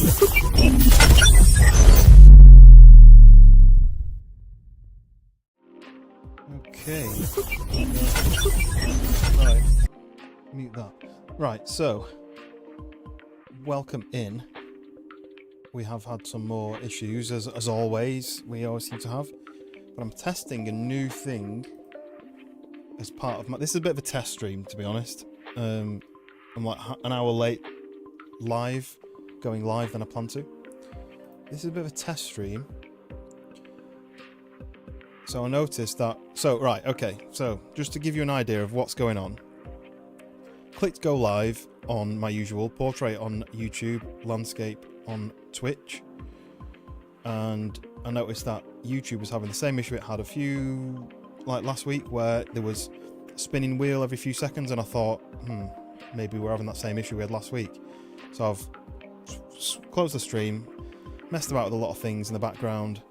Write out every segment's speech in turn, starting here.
Okay. Right. Mute that. Right, so welcome in. We have had some more issues, as always. We always seem to have. But I'm testing a new thing as part of my... This is a bit of a test stream, to be honest. I'm like an hour late going live than I planned to. This is a bit of a test stream. So I noticed that... So just to give you an idea of what's going on. Clicked go live on my usual portrait on YouTube, landscape on Twitch. And I noticed that YouTube was having the same issue it had like last week, where there was a spinning wheel every few seconds, and I thought, maybe we're having that same issue we had last week. So I've closed the stream, messed about with a lot of things in the background.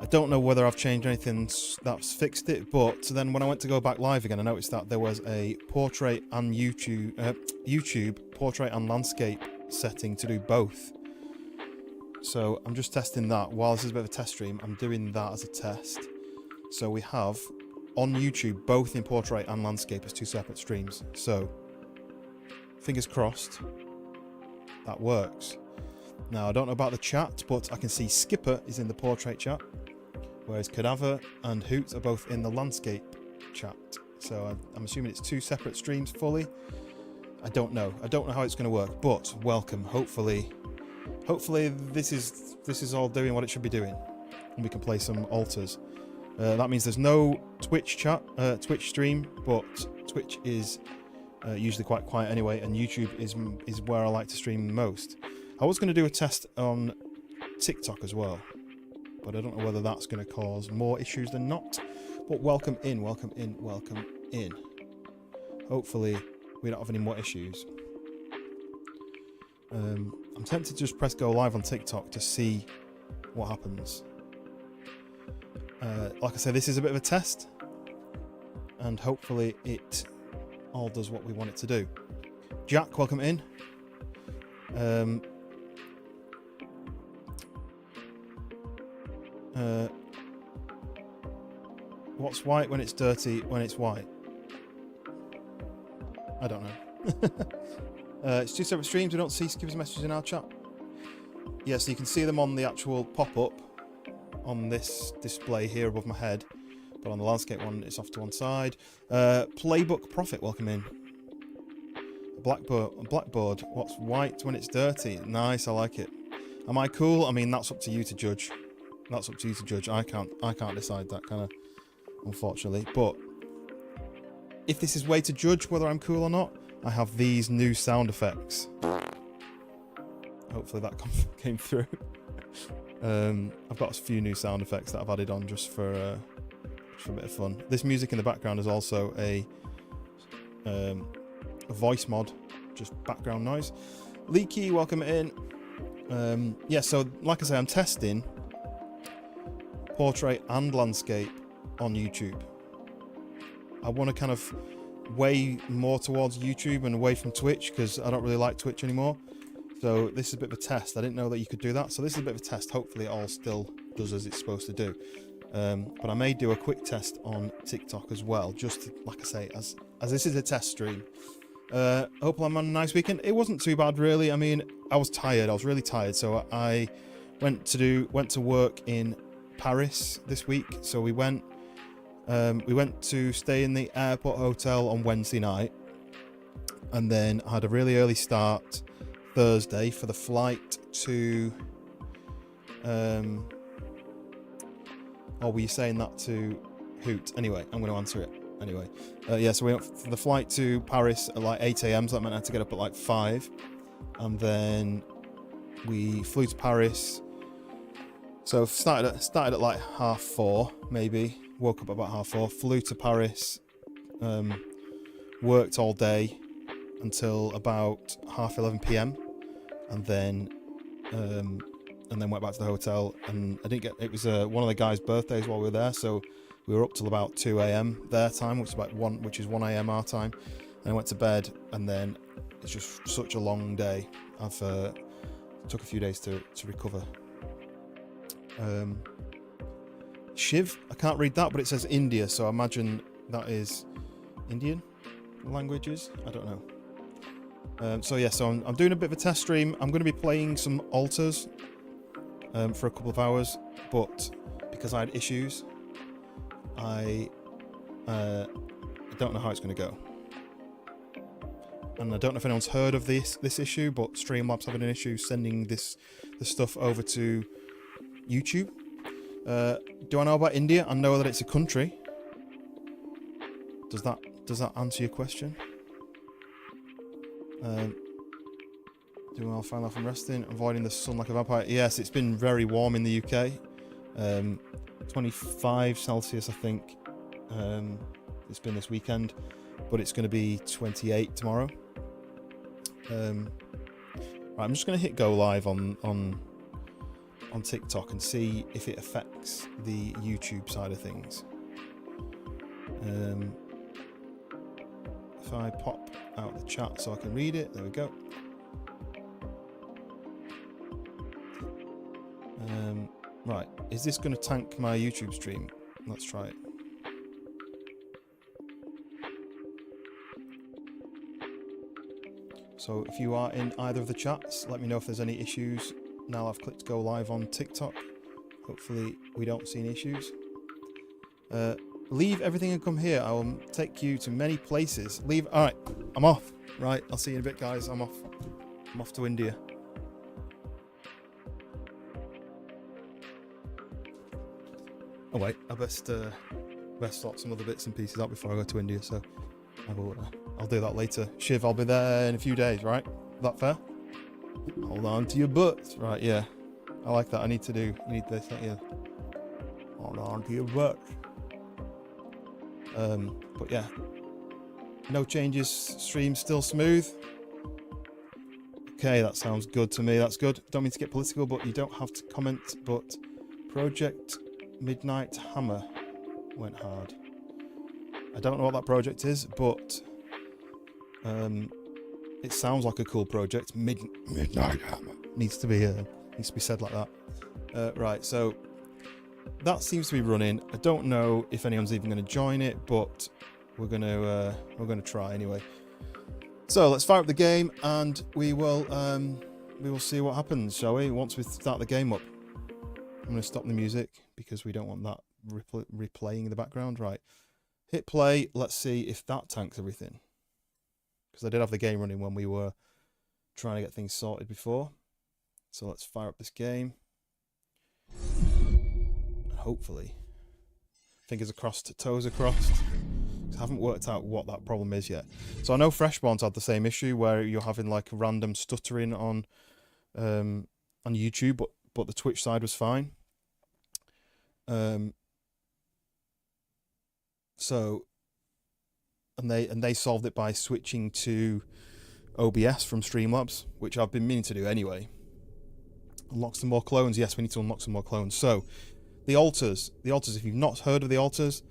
I don't know whether I've changed anything that's fixed it, but then when I went to go back live again, I noticed that there was a portrait and YouTube portrait and landscape setting to do both. So I'm just testing that. While this is a bit of a test stream, I'm doing that as a test. So we have on YouTube both in portrait and landscape as two separate streams. So fingers crossed that works. Now I don't know about the chat, but I can see Skipper is in the portrait chat, whereas Cadaver and Hoot are both in the landscape chat. So I'm assuming it's two separate streams fully. I don't know how it's going to work, but welcome. Hopefully this is all doing what it should be doing, and we can play some alters. That means there's no Twitch Twitch stream, but Twitch is usually quite quiet anyway, and YouTube is where I like to stream most. I was going to do a test on TikTok as well, but I don't know whether that's going to cause more issues than not. But welcome in. Hopefully we don't have any more issues. I'm tempted to just press go live on TikTok to see what happens. Like I said, this is a bit of a test, and hopefully it all does what we want it to do. Jack, welcome in. What's white when it's dirty when it's white? I don't know. It's two separate streams. We don't see Skipper's messages in our chat. Yeah, so you can see them on the actual pop-up on this display here above my head, but on the landscape one it's off to one side. Playbook Profit, welcome in. Blackboard, what's white when it's dirty? Nice, I like it. Am I cool? I mean, that's up to you to judge. That's up to you to judge. I can't decide that, kind of, unfortunately. But if this is way to judge whether I'm cool or not, I have these new sound effects. Hopefully that came through. I've got a few new sound effects that I've added on just for a bit of fun. This music in the background is also a voice mod, just background noise. Leaky, welcome in. Yeah, so like I say, I'm testing portrait and landscape on YouTube. I want to kind of way more towards YouTube and away from Twitch, because I don't really like Twitch anymore. So this is a bit of a test. I didn't know that you could do that, so this is a bit of a test. Hopefully it all still does as it's supposed to do. But I may do a quick test on TikTok as well, just like I say, as this is a test stream. Hopefully I'm on a nice weekend. It wasn't too bad, really. I mean, I was tired. I was really tired, so I went to work in Paris this week. So we went to stay in the airport hotel on Wednesday night, and then I had a really early start Thursday for the flight to or were you saying that to Hoot? Anyway, I'm going to answer it anyway. Yeah, so we went for the flight to Paris at like 8 a.m, so that meant I had to get up at like 5, and then we flew to Paris. So started at like 4:30 maybe, woke up about 4:30, flew to Paris, worked all day until about 11:30 p.m, and then went back to the hotel. And I didn't get, it was one of the guys' birthdays while we were there, so we were up till about 2 a.m. their time, which is 1 a.m. our time. And I went to bed, and then it's just such a long day. I've Took a few days to recover. Shiv, I can't read that, but it says India, so I imagine that is Indian languages. I don't know. So yeah, so I'm doing a bit of a test stream. I'm going to be playing some altars for a couple of hours, but because I had issues, I don't know how it's going to go. And I don't know if anyone's heard of this issue, but Streamlabs having an issue sending this stuff over to YouTube. Do I know about India? I know that it's a country. Does that answer your question? Doing all fine life and resting, avoiding the sun like a vampire. Yes, it's been very warm in the UK. 25 Celsius, I think. It's been this weekend, but it's going to be 28 tomorrow. Right, I'm just going to hit go live on TikTok and see if it affects the YouTube side of things. If I pop out the chat so I can read it, there we go. Right, is this going to tank my YouTube stream? Let's try it. So if you are in either of the chats, let me know if there's any issues. Now I've clicked go live on TikTok. Hopefully we don't see any issues. Leave everything and come here. I will take you to many places. Leave. All right, I'm off. Right, I'll see you in a bit, guys. I'm off. I'm off to India. Oh wait, I best sort some other bits and pieces out before I go to India. So I'll do that later. Shiv, I'll be there in a few days. Right? Is that fair? Hold on to your butts. Right? Yeah. I like that. You need this, don't you? Hold on to your butts. But yeah, no changes. Stream still smooth. Okay, that sounds good to me. That's good. Don't mean to get political, but you don't have to comment. But Project Midnight Hammer went hard. I don't know what that project is, but it sounds like a cool project. Midnight Hammer needs to be said like that. Right, so that seems to be running. I don't know if anyone's even going to join it, but we're gonna try anyway. So let's fire up the game, and we will see what happens, shall we? Once we start the game up, I'm going to stop the music because we don't want that replaying in the background. Right, hit play. Let's see if that tanks everything, because I did have the game running when we were trying to get things sorted before. So let's fire up this game. Hopefully, fingers crossed, toes are crossed. I haven't worked out what that problem is yet. So I know Freshborn's had the same issue where you're having like random stuttering on YouTube, but the Twitch side was fine. So they solved it by switching to OBS from Streamlabs, which I've been meaning to do anyway. Unlock some more clones. Yes, we need to unlock some more clones. So the altars, if you've not heard of the altars,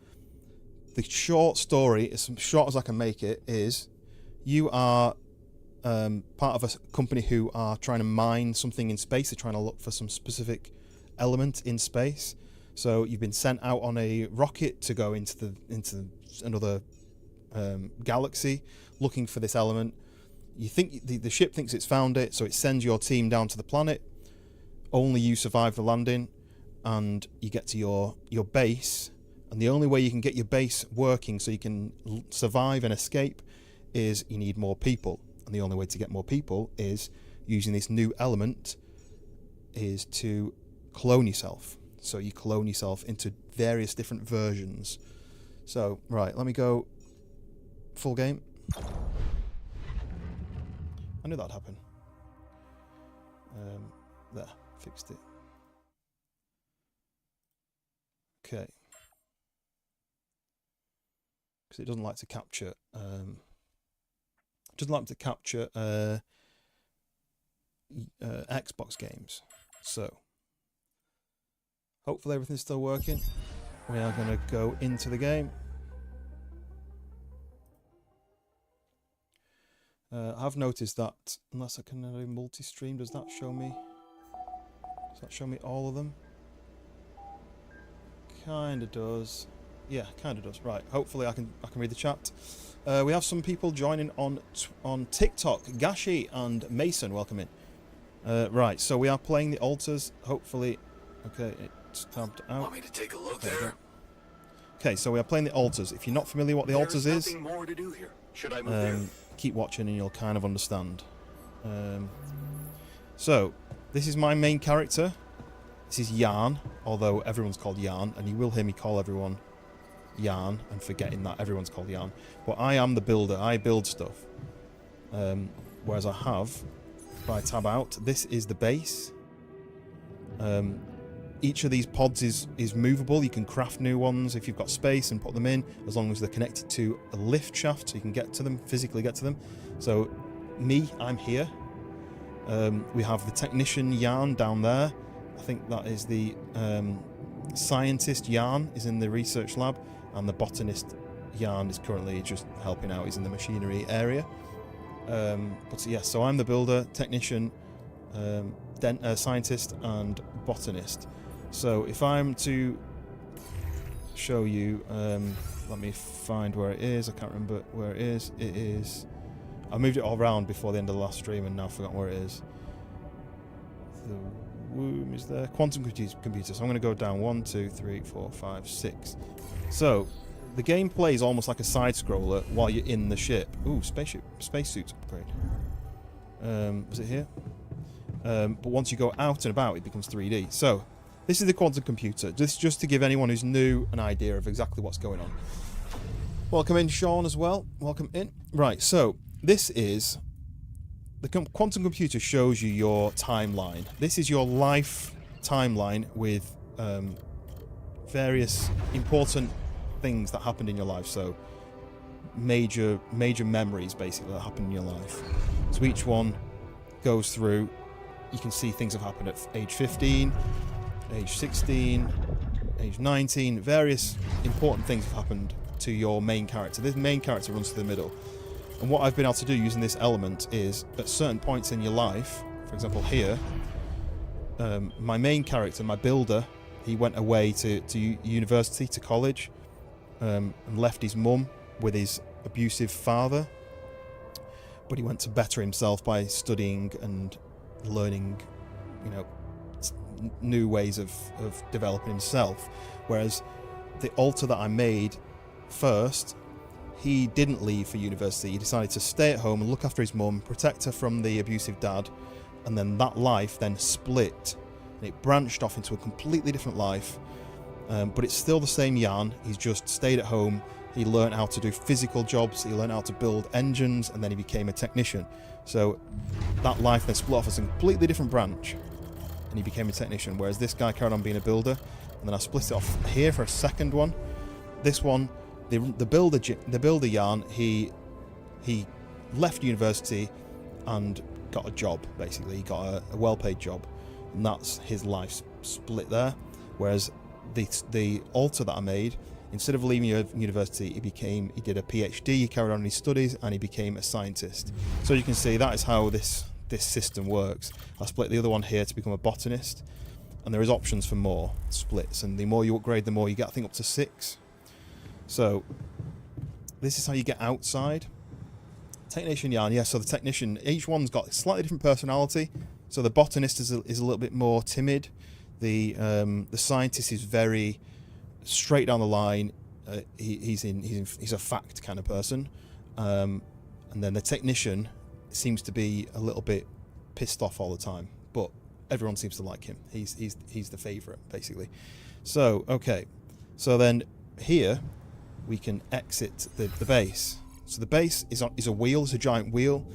the short story, as short as I can make it, is you are part of a company who are trying to mine something in space. They're trying to look for some specific element in space. So you've been sent out on a rocket to go into another galaxy looking for this element. You think the ship thinks it's found it, so it sends your team down to the planet. Only you survive the landing, and you get to your base. And the only way you can get your base working so you can survive and escape is you need more people. And the only way to get more people is using this new element is to clone yourself. So you clone yourself into various different versions. So, right, let me go full game. I knew that'd happen. There, fixed it. Okay. Because it doesn't like to capture Xbox games. So hopefully everything's still working. We are going to go into the game. I've noticed that unless I can do multi-stream, does that show me? Does that show me all of them? Kinda does. Yeah, kinda does. Right. Hopefully I can read the chat. We have some people joining on TikTok. Gashi and Mason, welcome in. Right. So we are playing the altars. Hopefully, okay, it's tabbed out. Want me to take a look there? Okay, so we are playing the altars. If you're not familiar what the altars is, nothing more to do here. Should I move there? Keep watching and you'll kind of understand. So, this is my main character. This is Jan, although everyone's called Jan, and you will hear me call everyone Jan, and forgetting that everyone's called Jan. But I am the builder. I build stuff. Whereas I have, if I tab out, this is the base. Each of these pods is movable. You can craft new ones if you've got space and put them in, as long as they're connected to a lift shaft so you can get to them, physically get to them. So me, I'm here. We have the technician Jan down there. I think that is the scientist Jan is in the research lab, and the botanist Jan is currently just helping out. He's in the machinery area. But yeah, so I'm the builder, technician, scientist, and botanist. So if I'm to show you, let me find where it is. I can't remember where it is. It is. I moved it all around before the end of the last stream and now I've forgotten where it is. The womb is there. Quantum computer. So I'm going to go down 1, 2, 3, 4, 5, 6. So the game plays almost like a side scroller while you're in the ship. Ooh, spacesuit upgrade. Was it here? But once you go out and about, it becomes 3D. So this is the quantum computer. Just to give anyone who's new an idea of exactly what's going on. Welcome in, Sean, as well. Welcome in. Right, so this is... The quantum computer shows you your timeline. This is your life timeline with various important things that happened in your life. So major memories, basically, that happened in your life. So each one goes through... You can see things have happened at age 15... age 16, age 19, various important things have happened to your main character. This main character runs to the middle. And what I've been able to do using this element is, at certain points in your life, for example here, my main character, my builder, he went away to university, to college, and left his mum with his abusive father. But he went to better himself by studying and learning, you know, new ways of developing himself. Whereas the altar that I made first, he didn't leave for university. He decided to stay at home and look after his mum, protect her from the abusive dad, and then that life then split and it branched off into a completely different life. But it's still the same Jan. He's just stayed at home. He learned how to do physical jobs. He learned how to build engines, and then he became a technician. So that life then split off as a completely different branch, and he became a technician, whereas this guy carried on being a builder. And then I split it off here for a second one. This one, the builder Jan, he left university and got a job, basically. He got a well-paid job, and that's his life split there. Whereas the altar that I made, instead of leaving university, he did a PhD, he carried on his studies, and he became a scientist. So you can see that is how this system works. I split the other one here to become a botanist, and there is options for more splits, and the more you upgrade, the more you get, I think, up to 6. So this is how you get outside. Technician Jan, yeah, so the technician, each one's got a slightly different personality. So the botanist is a little bit more timid. The scientist is very straight down the line. He's a fact kind of person, and then the technician seems to be a little bit pissed off all the time, but everyone seems to like him. He's the favourite, basically. So okay, so then here we can exit the base. So the base is a wheel, it's a giant wheel,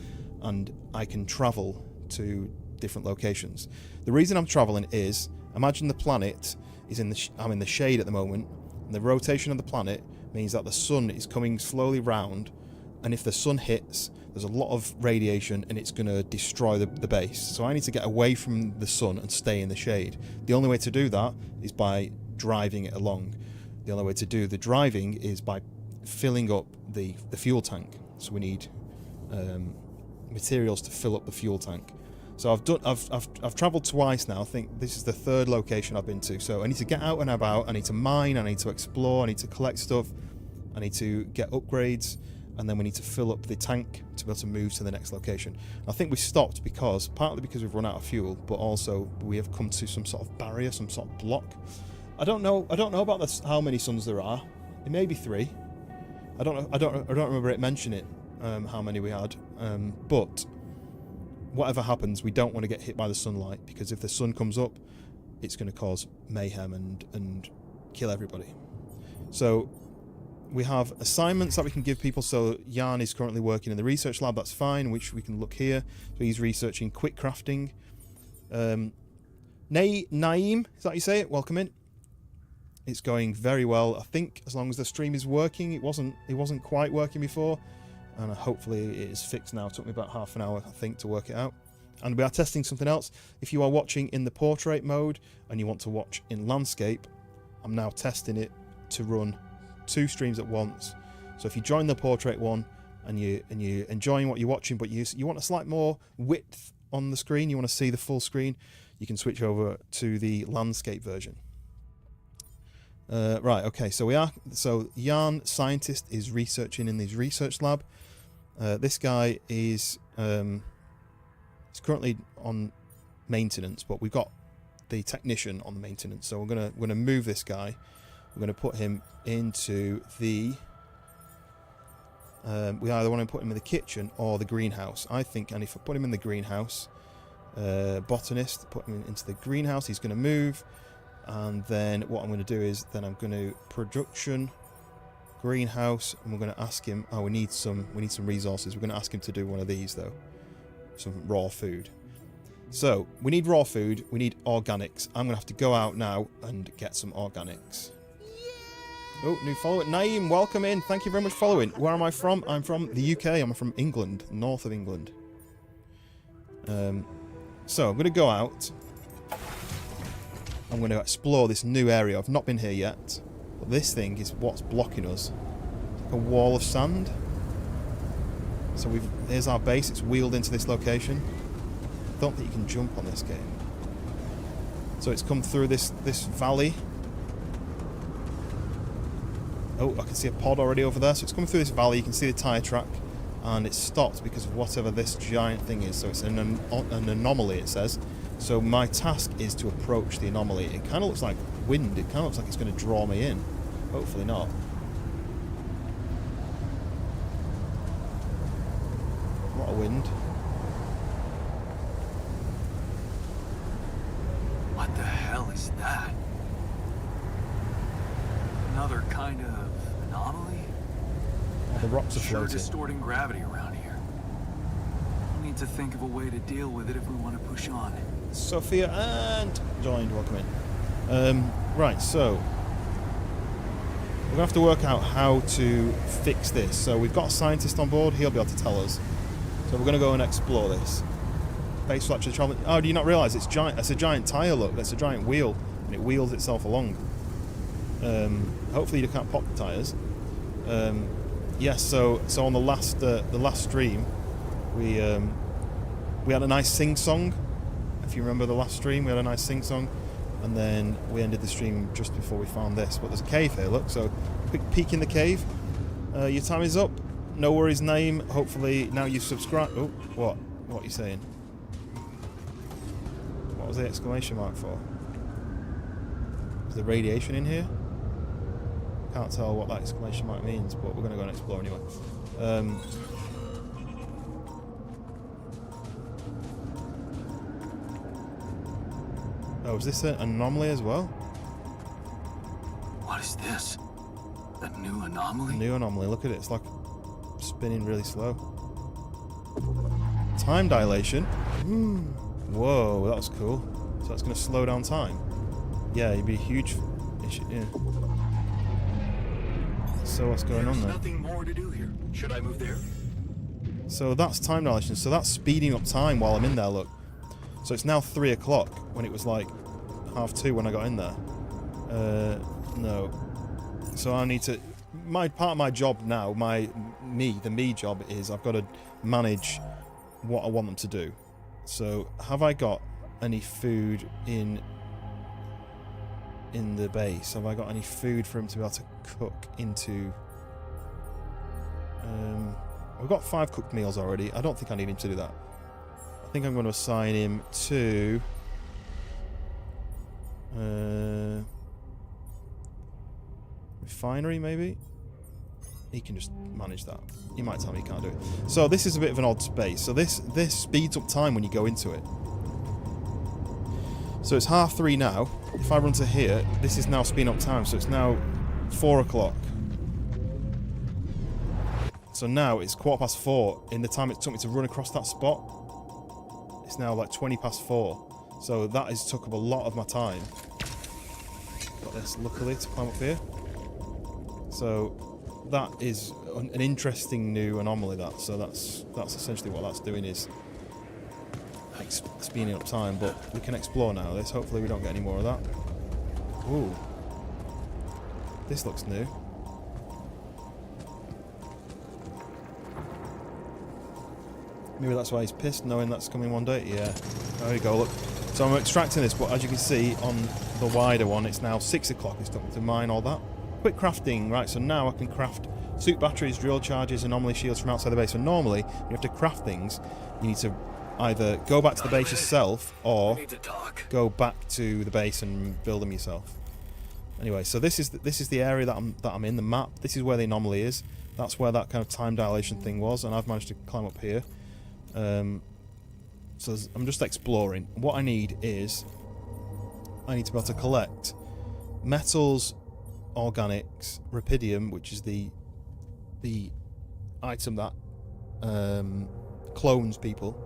and I can travel to different locations. The reason I'm traveling is, imagine the planet is I'm in the shade at the moment, and the rotation of the planet means that the sun is coming slowly round, and if the sun hits, there's a lot of radiation and it's going to destroy the base. So I need to get away from the sun and stay in the shade. The only way to do that is by driving it along. The only way to do the driving is by filling up the fuel tank. So we need materials to fill up the fuel tank. So I've travelled twice now. I think this is the third location I've been to. So I need to get out and about. I need to mine. I need to explore. I need to collect stuff. I need to get upgrades, and then we need to fill up the tank to be able to move to the next location. I think we stopped partly because we've run out of fuel, but also we have come to some sort of barrier, some sort of block. I don't know about this, how many suns there are. It may be 3. I don't remember it mentioning it, how many we had. But whatever happens, we don't want to get hit by the sunlight, because if the sun comes up, it's going to cause mayhem and kill everybody. So we have assignments that we can give people. So Jan is currently working in the research lab. That's fine, which we can look here. So he's researching quick crafting. Naeem, is that how you say it? Welcome in. It's going very well. I think as long as the stream is working. It wasn't quite working before, and hopefully it is fixed now. It took me about half an hour, I think, to work it out. And we are testing something else. If you are watching in the portrait mode and you want to watch in landscape, I'm now testing it to run 2 streams at once. So if you join the portrait one and you're enjoying what you're watching, but you want a slight more width on the screen, you want to see the full screen, you can switch over to the landscape version. Right, okay, so Jan, scientist, is researching in his research lab. This guy is currently on maintenance, but we've got the technician on the maintenance, so we're gonna move this guy. We're gonna put him into the we either want to put him in the kitchen or the greenhouse. I think, and if I put him in the greenhouse, botanist, put him into the greenhouse, he's gonna move. And then what I'm going to do is then I'm going to production greenhouse, and we're going to ask him. Oh, we need some resources. We're going to ask him to do one of these though, some raw food. So we need raw food. We need organics. I'm going to have to go out now and get some organics. Oh, new follower, Naeem. Welcome in. Thank you very much for following. Where am I from? I'm from the UK. I'm from England, north of England. So I'm going to go out. I'm going to explore this new area. I've not been here yet. But this thing is what's blocking us. It's like a wall of sand. So here's our base. It's wheeled into this location. I don't think you can jump on this game. So it's come through this valley. Oh, I can see a pod already over there. So it's coming through this valley. You can see the tyre track. And it's stopped because of whatever this giant thing is. So it's an anomaly, it says. So my task is to approach the anomaly. It kind of looks like wind. It kind of looks like it's going to draw me in. Hopefully not. A lot of wind. What the hell is that? Another kind of anomaly? Oh, the rocks are Sure floating. distorting gravity around here. We'll need to think of a way to deal with it if we want to push on. Sophia and joined, welcome in. Right, so we're gonna have to work out how to fix this. So we've got a scientist on board, he'll be able to tell us. So we're gonna go and explore this. Base fletcher traveling. Oh, do you not realise it's giant? It's a giant tyre. Look, that's a giant wheel, and it wheels itself along. Hopefully you can't pop the tyres. Yes. So on the last stream, we had a nice sing song. If you remember the last stream, we had a nice sing-song, and then we ended the stream just before we found this. But there's a cave here, look, so quick peek in the cave. Your time is up. No worries, Naeem. Hopefully now you've subscribed. Oh, what are you saying? What was the exclamation mark for? Is there radiation in here? Can't tell what that exclamation mark means, but we're going to go and explore anyway. Oh, is this an anomaly as well? What is this? A new anomaly? A new anomaly. Look at it. It's like spinning really slow. Time dilation. Whoa, that was cool. So that's going to slow down time. Yeah, it'd be a huge issue. Yeah. So what's going on there? There's nothing more to do here. Should I move there? So that's time dilation. So that's speeding up time while I'm in there. Look. So it's now 3 o'clock when it was like 2:30 when I got in there. No. So I need to. Part of my job now, the me job is I've got to manage what I want them to do. So, have I got any food in the base? Have I got any food for him to be able to cook into? We've got 5 cooked meals already. I don't think I need him to do that. I think I'm going to assign him to refinery, maybe. He can just manage that. He might tell me he can't do it. So this is a bit of an odd space. So this speeds up time when you go into it. So it's 3:30 now. If I run to here, this is now speeding up time. So it's now 4 o'clock. So now it's 4:15. In the time it took me to run across that spot, it's now like 4:20. So that has took up a lot of my time. Got this, luckily, to climb up here. So that is an interesting new anomaly. So that's essentially what that's doing, is speeding up time. But we can explore now. This, hopefully we don't get any more of that. Ooh, this looks new. Maybe that's why he's pissed, knowing that's coming one day. Yeah, there we go, look. So I'm extracting this, but as you can see on the wider one, it's now 6 o'clock. It's time to mine all that. Quick crafting, right, so now I can craft suit batteries, drill charges, anomaly shields from outside the base. So normally, you have to craft things. You need to either go back to the base yourself, or go back to the base and build them yourself. Anyway, so this is the area that I'm in, the map. This is where the anomaly is. That's where that kind of time dilation thing was, and I've managed to climb up here. So I'm just exploring. What I need is, I need to be able to collect metals, organics, Rapidium, which is the item that clones people.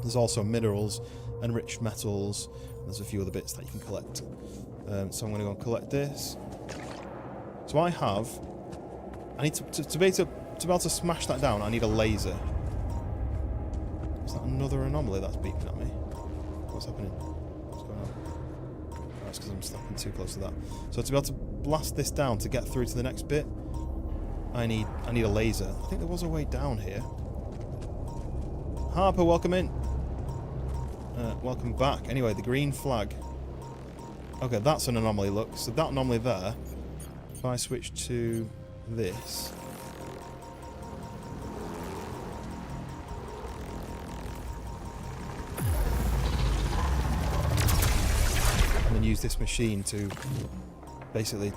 There's also minerals, enriched metals, there's a few other bits that you can collect. So I'm going to go and collect this. So I need to be able to smash that down, I need a laser. Is that another anomaly that's beeping at me? What's happening? What's going on? That's because I'm stepping too close to that. So to be able to blast this down to get through to the next bit, I need a laser. I think there was a way down here. Harper, welcome in. Welcome back. Anyway, the green flag. Okay, that's an anomaly, look. So that anomaly there, if I switch to this, use this machine to basically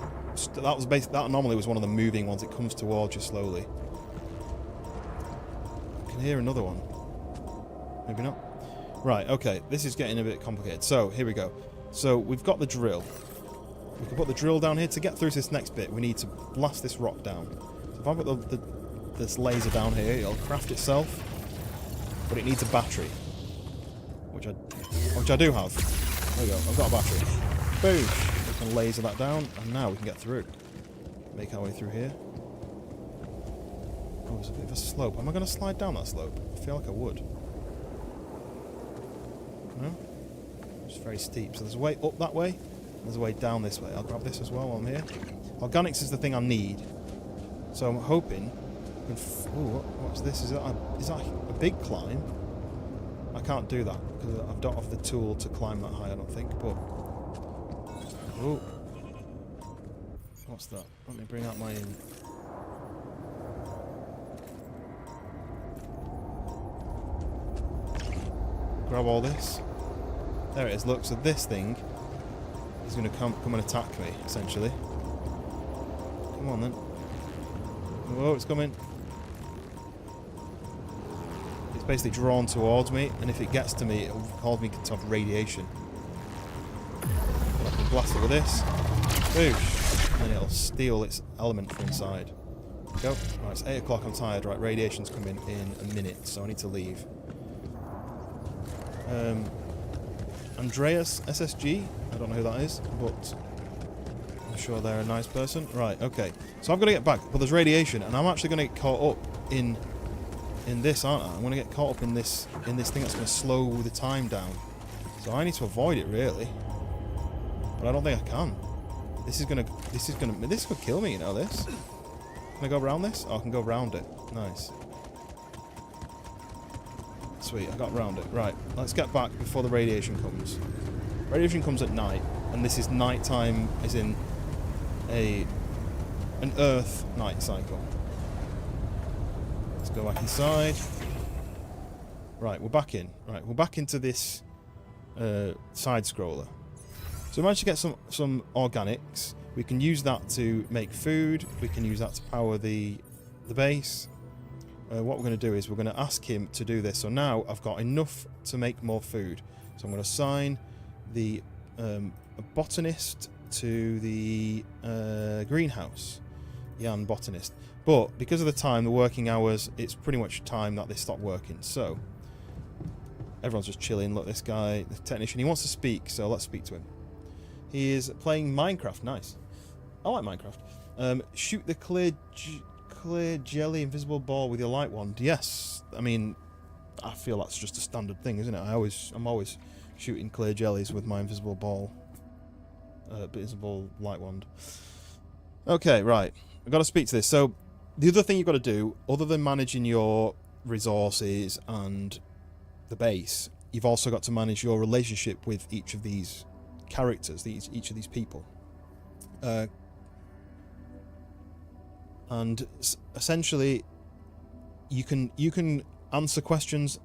that anomaly was one of the moving ones. It comes towards you slowly. I can hear another one. Maybe not. Right, okay, this is getting a bit complicated. So here we go. So we've got the drill. We can put the drill down here. To get through to this next bit, we need to blast this rock down. So if I put this laser down here, it'll craft itself, but it needs a battery, which I do have. There we go, I've got a battery. Boom! We can laser that down, and now we can get through. Make our way through here. Oh, there's a bit of a slope. Am I going to slide down that slope? I feel like I would. No? It's very steep. So there's a way up that way, and there's a way down this way. I'll grab this as well while I'm here. Organics is the thing I need. So I'm hoping... Ooh, what's this? Is that a big climb? I can't do that, because I don't have the tool to climb that high, I don't think, but... Ooh. What's that? Let me bring out my... Grab all this. There it is, look, so this thing is going to come and attack me, essentially. Come on, then. Whoa, it's coming. It's basically drawn towards me, and if it gets to me, it'll cause me to have radiation. But I can blast it with this. Boosh! And then it'll steal its element from inside. Go. Right, it's 8 o'clock, I'm tired. Right, radiation's coming in a minute, so I need to leave. Andreas SSG? I don't know who that is, but I'm sure they're a nice person. Right, okay. So I've got to get back, but there's radiation, and I'm actually going to get caught up in this, aren't I? I'm going to get caught up in this thing that's going to slow the time down. So I need to avoid it, really. But I don't think I can. This could kill me, you know, this. Can I go around this? Oh, I can go around it. Nice. Sweet, I got around it. Right, let's get back before the radiation comes. Radiation comes at night, and this is nighttime, as in an Earth night cycle. Let's go back inside. Right, we're back in. Right, we're back into this side scroller. So we managed to get some organics. We can use that to make food. We can use that to power the base. What we're going to do is we're going to ask him to do this. So now I've got enough to make more food. So I'm going to assign the botanist to the greenhouse. Jan botanist. But because of the time, the working hours, it's pretty much time that they stop working. So everyone's just chilling. Look, this guy, the technician, he wants to speak. So let's speak to him. He is playing Minecraft. Nice. I like Minecraft. Shoot the clear jelly invisible ball with your light wand. Yes. I mean, I feel that's just a standard thing, isn't it? I'm always shooting clear jellies with my invisible ball. Invisible light wand. Okay, right. I've got to speak to this. So, the other thing you've got to do, other than managing your resources and the base, you've also got to manage your relationship with each of these characters, each of these people. And essentially, you can answer questions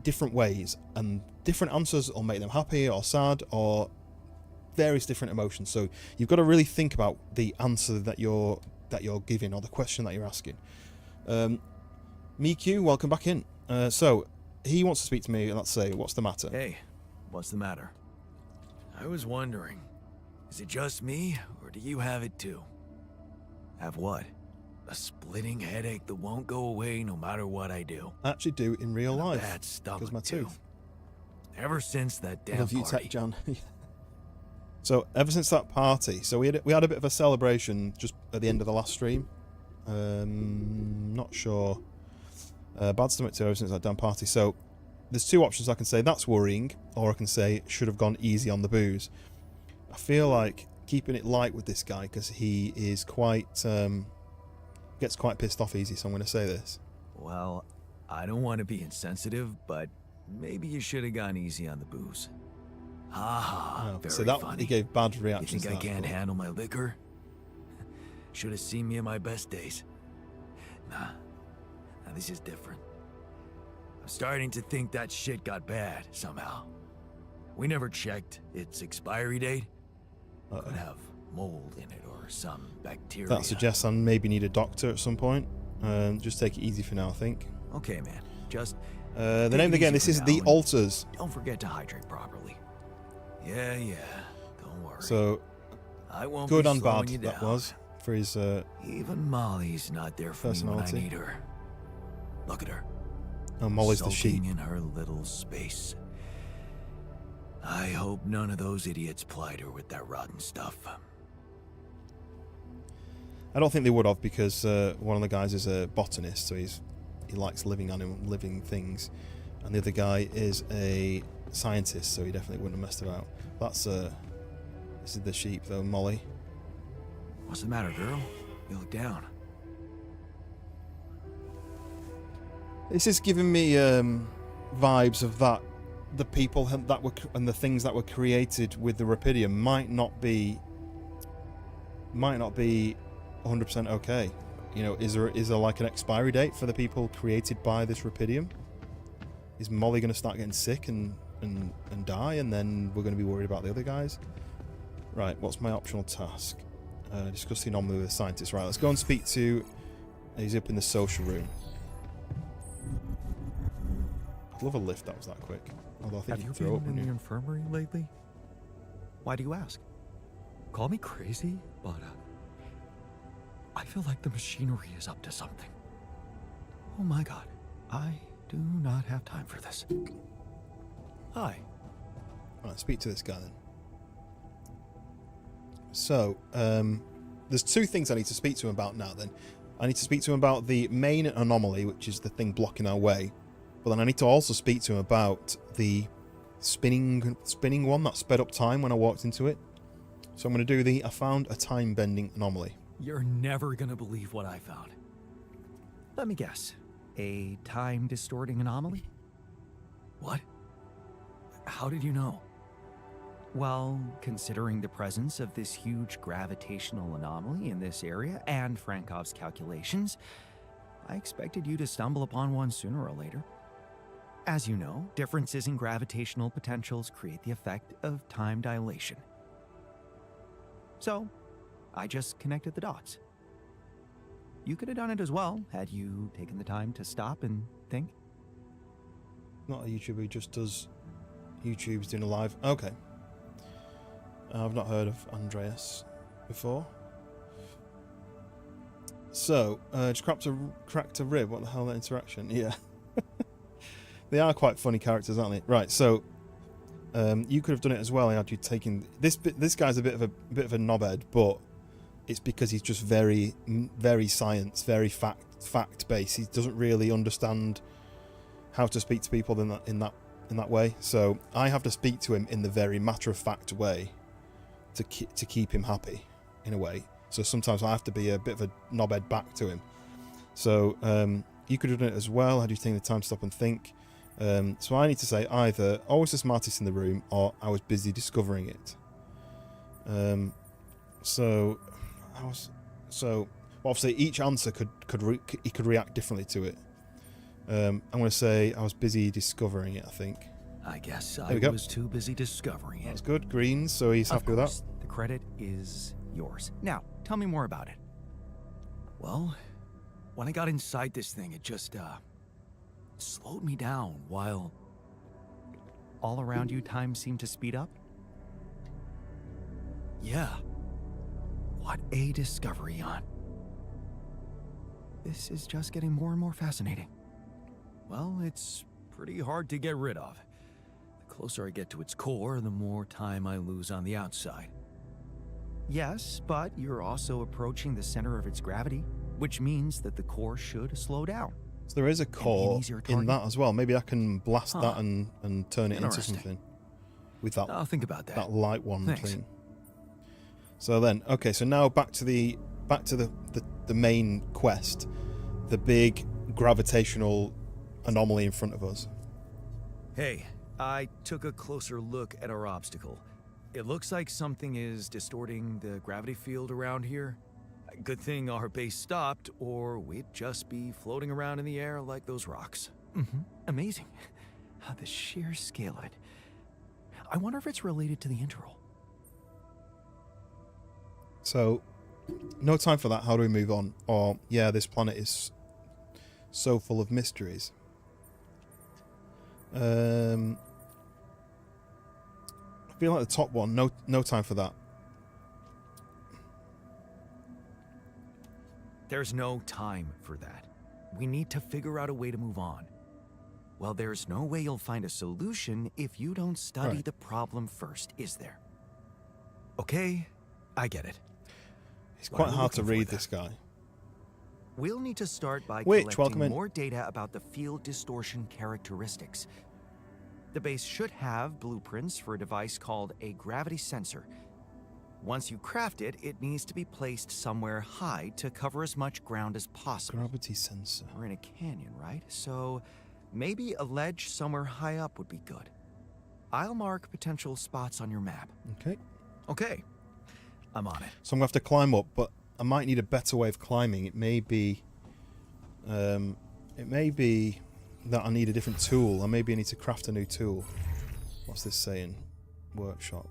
different ways, and different answers will make them happy or sad or various different emotions. So you've got to really think about the answer that you're giving, or the question that you're asking. Miku, welcome back in. So he wants to speak to me, and let's say, what's the matter? Hey, what's the matter? I was wondering, is it just me, or do you have it too? Have what? A splitting headache that won't go away no matter what I do. I actually do in real life. Bad stomach because my tooth. Ever since that damn Love you, party. Tech Jan. So ever since that party, so we had a bit of a celebration just at the end of the last stream. Not sure. Bad stomach too ever since that damn party. So there's two options. I can say that's worrying, or I can say should have gone easy on the booze. I feel like keeping it light with this guy, because he is quite gets quite pissed off easy. So I'm going to say this. Well, I don't want to be insensitive, but maybe you should have gone easy on the booze. Very so that funny. he gave bad You reactions. think I can't handle my liquor? Should have seen me in my best days. Nah, this is different. I'm starting to think that shit got bad somehow. We never checked its expiry date. Could have mold in it or some bacteria. That suggests I maybe need a doctor at some point. Just take it easy for now, I think. Okay, man. Just the name again. This is the Altars. don't forget to hydrate properly. Yeah. Don't worry. So I won't good be and bad slowing you that down. was for his Even Molly's not there for me when I personality. need her. Look at her. Oh, Molly's the sulking sheep. in her little space. I hope none of those idiots plied her with that rotten stuff. I don't think they would have, because one of the guys is a botanist, so he likes living things, and the other guy is a scientist, so he definitely wouldn't have messed about. That's this is the sheep though, Molly. What's the matter, girl? You look down. This is giving me vibes of that the people that were and the things that were created with the Rapidium might not be 100% okay. You know, is there like an expiry date for the people created by this Rapidium? Is Molly going to start getting sick and die, and then we're going to be worried about the other guys? Right, what's my optional task? Discuss the anomaly with the scientist. Right, let's go and speak to... He's up in the social room. I'd love a lift that was that quick. Although I think Have you throw up, been in wouldn't the you? infirmary lately? Why do you ask? Call me crazy, but I feel like the machinery is up to something. Oh my god, I do not have time for this. Hi. Right, speak to this guy then. So, there's two things I need to speak to him about now then. I need to speak to him about the main anomaly, which is the thing blocking our way. But then I need to also speak to him about the spinning one that sped up time when I walked into it. So I'm going to do I found a time-bending anomaly. You're never gonna believe what I found. Let me guess. A time-distorting anomaly? What? How did you know? Well, considering the presence of this huge gravitational anomaly in this area and Frankov's calculations, I expected you to stumble upon one sooner or later. As you know, differences in gravitational potentials create the effect of time dilation. So, I just connected the dots. You could have done it as well, had you taken the time to stop and think. Not a YouTuber who just does YouTube's doing a live. Okay. I've not heard of Andreas before. So, just cracked a rib. What the hell, that interaction? Yeah. They are quite funny characters, aren't they? Right, so you could have done it as well had you taken this guy's a bit of a knobhead, but it's because he's just very science, very fact based. He doesn't really understand how to speak to people in that way. So I have to speak to him in the very matter of fact way to keep him happy, in a way. So sometimes I have to be a bit of a knobhead back to him. So you could have done it as well had you taken the time to stop and think. So I need to say either I was the smartest in the room or I was busy discovering it. So obviously each answer could react differently to it. I'm going to say I was busy discovering it, I think. I guess I was too busy discovering it. That's good. Green, so he's happy with that. The credit is yours. Now, tell me more about it. Well, when I got inside this thing, it just slowed me down while... All around you, time seemed to speed up? Yeah. What a discovery, Jan. This is just getting more and more fascinating. Well, it's pretty hard to get rid of. The closer I get to its core, the more time I lose on the outside. Yes, but you're also approaching the center of its gravity, which means that the core should slow down. So there is a core in that as well. Maybe I can blast that and turn it into something with that. I'll think about that. That light one thing. So then, okay, so now back to the main quest, the big gravitational anomaly in front of us. Hey, I took a closer look at our obstacle. It looks like something is distorting the gravity field around here. Good thing our base stopped, or we'd just be floating around in the air like those rocks. Amazing. The sheer scale of it. I wonder if it's related to the interval. So, no time for that. How do we move on? Or, yeah, this planet is so full of mysteries. I feel like the top one. No time for that. There's no time for that. We need to figure out a way to move on. Well, there's no way you'll find a solution if you don't study the problem first, is there? Okay, I get it. It's quite hard to read, this guy. We'll need to start by collecting more data about the field distortion characteristics. The base should have blueprints for a device called a gravity sensor. Once you craft it, it needs to be placed somewhere high to cover as much ground as possible. Gravity sensor. We're in a canyon, right? So maybe a ledge somewhere high up would be good. I'll mark potential spots on your map. Okay. I'm on it. So I'm going to have to climb up, but I might need a better way of climbing. It may be that I need a different tool. Or maybe I need to craft a new tool. What's this saying? Workshop.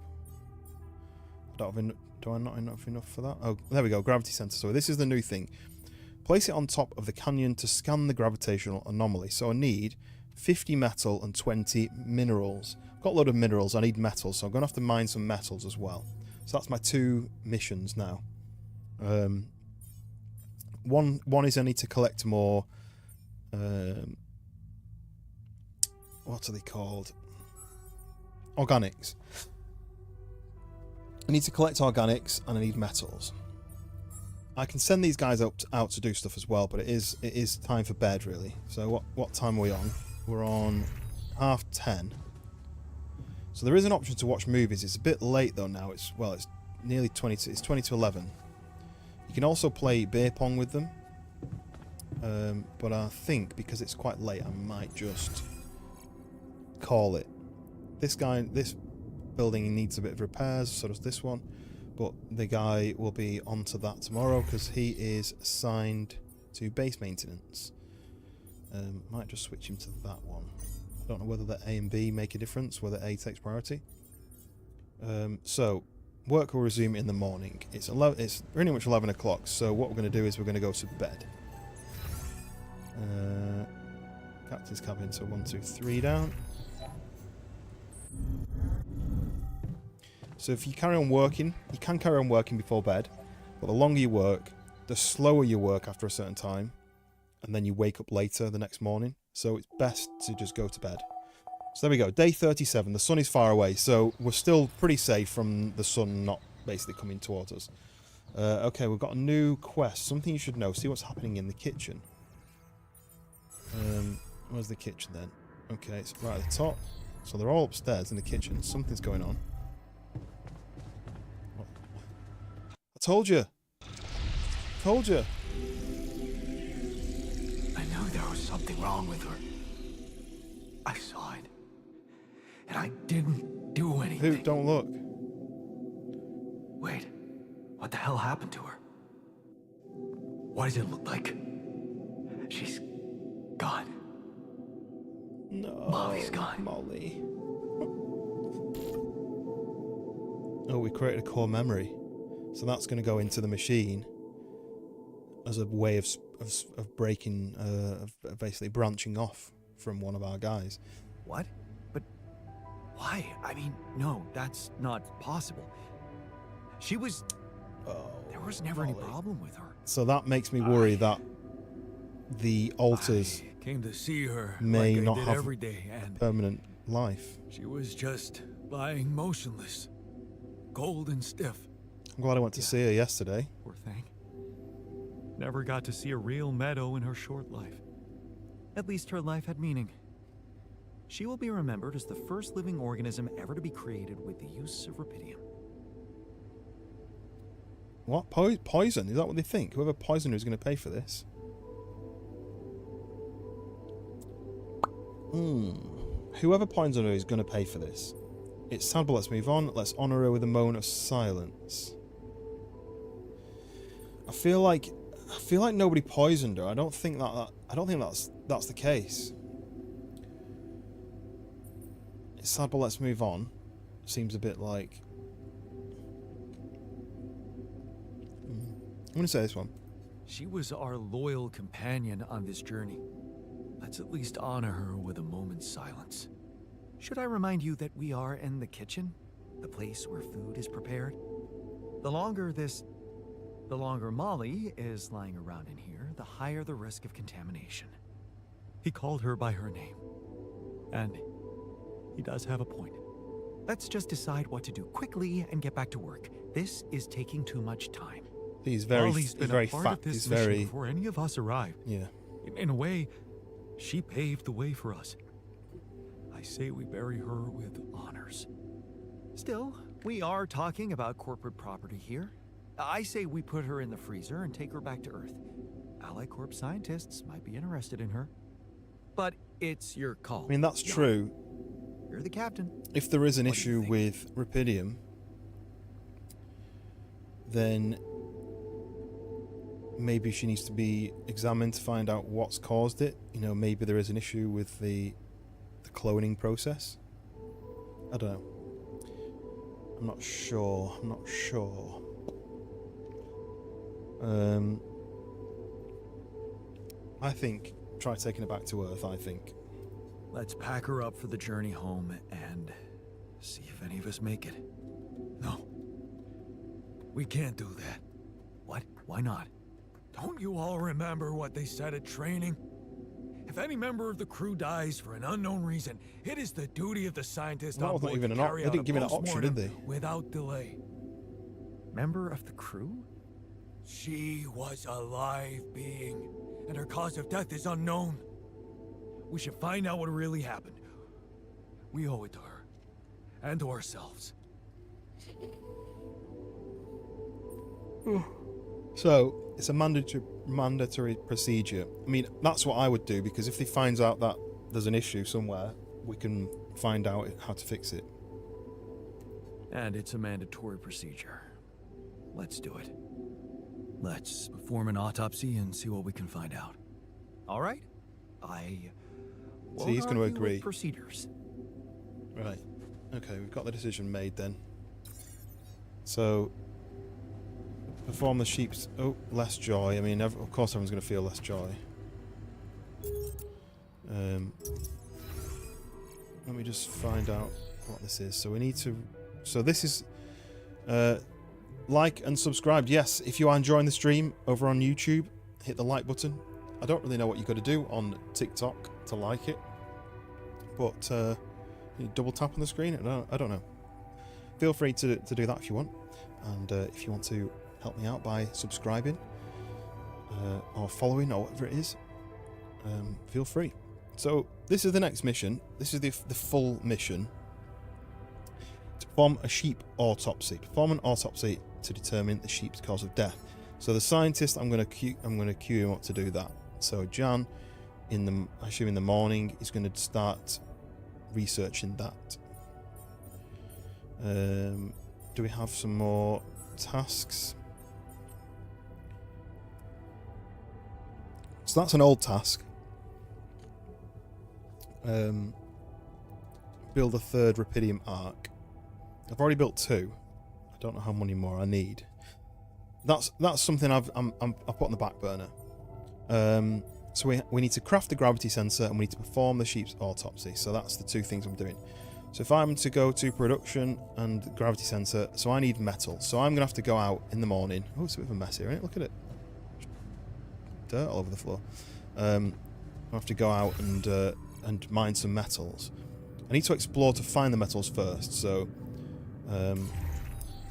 Do I not have enough for that? Oh, there we go. Gravity sensor. So this is the new thing. Place it on top of the canyon to scan the gravitational anomaly. So I need 50 metal and 20 minerals. I've got a load of minerals. I need metals, so I'm going to have to mine some metals as well. So that's my 2 missions now. One is I need to collect more. What are they called? Organics. I need to collect organics and I need metals. I can send these guys out to do stuff as well, but it is time for bed really. So what time are we on? We're on 10:30. So there is an option to watch movies. It's a bit late though now. It's nearly 20. It's 20 to 11. You can also play beer pong with them. But I think because it's quite late, I might just call it. This building needs a bit of repairs, so does this one. But the guy will be onto that tomorrow because he is assigned to base maintenance. Might just switch him to that one. I don't know whether the A and B make a difference, whether A takes priority. So, work will resume in the morning. It's pretty much 11 o'clock, so what we're going to do is we're going to go to bed. Captain's cabin, so 1, 2, 3 down. So if you carry on working, you can carry on working before bed, but the longer you work, the slower you work after a certain time, and then you wake up later the next morning. So it's best to just go to bed. So there we go, day 37. The sun is far away, so we're still pretty safe from the sun not basically coming towards us. Okay, we've got a new quest. Something you should know. See what's happening in the kitchen. Where's the kitchen then? Okay, it's right at the top. So they're all upstairs in the kitchen. Something's going on. I told you. Told you. I knew there was something wrong with her. I saw it. And I didn't do anything. Who? Don't look. Wait. What the hell happened to her? What does it look like? She's gone. No. Molly's gone. Molly. Oh, we created a core memory. So that's going to go into the machine as a way of breaking, of basically branching off from one of our guys. What? But why? I mean, no, that's not possible. She was... Oh, there was never any Molly. problem with her. So that makes me worry that the alters I came to see her may like I not did have every day, and permanent life. she was just lying motionless, cold and stiff. I'm glad I went to see her yesterday. Poor thing. Never got to see a real meadow in her short life. At least her life had meaning. She will be remembered as the first living organism ever to be created with the use of Rapidium. What? Poison? Is that what they think? Whoever poisoned her is going to pay for this? Whoever poisoned her is going to pay for this. It's sad, but let's move on. Let's honour her with a moment of silence. I feel like nobody poisoned her. I don't think that's the case. It's sad, but let's move on. Seems a bit like... I'm going to say this one. She was our loyal companion on this journey. Let's at least honor her with a moment's silence. Should I remind you that we are in the kitchen? The place where food is prepared? The longer Molly is lying around in here, the higher the risk of contamination. He called her by her name. And he does have a point. Let's just decide what to do quickly and get back to work. This is taking too much time. He's Molly's been very a part fat. of this He's mission very... before any of us arrived. Yeah. In a way, she paved the way for us. I say we bury her with honors. Still, we are talking about corporate property here. I say we put her in the freezer and take her back to Earth. Ally Corp scientists might be interested in her. But it's your call. I mean, that's true. You're the captain. If there is an What do you issue think? with Rapidium, then maybe she needs to be examined to find out what's caused it. You know, maybe there is an issue with the cloning process. I don't know. I'm not sure. I think try taking her back to Earth, I think. Let's pack her up for the journey home and see if any of us make it. No. We can't do that. What? Why not? Don't you all remember what they said at training? If any member of the crew dies for an unknown reason, it is the duty of the scientist That on wasn't board even to an op- carry they out didn't a give me that option, postmortem did they? without delay. Member of the crew? She was a live being, and her cause of death is unknown. We should find out what really happened. We owe it to her, and to ourselves. So it's a mandatory procedure. I mean, that's what I would do, because if they finds out that there's an issue somewhere, we can find out how to fix it. And it's a mandatory procedure. Let's do it. Let's perform an autopsy and see what we can find out. All right? I So he's going to agree. with procedures. Right. Okay, we've got the decision made then. So, perform the sheep's... Oh, less joy. I mean, of course everyone's going to feel less joy. Let me just find out what this is. So we need to... So this is... like and subscribe. Yes, if you are enjoying the stream over on YouTube, hit the like button. I don't really know what you've got to do on TikTok to like it. But you double tap on the screen. I don't know. Feel free to do that if you want. And if you want to help me out by subscribing or following or whatever it is, feel free. So this is the next mission. This is the full mission. To perform a sheep autopsy. Perform an autopsy to determine the sheep's cause of death. So the scientist, I'm going to cue him up to do that. So Jan, I assume in the morning, is going to start researching that. Do we have some more tasks? So that's an old task. Build a third Rapidium arc. I've already built 2. I don't know how many more I need. That's something I've put on the back burner. So we need to craft the gravity sensor and we need to perform the sheep's autopsy. So that's the 2 things I'm doing. So if I'm to go to production and gravity sensor, so I need metal. So I'm gonna have to go out in the morning. Oh, it's a bit of a mess here, isn't it? Look at it. Dirt all over the floor. I have to go out and mine some metals. I need to explore to find the metals first. So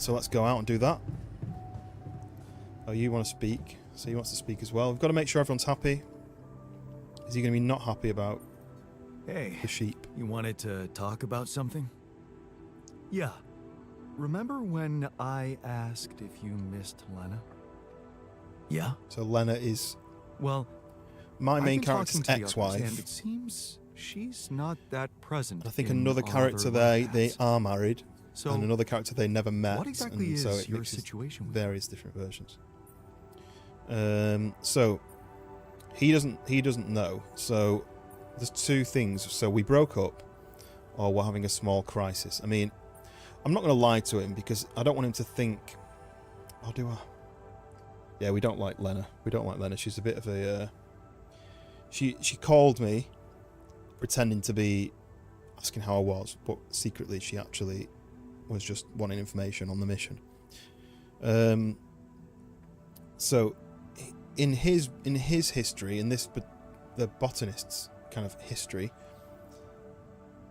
let's go out and do that. Oh, you want to speak? So he wants to speak as well. We've got to make sure everyone's happy. Is he going to be not happy about Hey, the sheep? you wanted to talk about something? Yeah. Remember when I asked if you missed Lena? Yeah? So Lena is Well, my main I've been character's talking to the others, and ex-wife. it seems she's not that present. I think in another all character their they lives. are married, So, and another character they never met. what exactly and so is it your mixes situation with various different versions. So he doesn't know. So there's 2 things. So we broke up, or we're having a small crisis. I mean, I'm not going to lie to him because I don't want him to think. Oh, do I? Yeah, we don't like Lena. We don't like Lena. She's a bit of a. She called me, pretending to be asking how I was, but secretly she actually was just wanting information on the mission. So in his history, in the botanist's kind of history,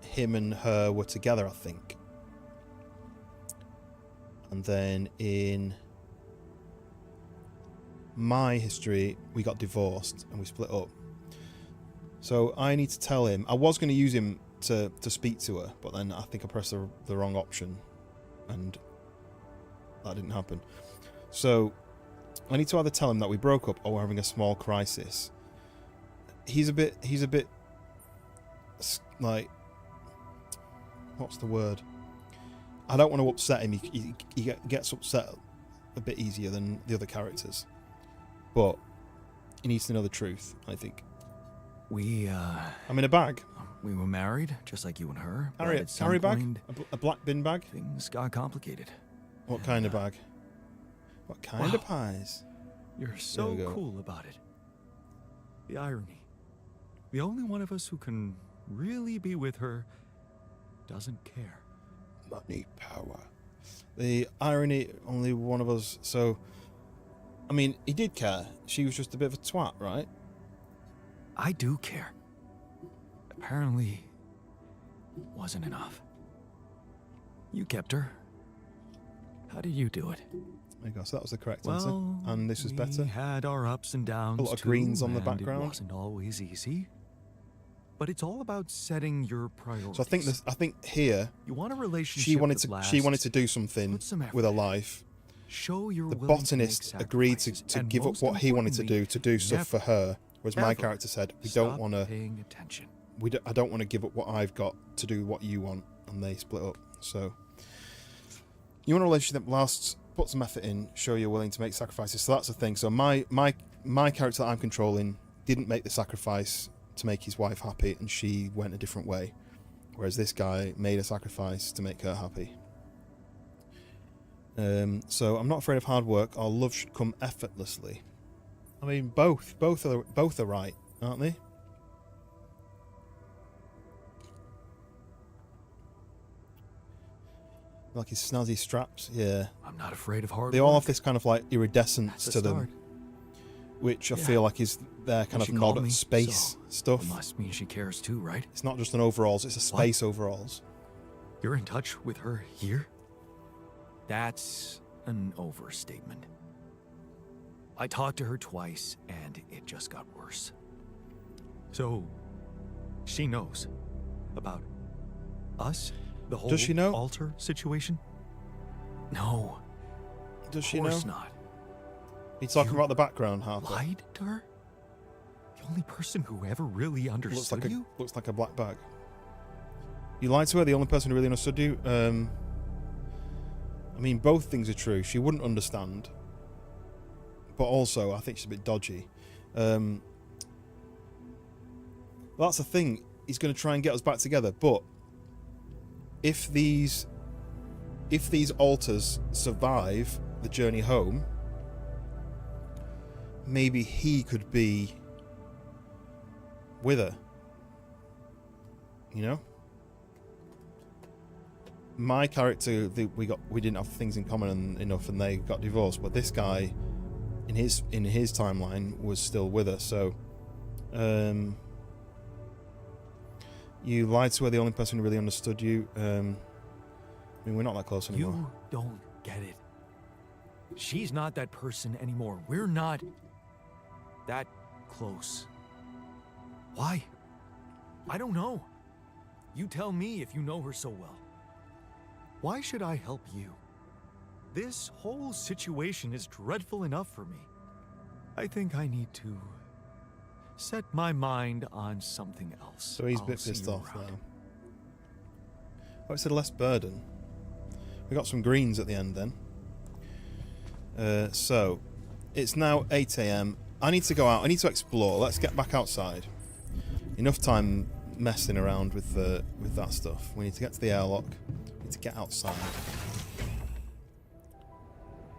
him and her were together, I think. And then in my history, we got divorced and we split up. So I need to tell him. I was going to use him to speak to her, but then I think I pressed the wrong option, and that didn't happen. So I need to either tell him that we broke up or we're having a small crisis. He's a bit like, what's the word? I don't want to upset him. He gets upset a bit easier than the other characters, but he needs to know the truth, I think. I'm in a bag. We were married, just like you and her. but Carry at some carry bag? point, A black bin bag? things got complicated. What kind of bag? What kind of Wow. pies? You're so we go. cool about it. The irony. The only one of us who can really be with her doesn't care. Money, power. The irony, only one of us. So, I mean, he did care. She was just a bit of a twat, right? I do care. Apparently, wasn't enough. You kept her. How did you do it? There you go. So that was the correct answer. Well, And this was we better. had our ups and downs. A lot of too, greens on the and background. It wasn't always easy. But it's all about setting your priorities. So I think here You want a relationship she wanted that to lasts, do something put some effort with her in. life. Show you're The willing to make botanist agreed sacrifices, to and give up most what he wanted to importantly, do stuff for her, whereas my never character said we don't stop want to paying attention. I don't want to give up what I've got to do what you want, and they split up. So you want a relationship that lasts, put some effort in, show you're willing to make sacrifices. So that's the thing. So my character that I'm controlling didn't make the sacrifice to make his wife happy, and she went a different way, whereas this guy made a sacrifice to make her happy. So I'm not afraid of hard work. Our love should come effortlessly. I mean, both are right, aren't they? Like his snazzy straps, yeah. I'm not afraid of hard work. They all have this kind of like iridescence to them, which I feel like is their kind of nod at space stuff. It must mean she cares too, right? It's not just an overalls; it's a space overalls. You're in touch with her here? That's an overstatement. I talked to her twice, and it just got worse. So, she knows about us? The whole Does she know? altar situation? No. Does she know? Of course not. He's talking You about the background, Harper. Lied to her? The only person who ever really understood you? Looks like a black bag. You lied to her, the only person who really understood you? I mean, both things are true. She wouldn't understand. But also, I think she's a bit dodgy. That's the thing. He's going to try and get us back together. But if these altars survive the journey home, maybe he could be with her. You know? My character, we didn't have things in common enough, and they got divorced. But this guy, in his timeline, was still with her. So, you lied to her, the only person who really understood you. I mean, we're not that close anymore. You don't get it. She's not that person anymore. We're not that close. Why? I don't know. You tell me if you know her so well. Why should I help you? This whole situation is dreadful enough for me. I think I need to set my mind on something else. So he's a bit pissed off now. Oh, it said less burden. We got some greens at the end then. So it's now 8 AM. I need to go out. I need to explore. Let's get back outside. Enough time messing around with that stuff. We need to get to the airlock. We need to get outside.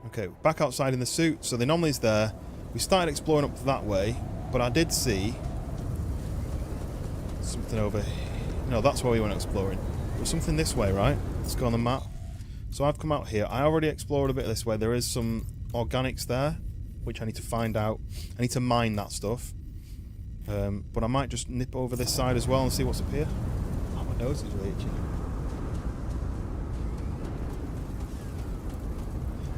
Okay, back outside in the suit. So the anomaly's there. We started exploring up that way, but I did see something over here. No, that's where we went exploring. There was something this way, right? Let's go on the map. So I've come out here. I already explored a bit this way. There is some organics there, which I need to find out. I need to mine that stuff. But I might just nip over this side as well and see what's up here. Oh, my nose is really itchy.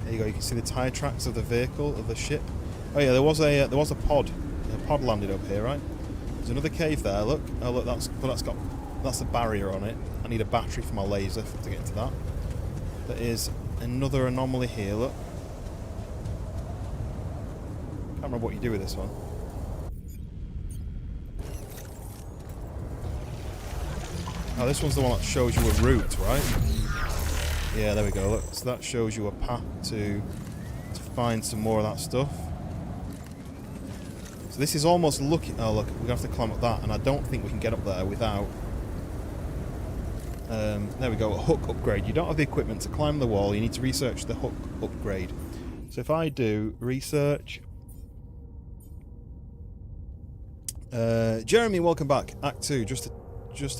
There you go. You can see the tyre tracks of the vehicle, of the ship. Oh yeah, there was a pod. A pod landed up here, right? There's another cave there. Look. Oh look, that's the barrier on it. I need a battery for my laser to get into that. There is another anomaly here. Look. Can't remember what you do with this one. Oh, this one's the one that shows you a route, right? Yeah, there we go. Look, so that shows you a path to find some more of that stuff. So this is almost looking... Oh, look, we're going to have to climb up that, and I don't think we can get up there without... there we go, a hook upgrade. You don't have the equipment to climb the wall. You need to research the hook upgrade. So if I do research... Jeremy, welcome back. Act 2, just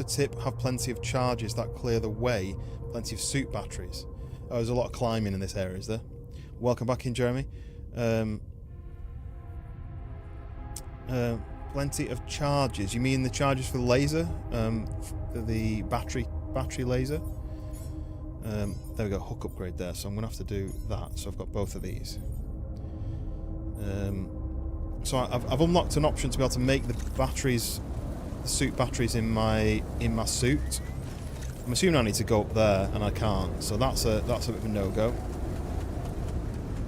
a tip, have plenty of charges that clear the way. Plenty of suit batteries. Oh, there's a lot of climbing in this area, is there? Welcome back in, Jeremy. Plenty of charges. You mean the charges for the laser? The battery laser? There we go, hook upgrade there. So I'm going to have to do that. So I've got both of these. So I've unlocked an option to be able to make the batteries... suit batteries in my suit. I'm assuming I need to go up there, and I can't, so that's a bit of a no-go.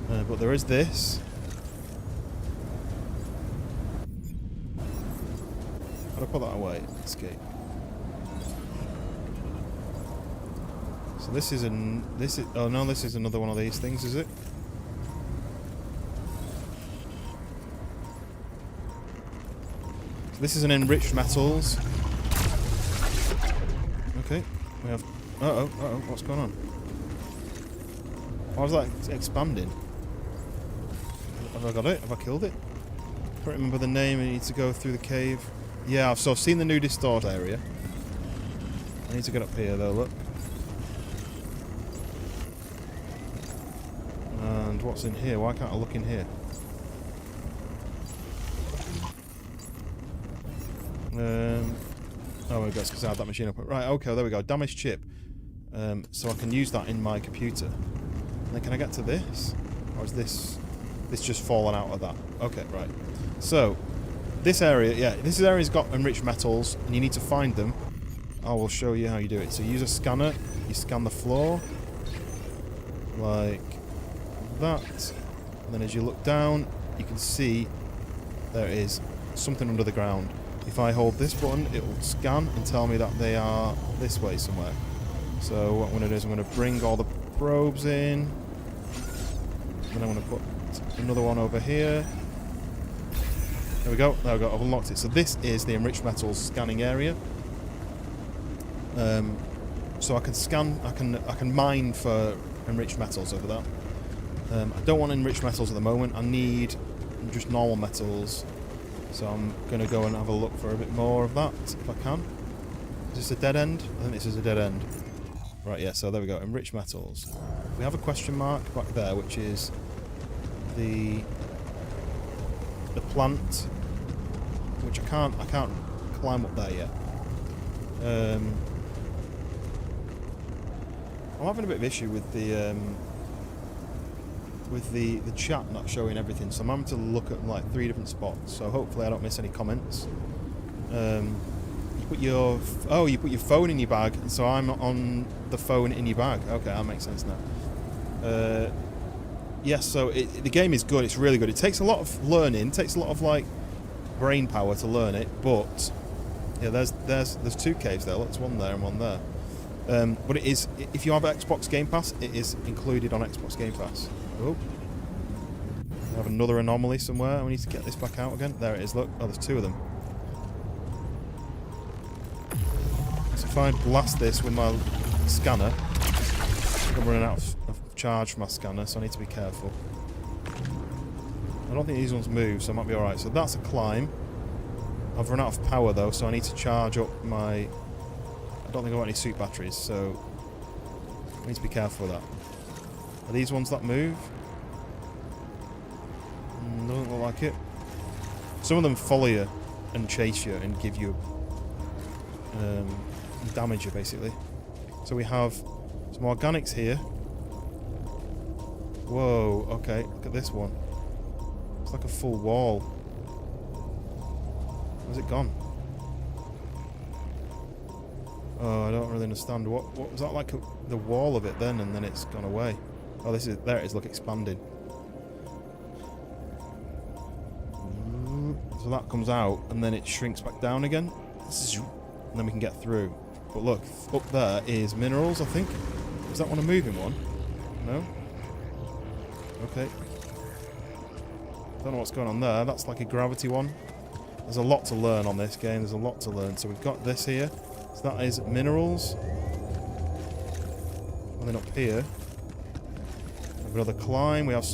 But there is this. Gotta put that away. Escape. So this is oh no, this is another one of these things, is it? So this is an enriched metals. Okay, we have... Uh-oh, what's going on? Why was that expanding? Have I got it? Have I killed it? Can't remember the name. I need to go through the cave. Yeah, so I've seen the new stored area. I need to get up here though, look. And what's in here? Why can't I look in here? Oh, my God, because I had that machine up. Right, okay, there we go. Damaged chip. So I can use that in my computer. And then can I get to this? Or is this just fallen out of that? Okay, right. So, this area, yeah, this area's got enriched metals, and you need to find them. I will show you how you do it. So, use a scanner. You scan the floor. Like that. And then as you look down, you can see there is something under the ground. If I hold this button, it will scan and tell me that they are this way somewhere. So what I'm going to do is I'm going to bring all the probes in. Then I'm going to put another one over here. There we go. There we go. I've unlocked it. So this is the enriched metals scanning area. So I can scan. I can mine for enriched metals over that. I don't want enriched metals at the moment. I need just normal metals. So I'm going to go and have a look for a bit more of that, if I can. Is this a dead end? I think this is a dead end. Right, yeah, so there we go. Enriched metals. We have a question mark back there, which is the plant, which I can't climb up there yet. I'm having a bit of issue with the chat not showing everything, so I'm having to look at like 3 different spots, so hopefully I don't miss any comments. You put your phone in your bag, so I'm on the phone in your bag. Okay, that makes sense now. Yes, so the game is good. It's really good. It takes a lot of learning. It takes a lot of like brain power to learn it, but yeah, there's 2 caves there. There's one there and one there. But it is, if you have Xbox Game Pass, it is included on Xbox Game Pass. Oh, we have another anomaly somewhere. We need to get this back out again. There it is. Look, oh, there's 2 of them. So if I blast this with my scanner, I'm running out of charge for my scanner, so I need to be careful. I don't think these ones move, so I might be alright. So that's a climb. I've run out of power though, so I need to charge up my... I don't think I've got any suit batteries, so I need to be careful with that. Are these ones that move? Doesn't look like it. Some of them follow you and chase you and give you damage you basically. So we have some organics here. Whoa, okay, look at this one. It's like a full wall. Where's it gone? Oh, I don't really understand. What was that like? The wall of it then, and then it's gone away. Oh, there it is. Look, expanding. So that comes out, and then it shrinks back down again, and then we can get through. But look, up there is minerals, I think. Is that one a moving one? No. Okay. Don't know what's going on there. That's like a gravity one. There's a lot to learn on this game. There's a lot to learn. So we've got this here. So that is minerals. And then up here, we have another climb. We have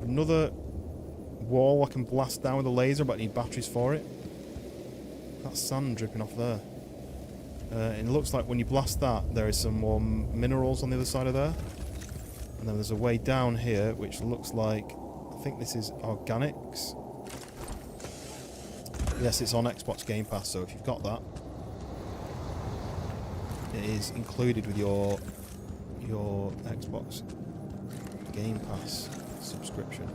another wall I can blast down with a laser, but I need batteries for it. That's sand dripping off there. It looks like when you blast that, there is some more minerals on the other side of there. And then there's a way down here, which looks like, I think this is organics. Yes, it's on Xbox Game Pass, so if you've got that, it is included with your Xbox Game Pass subscription.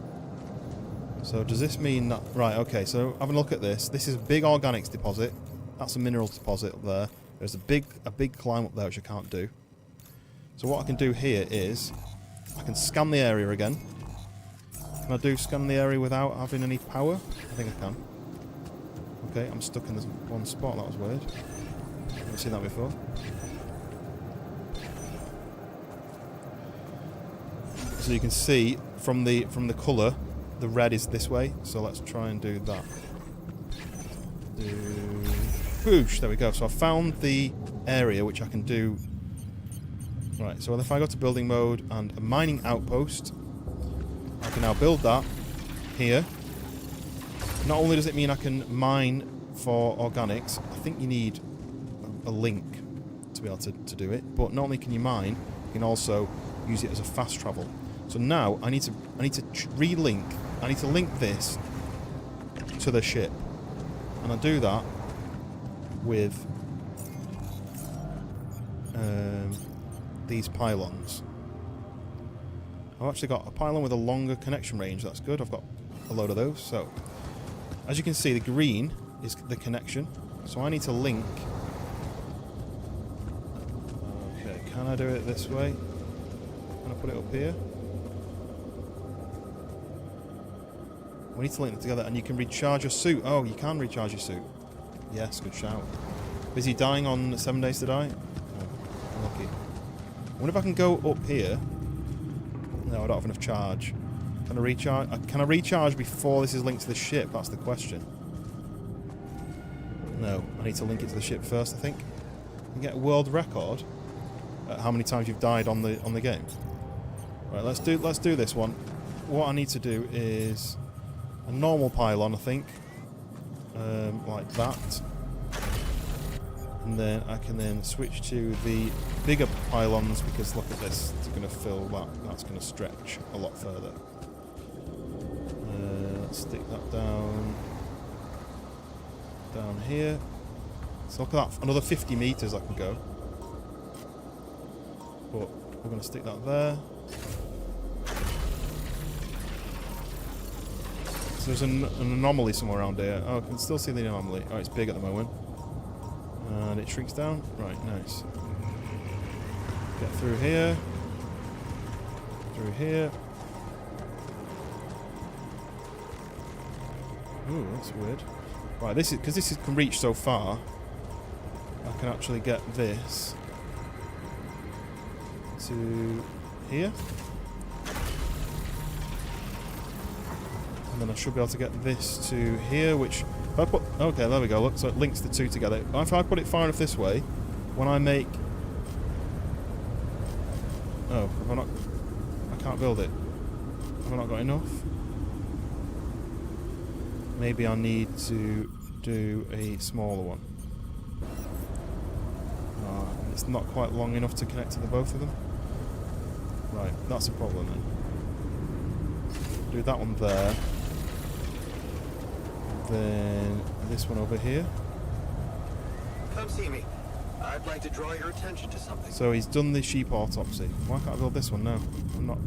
So does this mean that... Right, okay, so have a look at this. This is a big organics deposit. That's a minerals deposit up there. There's a big climb up there, which I can't do. So what I can do here is... I can scan the area again. Can I scan the area without having any power? I think I can. Okay, I'm stuck in this one spot. That was weird. Never seen that before. So you can see from the colour, the red is this way. So let's try and do that. Whoosh! There we go. So I found the area which I can do. Right. So if I go to building mode and a mining outpost, I can now build that here. Not only does it mean I can mine for organics, I think you need a link to be able to do it. But not only can you mine, you can also use it as a fast travel. So now I need to relink. I need to link this to the ship, and I do that with these pylons. I've actually got a pylon with a longer connection range. That's good. I've got a load of those. So as you can see, the green is the connection. So I need to link. Okay, can I do it this way? Can I put it up here? We need to link them together, and you can recharge your suit. Oh, you can recharge your suit. Yes, good shout. Is he dying on 7 Days to Die? Oh, lucky. I wonder if I can go up here. No, I don't have enough charge. Can I recharge? Can I recharge before this is linked to the ship? That's the question. No, I need to link it to the ship first, I think. You can get a world record at how many times you've died on the game. Right, let's do this one. What I need to do is a normal pylon, I think, like that, and then I can then switch to the bigger pylons, because look at this, it's going to fill that. That's going to stretch a lot further. Let's stick that down here. So look at that, another 50 meters I can go. But we're going to stick that there. So there's an anomaly somewhere around here. Oh, I can still see the anomaly. Oh, it's big at the moment. And it shrinks down. Right, nice. Get through here. Through here. Ooh, that's weird. Right, this is because this can reach so far. I can actually get this to here. And then I should be able to get this to here, which if I put, okay, there we go, look, so it links the two together. If I put it far enough this way, when I make, oh, I can't build it. Have I not got enough? Maybe I need to do a smaller one. It's not quite long enough to connect to the both of them. Right, that's a problem then. Do that one there. Then this one over here. Come see me. I'd like to draw your attention to something. So he's done the sheep autopsy. Why can't I build this one now?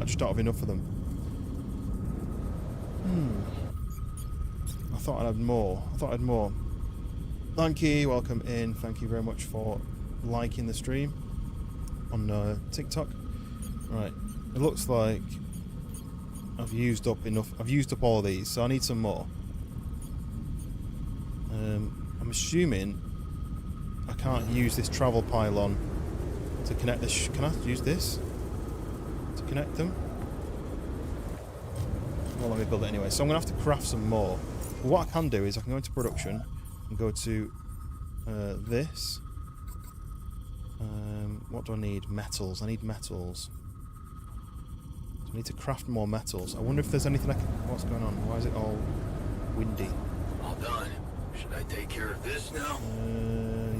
I just don't have enough of them. I thought I had more. Thank you, welcome in. Thank you very much for liking the stream on TikTok. Right, it looks like I've used up enough. I've used up all of these, so I need some more. I'm assuming I can't use this travel pylon to connect this. Can I use this to connect them? Well, let me build it anyway. So I'm going to have to craft some more. But what I can do is I can go into production and go to this. What do I need? Metals. I need metals. So I need to craft more metals. I wonder if there's anything I can... What's going on? Why is it all windy? All done. Should I take care of this now?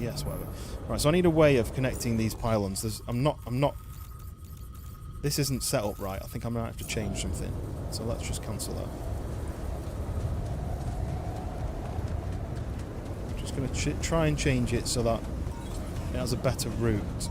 Yes, whatever. Right, so I need a way of connecting these pylons. I'm not... This isn't set up right. I think I'm going to have to change something. So let's just cancel that. I'm just going to try and change it so that it has a better route.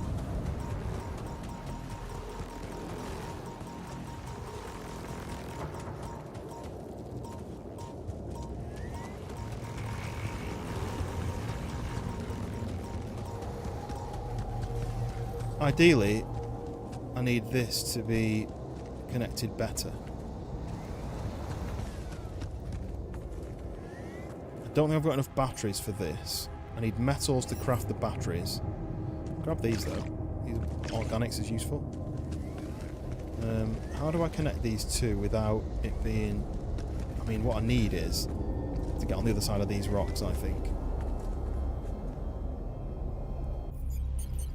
Ideally, I need this to be connected better. don't think I've got enough batteries for this. I need metals to craft the batteries. Grab these though. These organics is useful. How do I connect these two without it being... I mean, what I need is to get on the other side of these rocks, I think.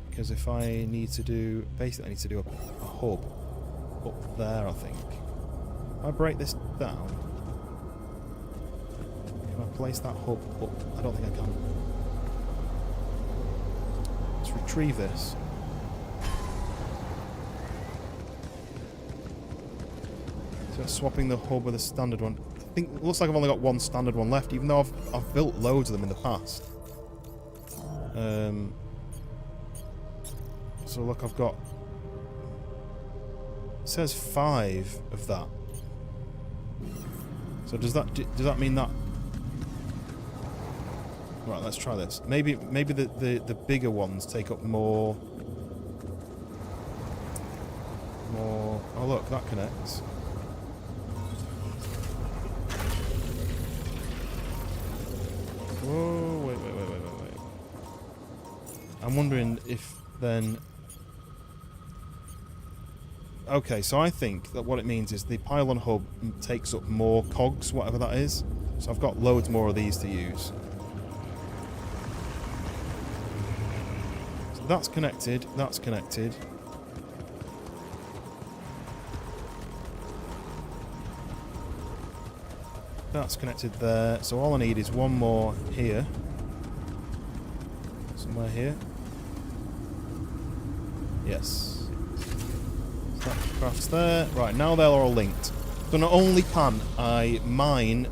Because if I need to do... Basically, I need to do a hub up there, I think. If I break this down... Can I place that hub up? I don't think I can. Let's retrieve this. So swapping the hub with a standard one. I think it looks like I've only got one standard one left, even though I've built loads of them in the past. So look, I've got... It says 5 of that. So does that mean that... Right, let's try this. Maybe the bigger ones take up more... Oh look, that connects. Whoa, wait. I'm wondering if then... Okay, so I think that what it means is the pylon hub takes up more cogs, whatever that is. So I've got loads more of these to use. So that's connected, that's connected. That's connected there. So all I need is one more here. Somewhere here. Yes. So that crafts there. Right, now they're all linked. So not only can I mine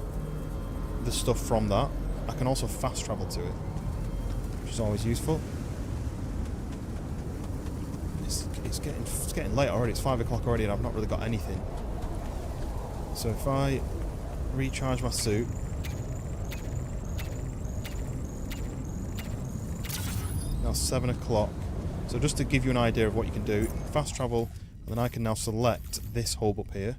the stuff from that, I can also fast travel to it, which is always useful. It's getting late already. It's 5 o'clock already, and I've not really got anything. So if I recharge my suit. Now 7 o'clock. So just to give you an idea of what you can do, fast travel, and then I can now select this hub up here.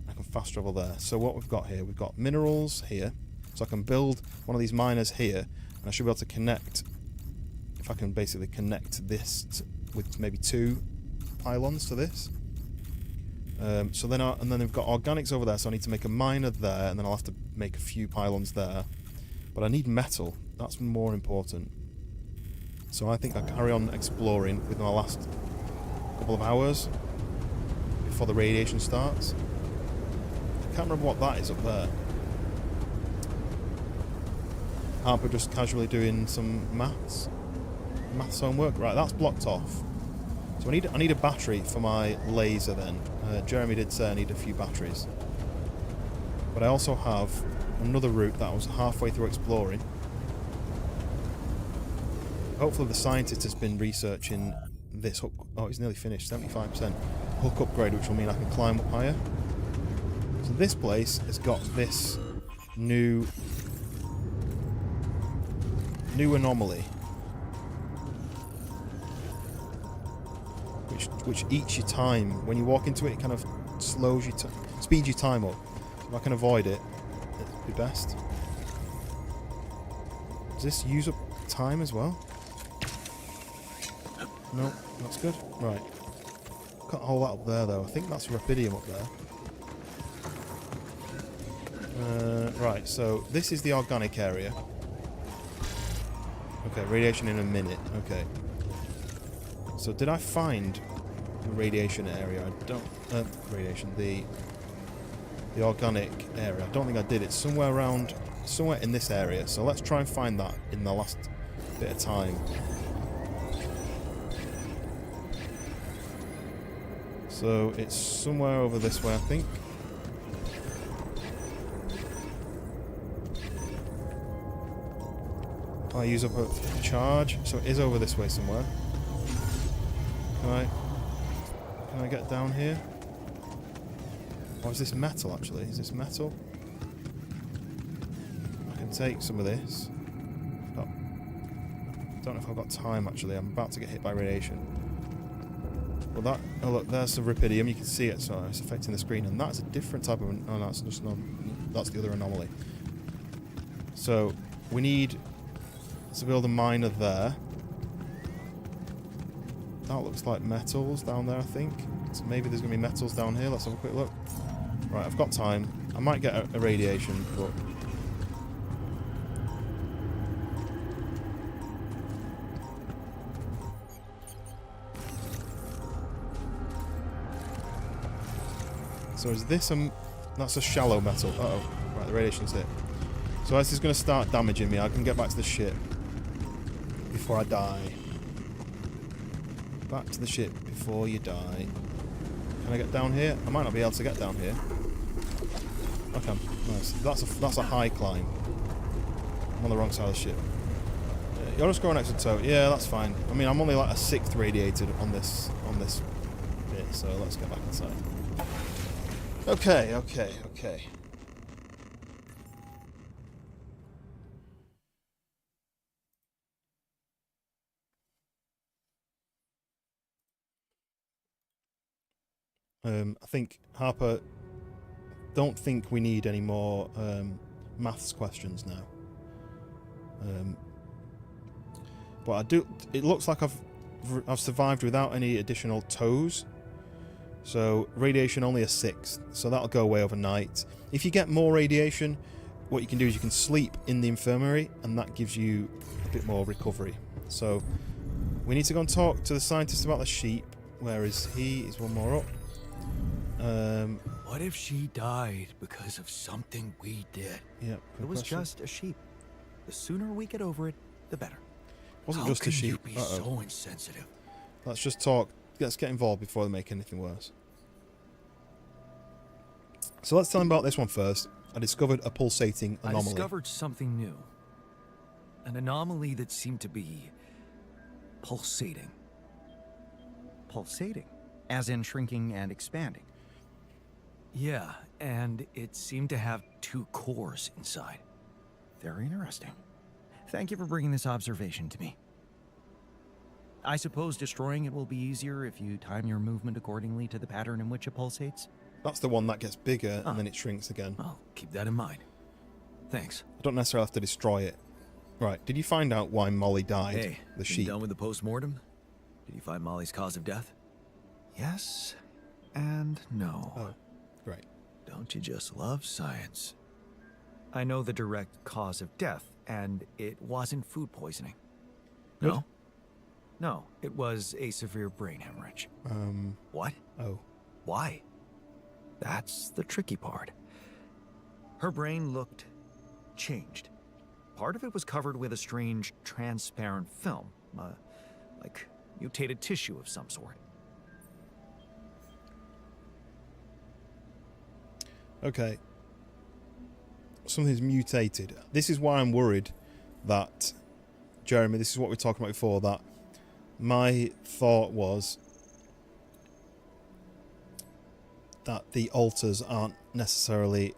I can fast travel there. So what we've got here, we've got minerals here. So I can build one of these miners here, and I should be able to connect, if I can basically connect this with maybe 2 pylons to this. So then, and then we've got organics over there, so I need to make a miner there, and then I'll have to make a few pylons there. But I need metal. That's more important. So I think I'll carry on exploring with my last couple of hours before the radiation starts. I can't remember what that is up there. Harper just casually doing some maths homework. Right, that's blocked off. So I need a battery for my laser then. Jeremy did say I need a few batteries. But I also have another route that I was halfway through exploring. Hopefully the scientist has been researching this hook. Oh, it's nearly finished, 75%. Hook upgrade, which will mean I can climb up higher. So this place has got this new anomaly. Which eats your time. When you walk into it, it kind of slows your speeds your time up. If I can avoid it, it'd be best. Does this use up time as well? No, that's good. Right. Got all that up there though. I think that's Rapidium up there. Right, so this is the organic area. Okay, radiation in a minute. Okay. So did I find the radiation area? I don't... radiation, the organic area. I don't think I did. It's somewhere around... somewhere in this area. So let's try and find that in the last bit of time. So it's somewhere over this way, I think. I use up a charge, so it is over this way somewhere. Can I get down here? Or is this metal actually? Is this metal? I can take some of this. Don't know if I've got time actually. I'm about to get hit by radiation. Well that, oh look, there's the Rapidium. You can see it, so it's affecting the screen, and that's a different type of, oh no, it's just that's the other anomaly. So we need to build a miner there. That looks like metals down there, I think. So maybe there's going to be metals down here. Let's have a quick look. Right, I've got time. I might get a radiation, but... So is this a... That's a shallow metal. Uh-oh. Right, the radiation's hit. So this is going to start damaging me. I can get back to the ship before I die. Back to the ship before you die. Can I get down here? I might not be able to get down here. Okay, nice. That's a high climb. I'm on the wrong side of the ship. You're just going next to tow. Yeah, that's fine. I mean, I'm only like a 6th radiated on this bit, so let's get back inside. Okay. I think, Harper, don't think we need any more maths questions now. But I do. It looks like I've survived without any additional tows. So radiation only a 6th, so that'll go away overnight. If you get more radiation, what you can do is you can sleep in the infirmary, and that gives you a bit more recovery. So we need to go and talk to the scientist about the sheep. Where is he? He's one more up. What if she died because of something we did? Yeah, It was just a sheep. The sooner we get over it, the better. Wasn't How just a can sheep. you be so insensitive? Let's just talk. Let's get involved before they make anything worse. So let's tell him about this one first. I discovered a pulsating anomaly. I discovered something new. An anomaly that seemed to be pulsating. Pulsating, as in shrinking and expanding. Yeah, and it seemed to have 2 cores inside. Very interesting. Thank you for bringing this observation to me. I suppose destroying it will be easier if you time your movement accordingly to the pattern in which it pulsates? That's the one that gets bigger and then it shrinks again. I'll keep that in mind. Thanks. I don't necessarily have to destroy it. Right, did you find out why Molly died? Hey, the you sheep. done with the post-mortem? Did you find Molly's cause of death? Yes and no. Oh, great. Don't you just love science? I know the direct cause of death, and It wasn't food poisoning. Good. No? no, it was a severe brain hemorrhage. What? Oh. Why? That's the tricky part. Her brain looked changed. Part of it was covered with a strange transparent film, like mutated tissue of some sort. Okay. Something's mutated. This is why I'm worried that, Jeremy, this is what we were talking about before, that my thought was that the alters aren't necessarily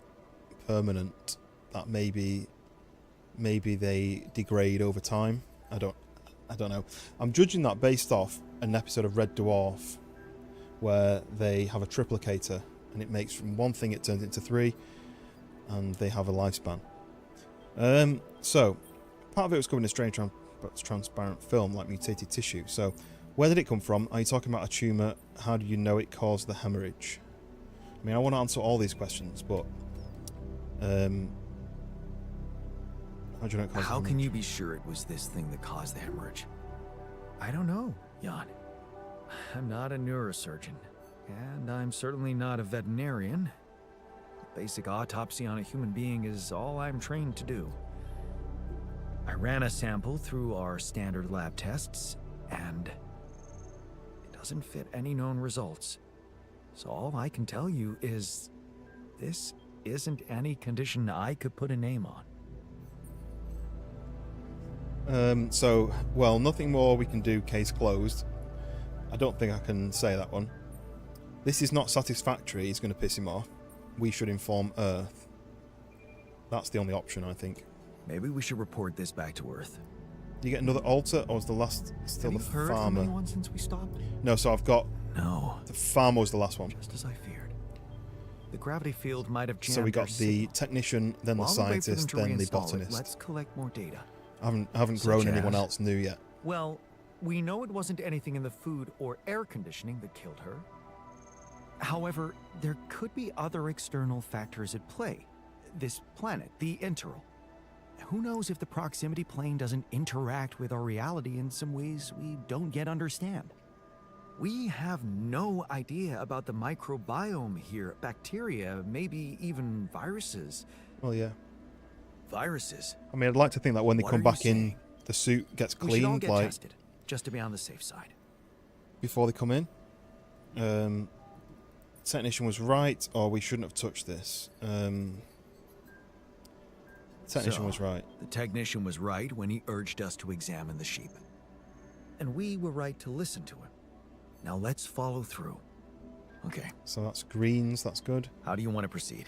permanent, that maybe they degrade over time. I don't know. I'm judging that based off an episode of Red Dwarf where they have a triplicator and it makes from one thing it turns into 3 and they have a lifespan. So part of it was covered in a strange transparent film like mutated tissue. So where did it come from? Are you talking about a tumour? How do you know it caused the hemorrhage? I mean, I want to answer all these questions, but how do you know it caused the How hemorrhage? can you be sure it was this thing that caused the hemorrhage? I don't know. Jan, I'm not a neurosurgeon, and I'm certainly not a veterinarian. A basic autopsy on a human being is all I'm trained to do. I ran a sample through our standard lab tests, and it doesn't fit any known results. So all I can tell you is this isn't any condition I could put a name on. So, well, nothing more we can do, case closed. I don't think I can say that one. This is not satisfactory, he's going to piss him off. We should inform Earth. That's the only option, I think. maybe we should report this back to Earth. Do you get another altar, or is the last still Have the you heard from farmer? anyone since we stopped? No, so I've got... No, The farmer was the last one. Just as I feared. The gravity field might have jammed So we got their the signal. technician, then the While we wait for them scientist, to then the reinstall it, botanist. let's collect more data. I haven't Such grown anyone as- else new yet. Well, we know it wasn't anything in the food or air conditioning that killed her. However, there could be other external factors at play. This planet, the Enteral. Who knows if the proximity plane doesn't interact with our reality in some ways we don't yet understand? We have no idea about the microbiome here. Bacteria, maybe even viruses. Well, yeah. Viruses? I mean, I'd like to think that when they What come are you back in, saying? the suit gets We should all cleaned, get like, tested, just to be on the safe side. before they come in. Technician was right, or we shouldn't have touched this. Technician was right. The technician was right when he urged us to examine the sheep. And we were right to listen to him. Now let's follow through. Okay, So that's greens, that's good. how do you want to proceed?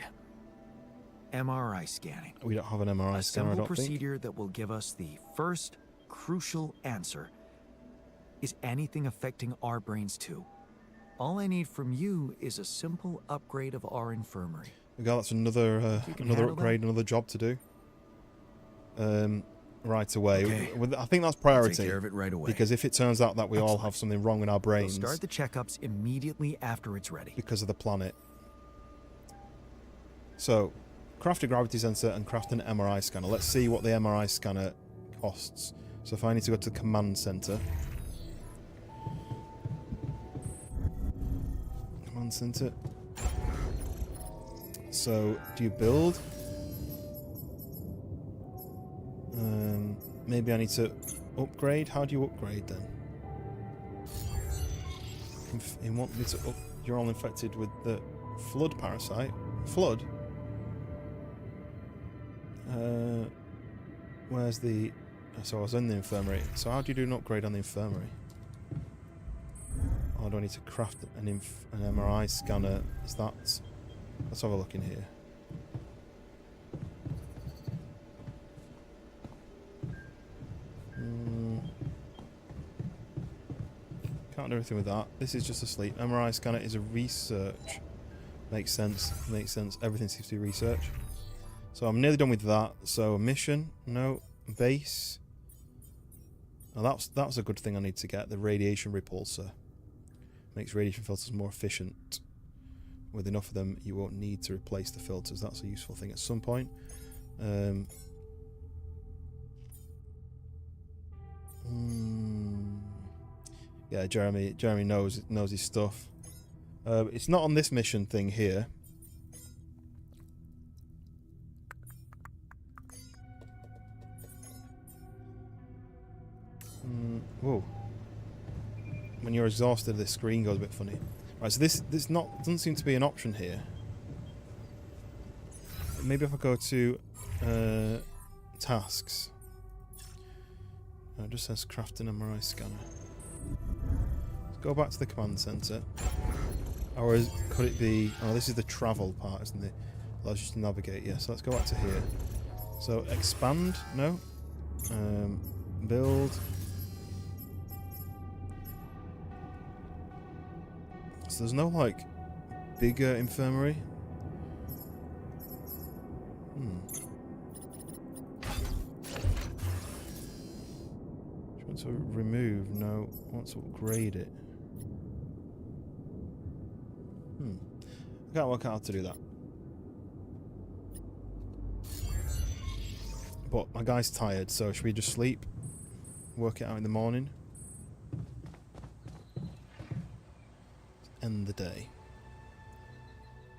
MRI scanning. We don't have an MRI A scanner, I simple don't think. procedure that will give us the first crucial answer. Is anything affecting our brains too? All I need from you is a simple upgrade of our infirmary. Okay, that's another You can another handle that? upgrade, another job to do. Right away. Okay. I think that's Take priority. care of it right away. Because if it turns out that we all Excellent. have something wrong in our We'll brains start the checkups immediately after it's ready. because of the planet. So, craft a gravity sensor and craft an MRI scanner. Let's see what the MRI scanner costs. So if I need to go to the command center. Command center. So, do you build? Maybe I need to upgrade. How do you upgrade then? You want me to up? You're all infected with the flood parasite. Flood? Where's the... So I was in the infirmary. So how do you do an upgrade on the infirmary? Or do I need to craft an MRI scanner? Is that... Let's have a look in here. Can't do anything with that. This is just a sleep. MRI scanner is a research. Makes sense. Makes sense. Everything seems to be research. So I'm nearly done with that. So mission, no. Base. Now that's a good thing I need to get. The radiation repulsor. Makes radiation filters more efficient. With enough of them, you won't need to replace the filters. That's a useful thing at some point. Yeah, Jeremy knows his stuff. It's not on this mission thing here. Whoa. When you're exhausted, this screen goes a bit funny. Right, so this doesn't seem to be an option here. Maybe if I go to tasks. No, it just says craft an MRI scanner. Let's go back to the command center. Or could it be... Oh, this is the travel part, isn't it? Allows you to navigate. Yeah, so let's go back to here. So, expand? No. Build. So there's no, like, bigger infirmary? Do you want to remove? No. I want to upgrade it. I can't work out how to do that. But my guy's tired, so should we just sleep? Work it out in the morning? End the day.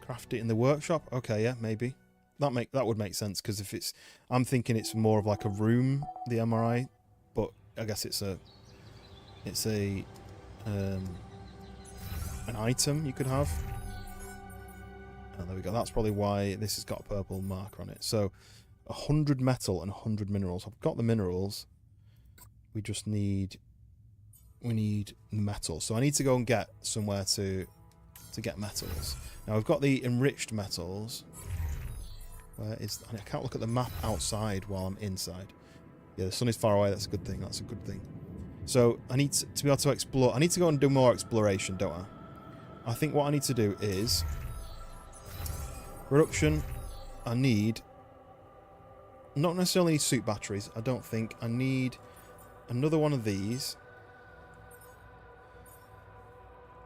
Craft it in the workshop? Okay, yeah, maybe. That would make sense, because if it's... I'm thinking it's more of like a room, the MRI, but I guess it's an item you could have. Oh, there we go. That's probably why this has got a purple marker on it. So, 100 metal and 100 minerals. I've got the minerals. We just need... We need metal. So I need to go and get somewhere to get metals. Now, I've got the enriched metals. Where is... I can't look at the map outside while I'm inside. Yeah, the sun is far away. That's a good thing. That's a good thing. So, I need to be able to explore... I need to go and do more exploration, don't I? I think what I need to do is... Production, I need... Not necessarily suit batteries, I don't think. I need another one of these.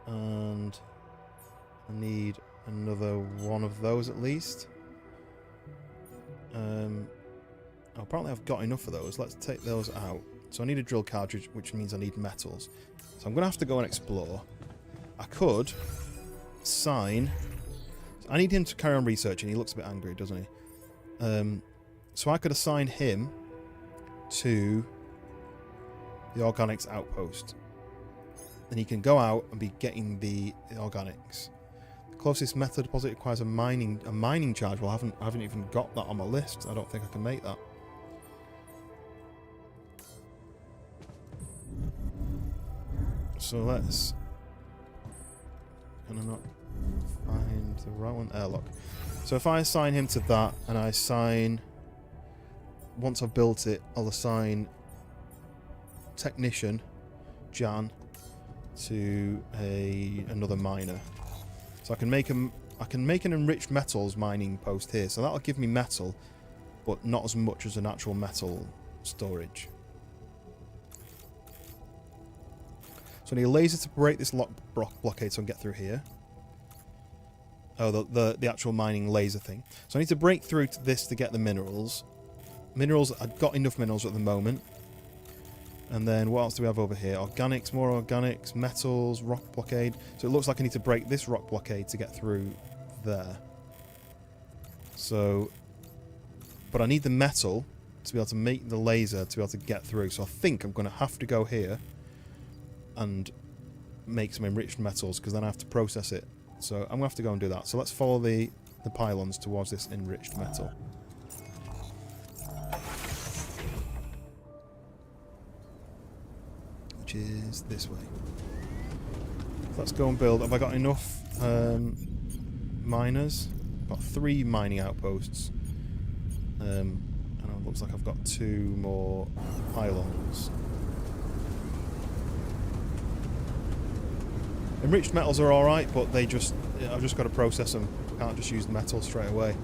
And I need another one of those at least. Apparently I've got enough of those. Let's take those out. So I need a drill cartridge, which means I need metals. So I'm going to have to go and explore. I could sign... I need him to carry on researching. He looks a bit angry, doesn't he? So I could assign him to the organics outpost. Then he can go out and be getting the organics. The closest metal deposit requires a mining charge. Well, I haven't even got that on my list. I don't think I can make that. So let's... Can I not find the right one? Airlock. So if I assign him to that, and I assign... Once I've built it, I'll assign technician Jan to another miner. So I can make an enriched metals mining post here. So that'll give me metal, but not as much as an actual metal storage. So I need a laser to break this lock blockade so I can get through here. Oh, the actual mining laser thing. So I need to break through to this to get the minerals. Minerals, I've got enough minerals at the moment. And then what else do we have over here? Organics, more organics, metals, rock blockade. So it looks like I need to break this rock blockade to get through there. So, but I need the metal to be able to make the laser to be able to get through. So I think I'm going to have to go here and make some enriched metals because then I have to process it. So I'm going to have to go and do that. So let's follow the pylons towards this enriched metal. Which is this way. Let's go and build. Have I got enough miners? I've got 3 mining outposts. And it looks like I've got 2 more pylons. Enriched metals are alright, but I've just got to process them. I can't just use the metal straight away.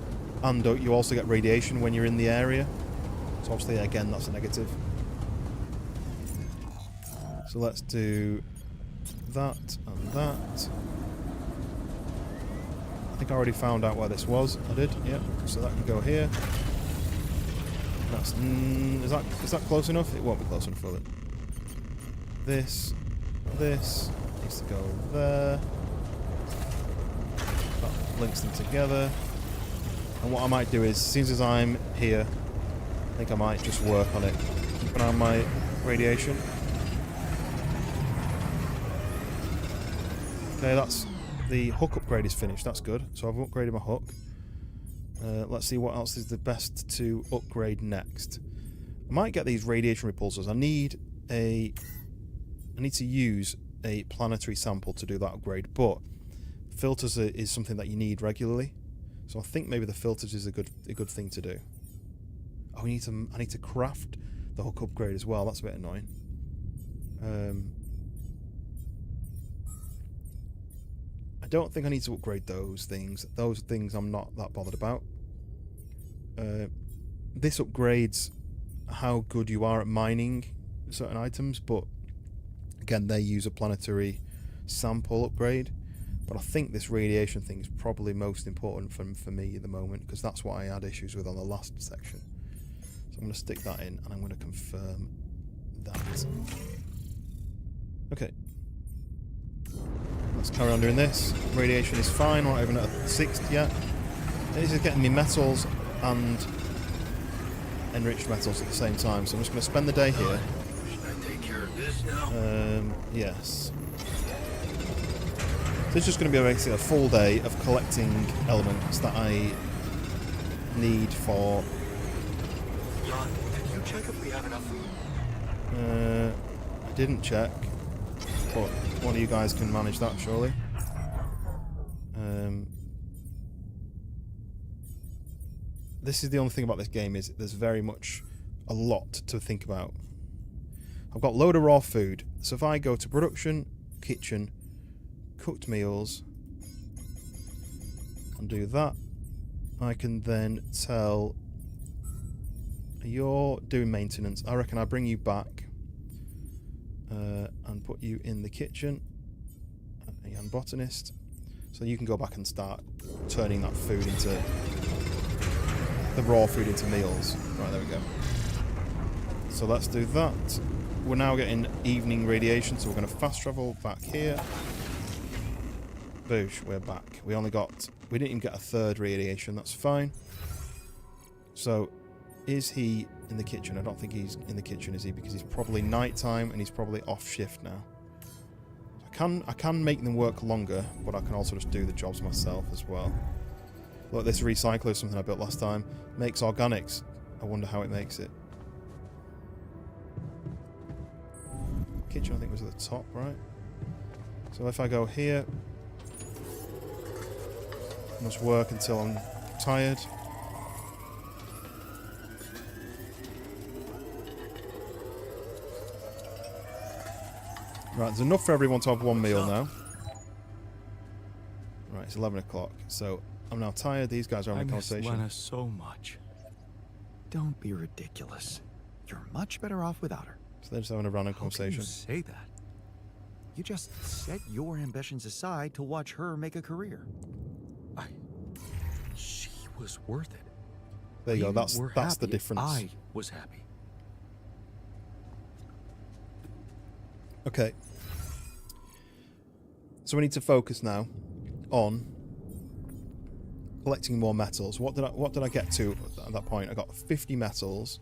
And you also get radiation when you're in the area. So obviously, again, that's a negative. So let's do that and that. I think I already found out where this was. I did, yeah. So that can go here. That's is that close enough? It won't be close enough, will it? This needs to go there. That links them together. And what I might do is, as soon as I'm here, I think I might just work on it. Keep an eye on my radiation. Okay, that's the hook upgrade is finished. That's good. So I've upgraded my hook. Let's see what else is the best to upgrade next. I might get these radiation repulsors. I need to use a planetary sample to do that upgrade, but filters is something that you need regularly. So I think maybe the filters is a good thing to do. Oh, I need to craft the hook upgrade as well. That's a bit annoying. I don't think I need to upgrade those things. Those things I'm not that bothered about. This upgrades how good you are at mining certain items, but again, they use a planetary sample upgrade. But I think this radiation thing is probably most important for me at the moment, because that's what I had issues with on the last section. So I'm going to stick that in, and I'm going to confirm that. Okay. Let's carry on doing this. Radiation is fine, we're not even at 6th yet. This is getting me metals and enriched metals at the same time, so I'm just going to spend the day here. Should I take care of this now? Yes. So it's just going to be basically a full day of collecting elements that I need for... Jan, can you check if we have enough food? I didn't check, but one of you guys can manage that, surely. This is the only thing about this game, is there's very much a lot to think about. I've got a load of raw food, so if I go to production, kitchen, cooked meals, and do that, I can then tell you're doing maintenance. I reckon I'll bring you back and put you in the kitchen, a young botanist, so you can go back and start turning that food into the raw food into meals. Right, there we go. So let's do that. We're now getting evening radiation, so we're going to fast travel back here. Boosh, we're back. We didn't even get a third radiation, that's fine. So, is he in the kitchen? I don't think he's in the kitchen, is he? Because it's probably nighttime and he's probably off shift now. I can make them work longer, but I can also just do the jobs myself as well. Look, this recycler is something I built last time. Makes organics. I wonder how it makes it. Kitchen, I think, was at the top, right? So if I go here, must work until I'm tired. Right, there's enough for everyone to have one meal now. Right, it's 11 o'clock, so I'm now tired. These guys are having a conversation. I miss Lena so much. Don't be ridiculous. You're much better off without her. So they're just having a random conversation. How can you say that? You just set your ambitions aside to watch her make a career. She was worth it. There you go. That's were the happy. difference. I was happy. Okay. So we need to focus now on collecting more metals. What did I get to at that point? I got 50 metals,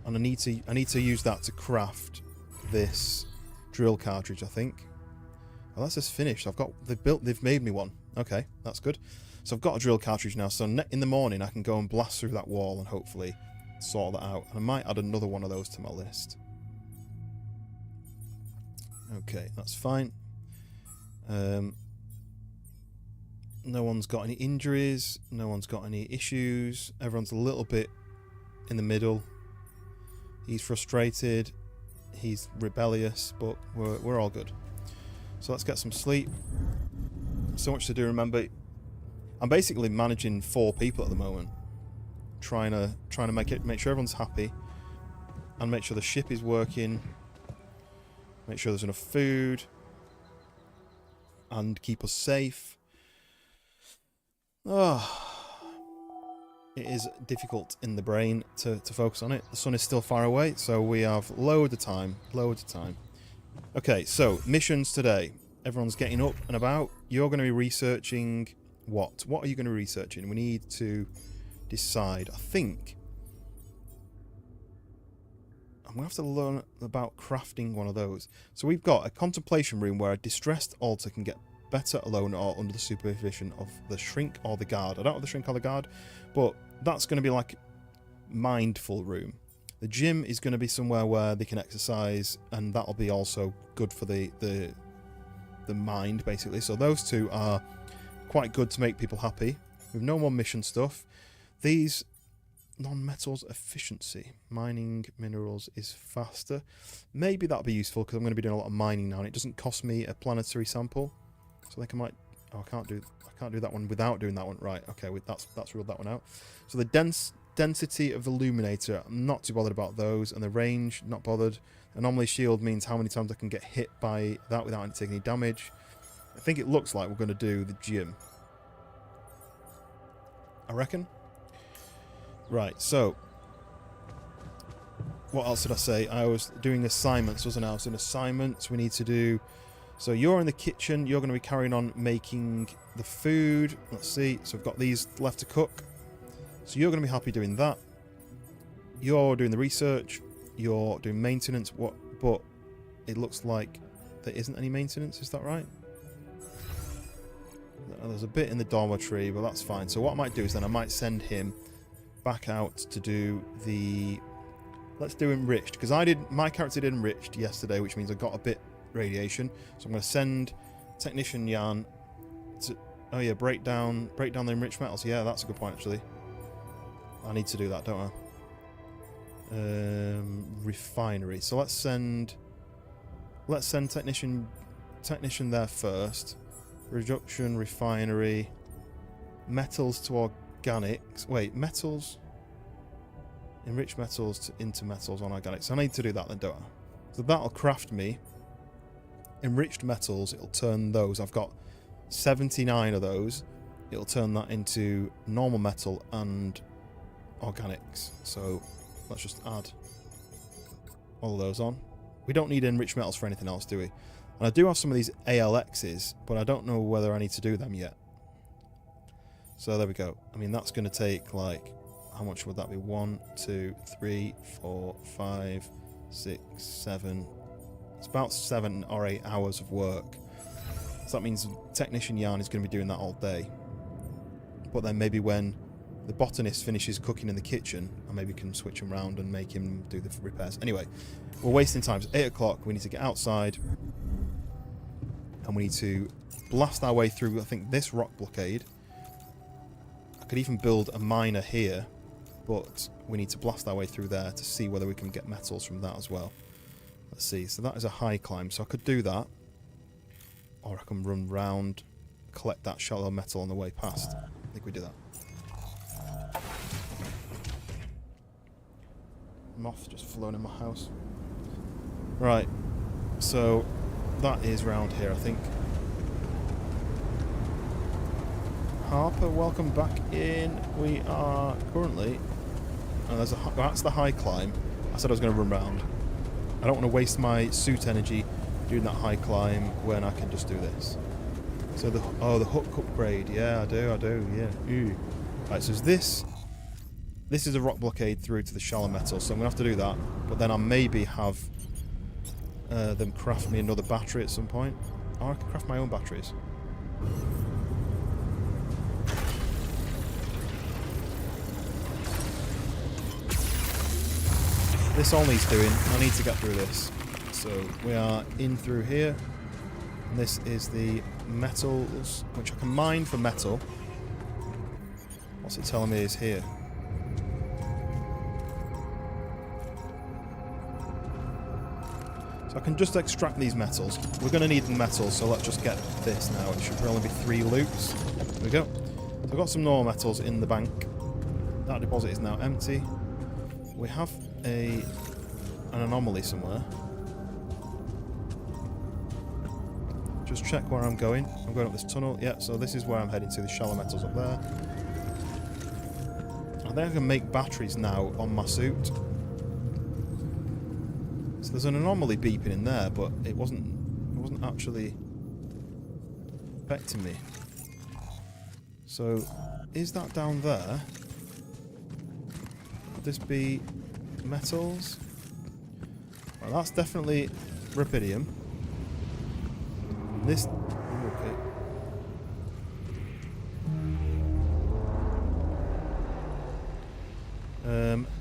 and I need to use that to craft this drill cartridge, I think. Oh, that's just finished. They've made me one. Okay, that's good. So I've got a drill cartridge now. So in the morning I can go and blast through that wall and hopefully sort that out. And I might add another one of those to my list. Okay, that's fine. No one's got any injuries. No one's got any issues. Everyone's a little bit in the middle. He's frustrated. He's rebellious, but we're all good. So let's get some sleep. So much to do. Remember, I'm basically managing 4 people at the moment, trying to make sure everyone's happy, and make sure the ship is working. Make sure there's enough food, and keep us safe. It is difficult in the brain to focus on it. The sun is still far away, so we have loads of time. Okay, so missions today. Everyone's getting up and about. You're going to be researching what? What are you going to be researching? We need to decide. I think I'm going to have to learn about crafting one of those. So we've got a contemplation room where a distressed altar can get better alone or under the supervision of the shrink or the guard. I don't have the shrink or the guard, but that's going to be like mindful room. The gym is going to be somewhere where they can exercise, and that'll be also good for the mind, basically. So those two are quite good to make people happy. We've no more mission stuff. These non-metals efficiency. Mining minerals is faster. Maybe that'll be useful because I'm going to be doing a lot of mining now, and it doesn't cost me a planetary sample. So I might. Oh, I can't do that one without doing that one. Right. Okay. That's ruled that one out. So the density of the illuminator, I'm not too bothered about those, and the range, not bothered. Anomaly shield means how many times I can get hit by that without taking any damage. I think it looks like we're going to do the gym. I reckon. Right, so what else did I say? I was doing assignments, wasn't I? I was doing assignments. We need to do. So you're in the kitchen. You're going to be carrying on making the food. Let's see. So I've got these left to cook. So you're going to be happy doing that. You're doing the research. You're doing maintenance. But it looks like there isn't any maintenance. Is that right? There's a bit in the dormitory, but that's fine. So what I might do is then I might send him back out to do the. Let's do enriched, because my character did enriched yesterday, which means I got a bit radiation. So I'm going to send technician Jan to. Oh yeah, break down the enriched metals. Yeah, that's a good point actually. I need to do that, don't I? Refinery. So let's send technician there first. Reduction, refinery. metals to organics. Wait, metals. Enrich metals into metals on organics. So I need to do that then, don't I? So that'll craft me enriched metals. It'll turn those. I've got 79 of those. It'll turn that into normal metal and organics. So let's just add all of those on. We don't need enriched metals for anything else, do we? And I do have some of these ALXs, but I don't know whether I need to do them yet. So there we go. I mean, that's going to take, like, how much would that be? 1, 2, 3, 4, 5, 6, 7. It's about 7 or 8 hours of work. So that means Technician Yarn is going to be doing that all day. But then maybe when the botanist finishes cooking in the kitchen, I maybe can switch him around and make him do the repairs. Anyway, we're wasting time. It's 8 o'clock. We need to get outside. And we need to blast our way through, I think, this rock blockade. I could even build a miner here, but we need to blast our way through there to see whether we can get metals from that as well. Let's see. So that is a high climb. So I could do that. Or I can run round, collect that shallow metal on the way past. I think we do that. Moth just flown in my house. Right. So that is round here, I think. Harper, welcome back in. We are currently... that's the high climb. I said I was going to run round. I don't want to waste my suit energy doing that high climb when I can just do this. So the hook upgrade. Yeah, I do, yeah. Ooh. Right, so this is a rock blockade through to the shallow metal, so I'm going to have to do that. But then I'll maybe have them craft me another battery at some point. Or I can craft my own batteries. This all needs doing. I need to get through this. So we are in through here. And this is the metals, which I can mine for metal. What's it telling me is here? So I can just extract these metals. We're going to need the metals, so let's just get this now. It should only be 3 loops. There we go. So I've got some normal metals in the bank. That deposit is now empty. We have an anomaly somewhere. Just check where I'm going. I'm going up this tunnel. Yeah, so this is where I'm heading to. The shallow metals up there. I think I can make batteries now on my suit. So there's an anomaly beeping in there, but it wasn't actually affecting me. So is that down there? Could this be metals? Well, that's definitely Rapidium. This... okay.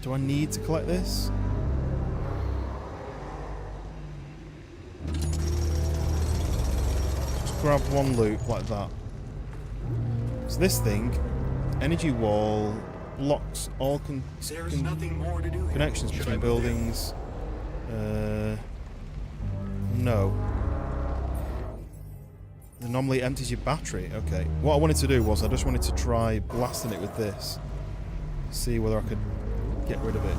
Do I need to collect this? Just grab one loop like that. So this thing, energy wall, blocks all connections between buildings. No. The anomaly empties your battery. Okay. What I wanted to do was I just wanted to try blasting it with this. See whether I could get rid of it.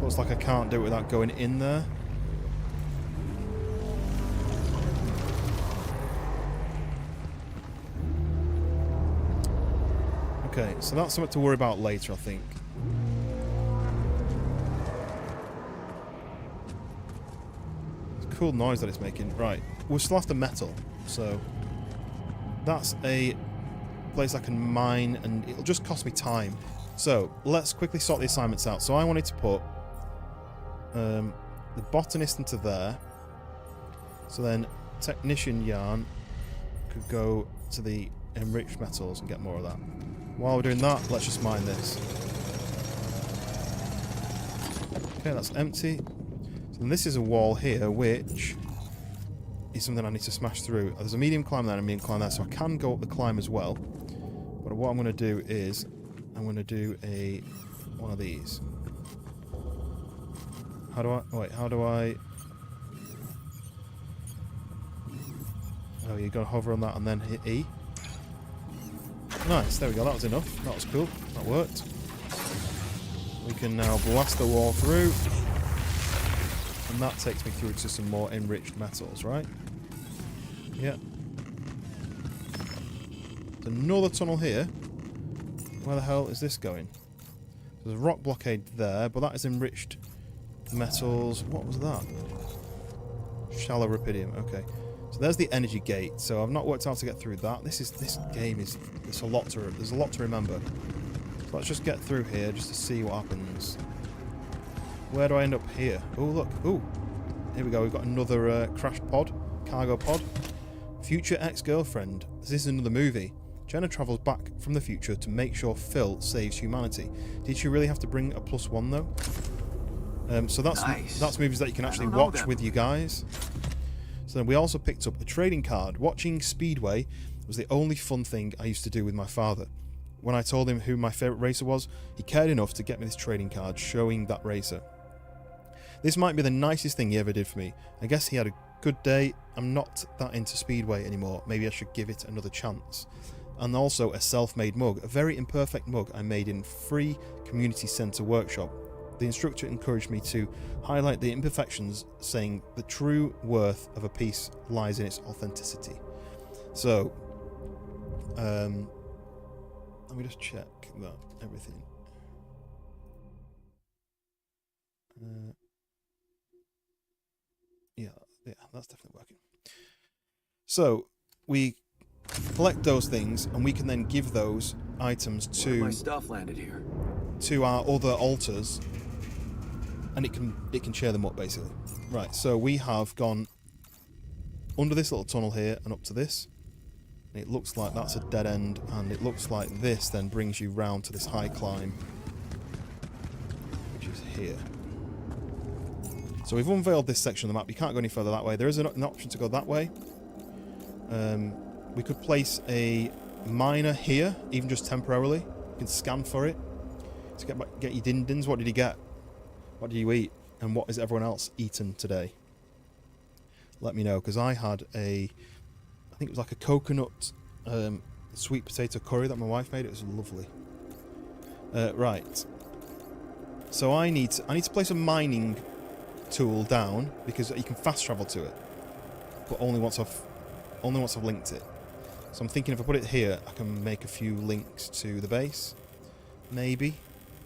Looks like I can't do it without going in there. Okay, so that's something to worry about later, I think. It's a cool noise that it's making. Right, we're still after metal, so that's a place I can mine, and it'll just cost me time. So let's quickly sort the assignments out. So I wanted to put the botanist into there. So then Technician Yarn could go to the enriched metals and get more of that. While we're doing that, let's just mine this. Okay, that's empty. So then this is a wall here, which is something I need to smash through. There's a medium climb there and a medium climb there, so I can go up the climb as well. But what I'm going to do is, I'm going to do one of these. How do I... wait, how do I... Oh, you gotta hover on that and then hit E. Nice, there we go, that was enough. That was cool, that worked. We can now blast the wall through. And that takes me through to some more enriched metals, right? Yeah. There's another tunnel here. Where the hell is this going? There's a rock blockade there, but that is enriched metals. What was that? Shallow Rapidium, okay. So there's the energy gate. So I've not worked out how to get through that. This game is there's a lot to remember. So let's just get through here just to see what happens. Where do I end up here? Oh look, ooh. Here we go, we've got another crashed pod, cargo pod. Future ex-girlfriend. This is another movie. Jenna travels back from the future to make sure Phil saves humanity. Did she really have to bring a +1 though? So that's movies that you can actually watch with you guys. So then we also picked up a trading card. Watching Speedway was the only fun thing I used to do with my father. When I told him who my favourite racer was, he cared enough to get me this trading card showing that racer. This might be the nicest thing he ever did for me. I guess he had a good day. I'm not that into Speedway anymore. Maybe I should give it another chance. And also a self-made mug, a very imperfect mug I made in free community centre workshop. The instructor encouraged me to highlight the imperfections, saying the true worth of a piece lies in its authenticity. So, let me just check that everything. Yeah, that's definitely working. So we collect those things, and we can then give those items to my stuff landed here. To our other altars, and it can share them up basically. Right, so we have gone under this little tunnel here and up to this. And it looks like that's a dead end, and it looks like this then brings you round to this high climb, which is here. So we've unveiled this section of the map. You can't go any further that way. There is an option to go that way. We could place a miner here, even just temporarily. You can scan for it to get your din-dins. What did you get? What did you eat? And what has everyone else eaten today? Let me know, because I had I think it was like a coconut sweet potato curry that my wife made. It was lovely. Right. So I need to place a mining tool down, because you can fast travel to it, but only once I've linked it. So I'm thinking if I put it here, I can make a few links to the base. Maybe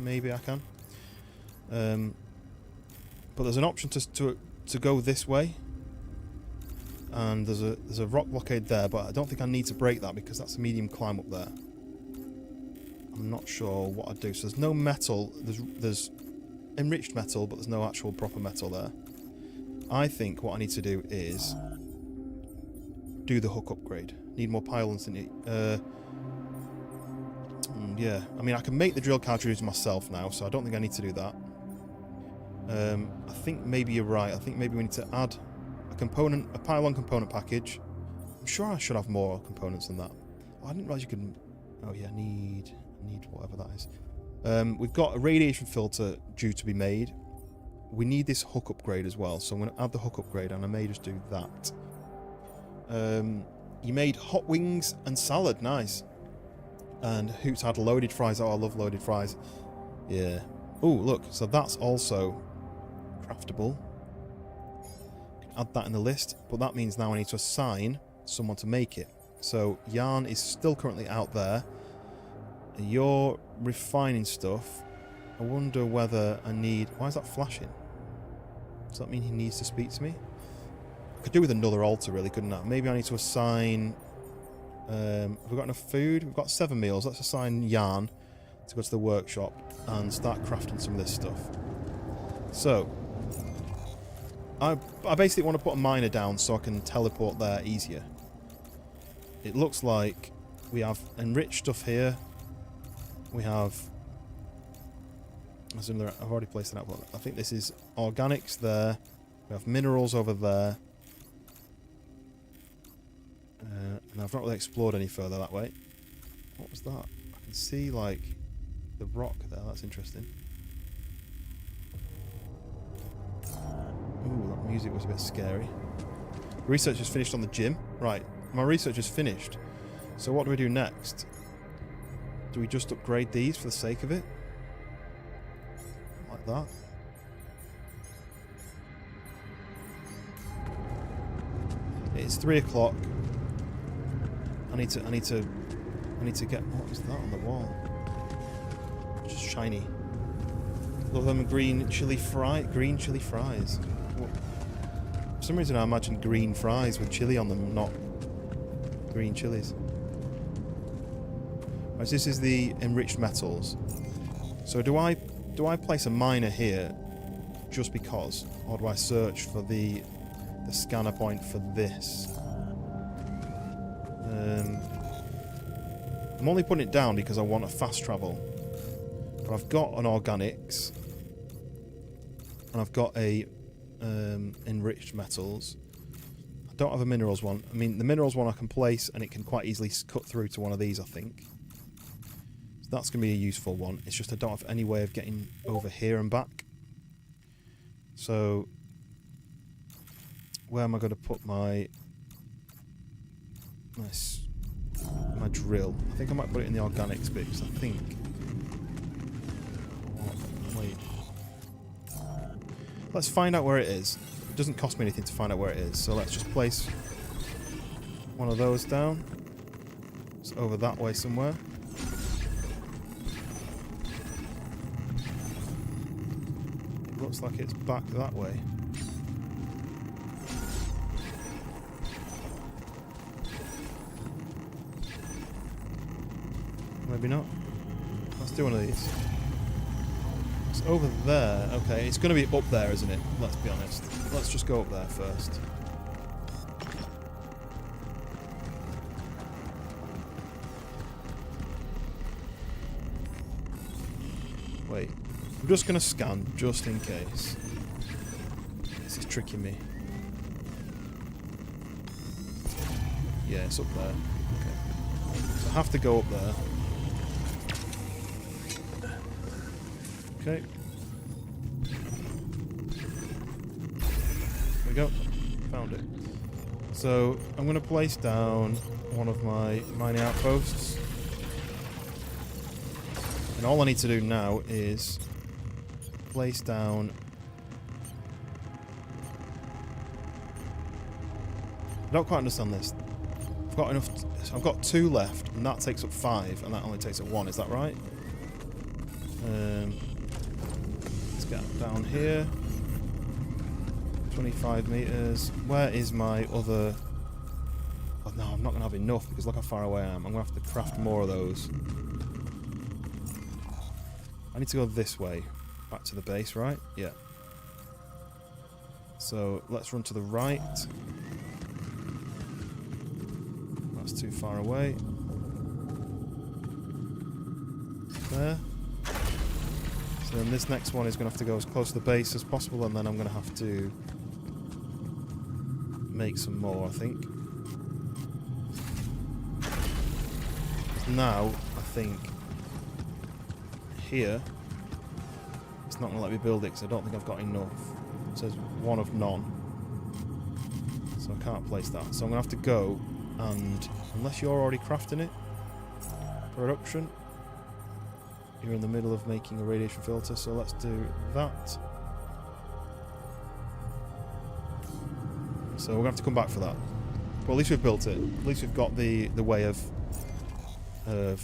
I can. But there's an option to go this way, and there's a rock blockade there, but I don't think I need to break that because that's a medium climb up there. I'm not sure what I'd do. So there's no metal. There's enriched metal, but there's no actual proper metal there. I think what I need to do is do the hook upgrade. Need more pylons in it. Yeah, I mean I can make the drill cartridges myself now, so I don't think I need to do that. I think maybe you're right. I think maybe we need to add a pylon component package. I'm sure I should have more components than that. Oh, I didn't realize you could. Oh yeah, need whatever that is. We've got a radiation filter due to be made. We need this hook upgrade as well, so I'm going to add the hook upgrade, and I may just do that. You made hot wings and salad, nice. And Hoots had loaded fries. Oh, I love loaded fries. Yeah. Oh, look, so that's also craftable. Add that in the list, but that means now I need to assign someone to make it. So Yarn is still currently out there. You're refining stuff. I wonder whether I need... Why is that flashing? Does that mean he needs to speak to me? I could do with another altar, really, couldn't I? Maybe I need to assign... have we got enough food? We've got 7 meals. Let's assign Yarn to go to the workshop and start crafting some of this stuff. So, I basically want to put a miner down so I can teleport there easier. It looks like we have enriched stuff here. We have... I've already placed it out, but I think this is organics there. We have minerals over there. And I've not really explored any further that way. What was that? I can see, like, the rock there. That's interesting. Ooh, that music was a bit scary. Research is finished on the gym. Right. my research is finished. So what do we do next? Do we just upgrade these for the sake of it? Like that? It's 3 o'clock. I need to get, what is that on the wall? Just shiny. Love them green chili fries. What? For some reason I imagine green fries with chili on them, not green chilies. Right, so this is the enriched metals. So do I place a miner here just because, or do I search for the scanner point for this? I'm only putting it down because I want a fast travel. But I've got an organics, and I've got a enriched metals. I don't have a minerals one. I mean, the minerals one I can place, and it can quite easily cut through to one of these, I think. So that's going to be a useful one. It's just I don't have any way of getting over here and back. So, where am I going to put my drill? I think I might put it in the organics bit, because I think... Wait. Let's find out where it is. It doesn't cost me anything to find out where it is, so let's just place one of those down. It's over that way somewhere. It looks like it's back that way. Maybe not. Let's do one of these. It's over there. Okay, it's going to be up there, isn't it? Let's be honest. Let's just go up there first. Wait. I'm just going to scan, just in case. This is tricking me. Yeah, it's up there. Okay. So I have to go up there. Okay. There we go. Found it. So I'm going to place down one of my mining outposts. And all I need to do now is place down... I don't quite understand this. I've got enough... I've got 2 left, and that takes up 5, and that only takes up 1. Is that right? Let's get down here. 25 meters. Where is my other... Oh, no, I'm not going to have enough, because look how far away I am. I'm going to have to craft more of those. I need to go this way. Back to the base, right? Yeah. So, let's run to the right. That's too far away. There. So then this next one is going to have to go as close to the base as possible, and then I'm going to have to make some more, I think. Now, I think here, it's not going to let me build it because I don't think I've got enough. It says 1 of none. So I can't place that. So I'm going to have to go and, unless you're already crafting it, production, you're in the middle of making a radiation filter, so let's do that. So we're going to have to come back for that. Well, at least we've built it. At least we've got the way of I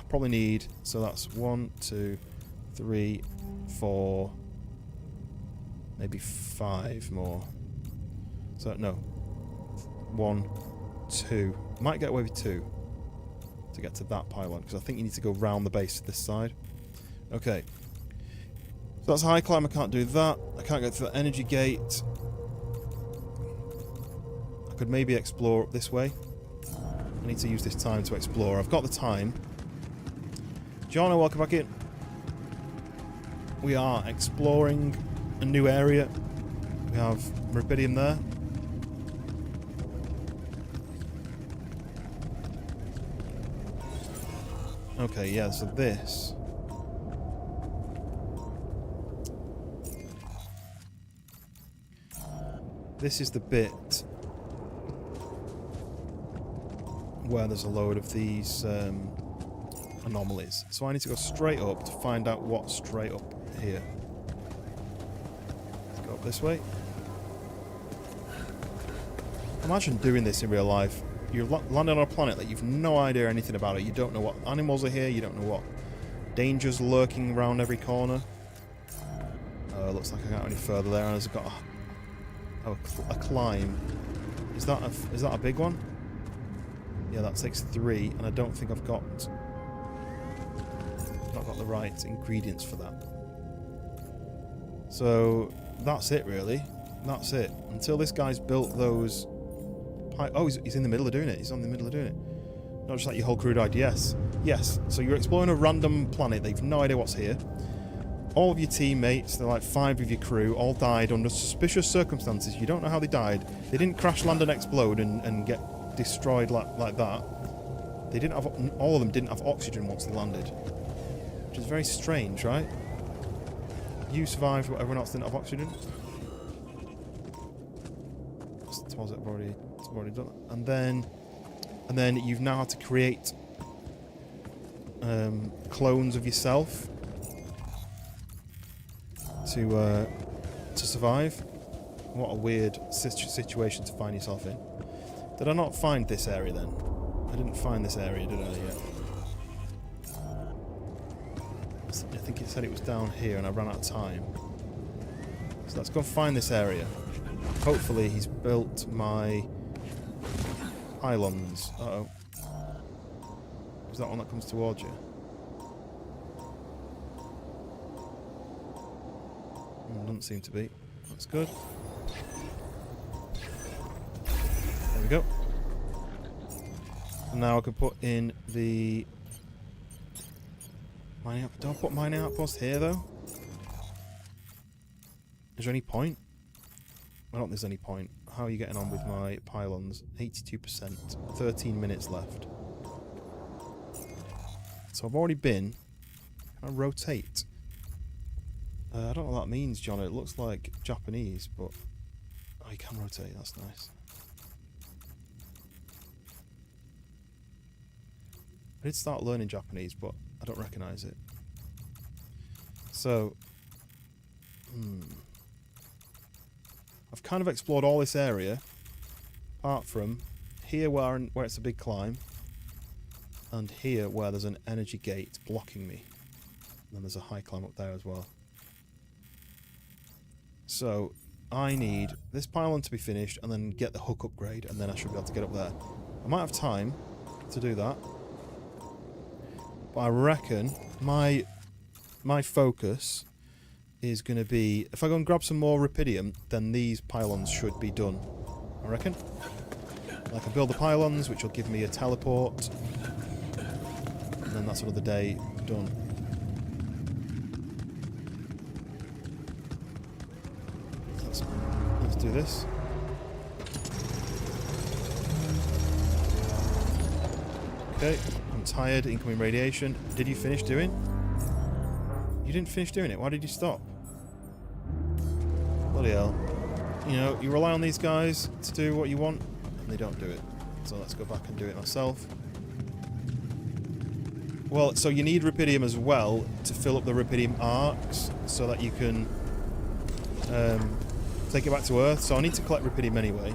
probably need, so that's 1, 2, 3, 4, maybe 5 more. So no, 1, 2. Might get away with 2 to get to that pylon, because I think you need to go round the base to this side. Okay. So that's high climb, I can't do that. I can't get to the energy gate. I could maybe explore up this way. I need to use this time to explore. I've got the time. Jono, welcome back in. We are exploring a new area. We have Rapidium there. Okay, yeah, so this... This is the bit where there's a load of these anomalies. So I need to go straight up to find out what's straight up here. Let's go up this way. Imagine doing this in real life. You're landing on a planet that you've no idea anything about it. You don't know what animals are here. You don't know what dangers lurking around every corner. Looks like I can't go any further there. And I've got a climb. Is that a big one? Yeah, that takes 3, and I don't think I've got the right ingredients for that. So that's it, really. That's it. Until this guy's built those. Oh, he's in the middle of doing it. He's on the middle of doing it. Not just like your whole crew died. Yes. Yes. So you're exploring a random planet. They've no idea what's here. All of your teammates, they're like 5 of your crew, all died under suspicious circumstances. You don't know how they died. They didn't crash land and explode and get destroyed like that. They didn't have. All of them didn't have oxygen once they landed. Which is very strange, right? You survived, but everyone else didn't have oxygen. I've already done it. And then you've now had to create clones of yourself to survive. What a weird situation to find yourself in. Did I not find this area then? I didn't find this area, did I, yet? I think it said it was down here and I ran out of time. So let's go find this area. Hopefully he's built my pylons. Uh-oh. Is that one that comes towards you? Doesn't seem to be. That's good. There we go. And now I can put in the mining outpost. Do I put mining outpost here though? Is there any point? I don't think there's any point. How are you getting on with my pylons? 82%. 13 minutes left. So I've already been. Can I rotate? I don't know what that means, John. It looks like Japanese, but... Oh, you can rotate. That's nice. I did start learning Japanese, but I don't recognise it. So... I've kind of explored all this area, apart from here where it's a big climb, and here where there's an energy gate blocking me. And then there's a high climb up there as well. So I need this pylon to be finished and then get the hook upgrade, and then I should be able to get up there. I might have time to do that, but I reckon my focus is going to be, if I go and grab some more Rapidium, then these pylons should be done, I reckon. I can build the pylons, which will give me a teleport, and then that's another day done. Let's do this. Okay, I'm tired. Incoming radiation. Did you finish doing? You didn't finish doing it. Why did you stop? Bloody hell. You know, you rely on these guys to do what you want, and they don't do it. So let's go back and do it myself. Well, so you need Rapidium as well to fill up the Rapidium arcs so that you can take it back to Earth. So I need to collect Rapidium anyway.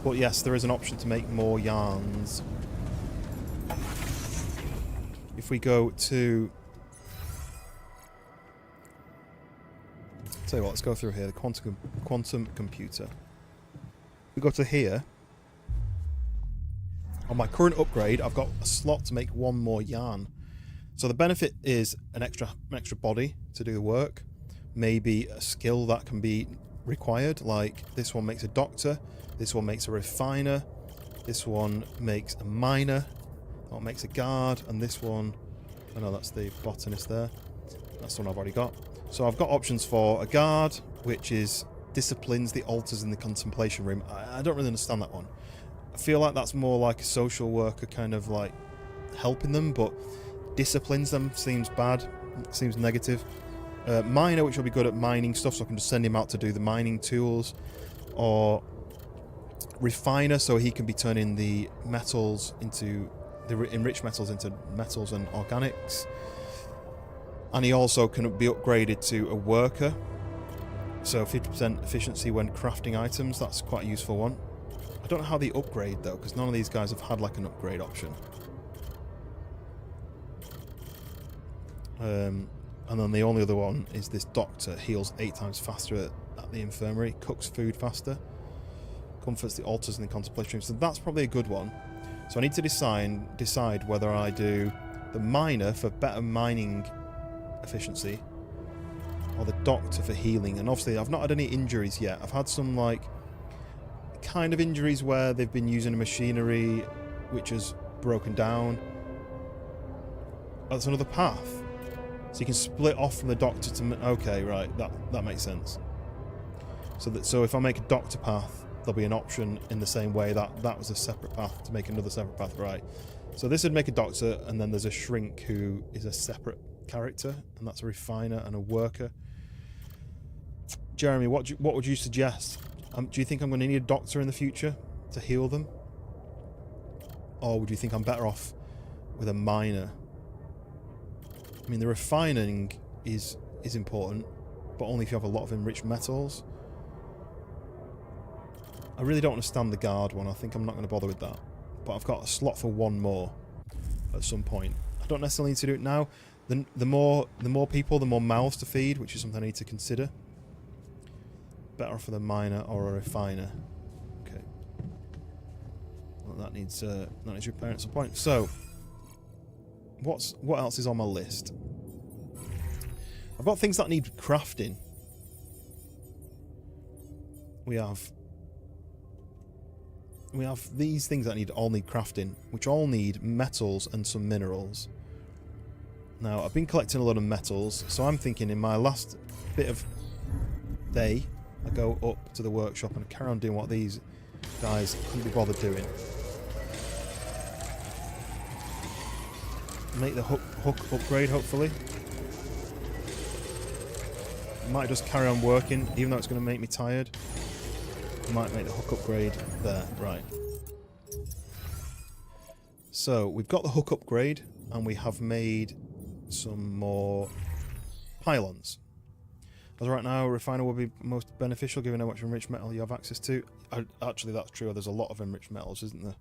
But yes, there is an option to make more yarns. If we go to... Tell you what, let's go through here. The quantum computer. We go to here. On my current upgrade, I've got a slot to make one more yarn. So the benefit is an extra body to do the work. Maybe a skill that can be required, like this one makes a doctor, this one makes a refiner, this one makes a miner, that one makes a guard, and this one, oh no, that's the botanist there. That's the one I've already got. So I've got options for a guard, which is disciplines the altars in the contemplation room. I don't really understand that one. I feel like that's more like a social worker kind of like helping them, but disciplines them seems bad, seems negative. Miner, which will be good at mining stuff, so I can just send him out to do the mining tools. Or refiner, so he can be turning the metals into the enriched metals into metals and organics. And he also can be upgraded to a worker, so 50% efficiency when crafting items. That's quite a useful one. I don't know how they upgrade though, because none of these guys have had like an upgrade option. And then the only other one is this doctor. Heals 8 times faster at the infirmary, cooks food faster, comforts the altars in the contemplation room. So that's probably a good one. So I need to decide whether I do the miner for better mining efficiency or the doctor for healing. And obviously I've not had any injuries yet. I've had some like kind of injuries where they've been using a machinery which has broken down. Oh, that's another path. So you can split off from the doctor to... Okay, right, that makes sense. So if I make a doctor path, there'll be an option in the same way that was a separate path to make another separate path, right? So this would make a doctor, and then there's a shrink who is a separate character, and that's a refiner and a worker. Jeremy, what would you suggest? Do you think I'm going to need a doctor in the future to heal them? Or would you think I'm better off with a miner? I mean, the refining is important, but only if you have a lot of enriched metals. I really don't understand the guard one. I think I'm not going to bother with that. But I've got a slot for one more at some point. I don't necessarily need to do it now. The more people, the more mouths to feed, which is something I need to consider. Better off with a miner or a refiner. Okay. Well, that needs repair at some point. So, what else is on my list? I've got things that need crafting. We have these things that all need crafting, which all need metals and some minerals. Now, I've been collecting a lot of metals, so I'm thinking in my last bit of day, I go up to the workshop and carry on doing what these guys couldn't be bothered doing. Make the hook upgrade, hopefully. I might just carry on working, even though it's going to make me tired. I might make the hook upgrade there. Right. So, we've got the hook upgrade, and we have made some more pylons. As right now, a refiner will be most beneficial given how much enriched metal you have access to. Actually, that's true. There's a lot of enriched metals, isn't there?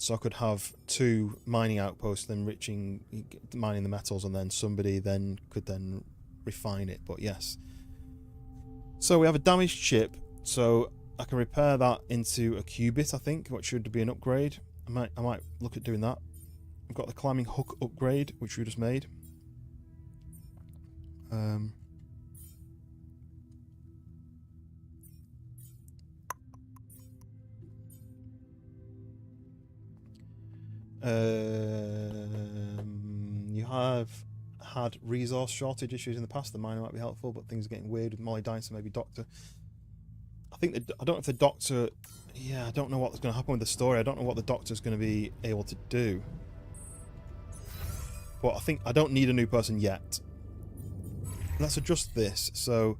So I could have 2 mining outposts, then mining the metals, and then somebody could refine it. But yes. So we have a damaged ship, so I can repair that into a cubit, I think, which should be an upgrade. I might look at doing that. I've got the climbing hook upgrade, which we just made. You have had resource shortage issues in the past. The miner might be helpful, but things are getting weird with Molly dying, so maybe Doctor. I don't know if the Doctor... Yeah, I don't know what's going to happen with the story. I don't know what the Doctor's going to be able to do. But I don't need a new person yet. Let's adjust this. So,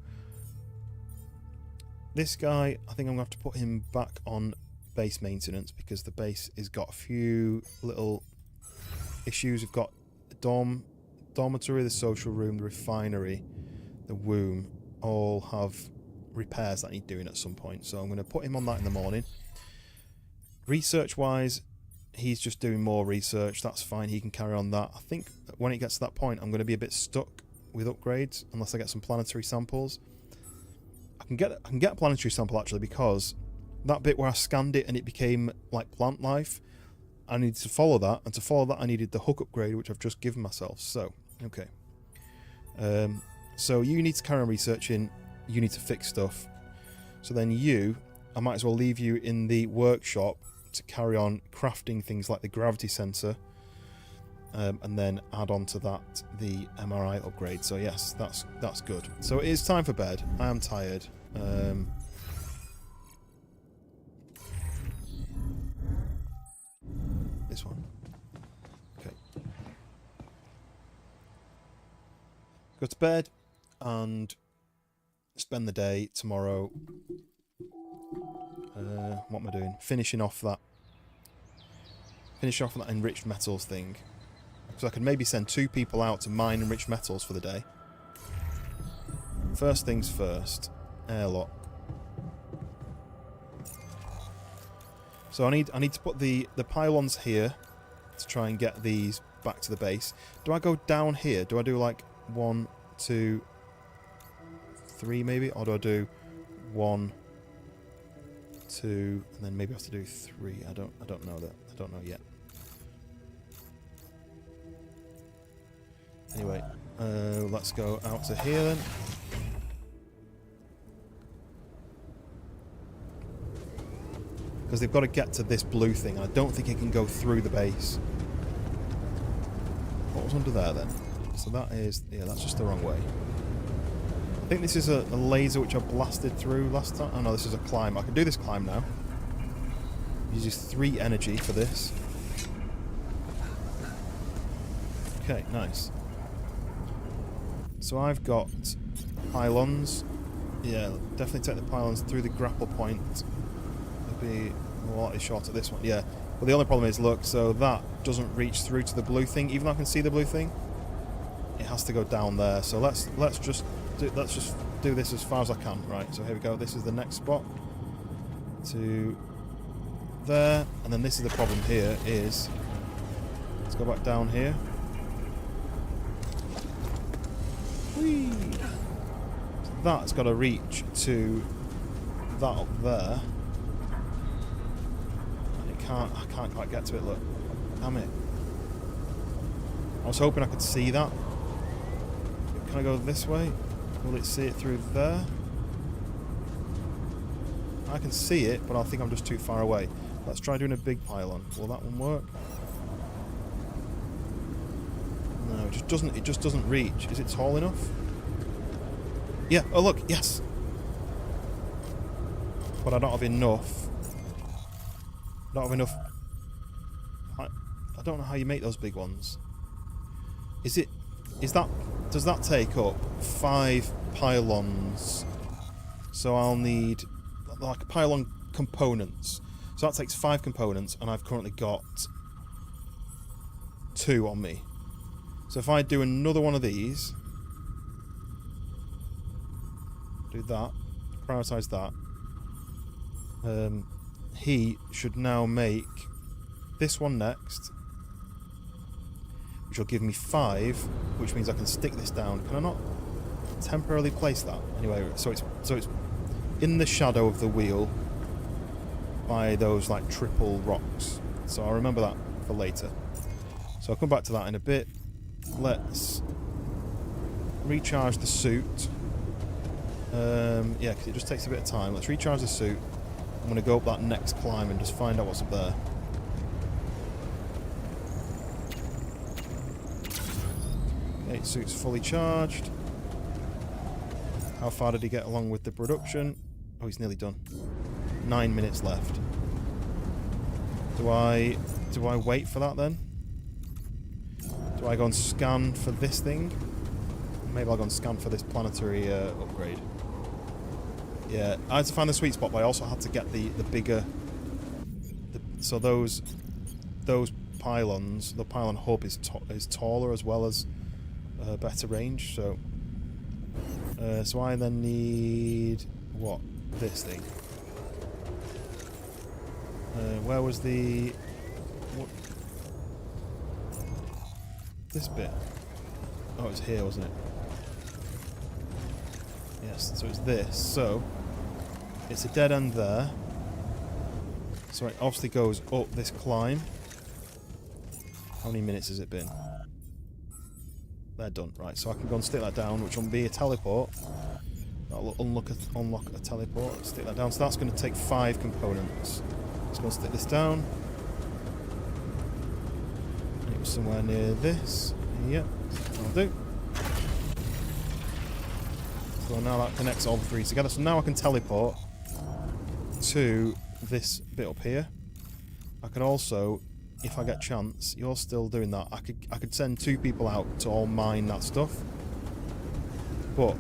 this guy, I think I'm going to have to put him back on base maintenance because the base has got a few little issues. We've got the dormitory, the social room, the refinery, the womb, all have repairs that need doing at some point. So I'm going to put him on that in the morning. Research-wise, he's just doing more research. That's fine. He can carry on that. I think when it gets to that point, I'm going to be a bit stuck with upgrades unless I get some planetary samples. I can get a planetary sample actually because that bit where I scanned it and it became like plant life, I needed to follow that, and to follow that I needed the hook upgrade, which I've just given myself. So, okay. So you need to carry on researching, you need to fix stuff. So then I might as well leave you in the workshop to carry on crafting things like the gravity sensor, and then add on to that the MRI upgrade. So yes, that's good. So it is time for bed. I am tired. This one. Okay. go to bed and spend the day tomorrow. What am I doing? Finishing off that enriched metals thing. So I could maybe send 2 people out to mine enriched metals for the day. First things first, airlock. So I need to put the pylons here to try and get these back to the base. Do I go down here? Do I do like 1, 2, 3 maybe? Or do I do 1, 2, and then maybe I have to do 3? I don't know that. I don't know yet. Anyway, let's go out to here then. Because they've got to get to this blue thing. I don't think it can go through the base. What was under there then? So that is... yeah, that's just the wrong way. I think this is a laser which I blasted through last time. Oh no, this is a climb. I can do this climb now. Uses 3 energy for this. Okay, nice. So I've got pylons. Yeah, definitely take the pylons through the grapple point. It'll be a lot short at this one. Yeah. Well, the only problem is, look, so that doesn't reach through to the blue thing. Even though I can see the blue thing, it has to go down there. So let's just do this as far as I can. Right. So here we go. This is the next spot. To there, and then this is the problem here. Is let's go back down here. Whee! That's got to reach to that up there. And I can't quite get to it, look. Damn it. I was hoping I could see that. Can I go this way? Will it see it through there? I can see it, but I think I'm just too far away. Let's try doing a big pylon. Will that one work? No, it just doesn't reach. Is it tall enough? Yeah, oh look, yes! But I don't have enough. I don't have enough. I don't know how you make those big ones. Does that take up 5 pylons? So I'll need like pylon components. So that takes 5 components, and I've currently got 2 on me. So if I do another one of these, do that, prioritize that, he should now make this one next, which will give me 5, which means I can stick this down. Can I not temporarily place that? Anyway, so it's in the shadow of the wheel by those like triple rocks. So I'll remember that for later. So I'll come back to that in a bit. Let's recharge the suit. Yeah, because it just takes a bit of time. Let's recharge the suit. I'm going to go up that next climb and just find out what's up there. Okay, suit's fully charged. How far did he get along with the production? Oh, he's nearly done. 9 minutes left. Do I wait for that then? Do I go and scan for this thing? Maybe I'll go and scan for this planetary upgrade. Yeah, I had to find the sweet spot, but I also had to get the bigger... so those pylons, the pylon hub is taller as well as better range, so... so I then need... what? This thing. Where was the... what? This bit? Oh, it's here, wasn't it? Yes, so it's this. So, it's a dead end there. So it obviously goes up this climb. How many minutes has it been? They're done. Right, so I can go and stick that down, which will be a teleport. That'll unlock a teleport. Stick that down. So that's going to take 5 components. Just going to stick this down. It was somewhere near this. Yep, that'll do. So now that connects all the 3 together. So now I can teleport to this bit up here. I can also, if I get chance, you're still doing that. I could send 2 people out to all mine that stuff. But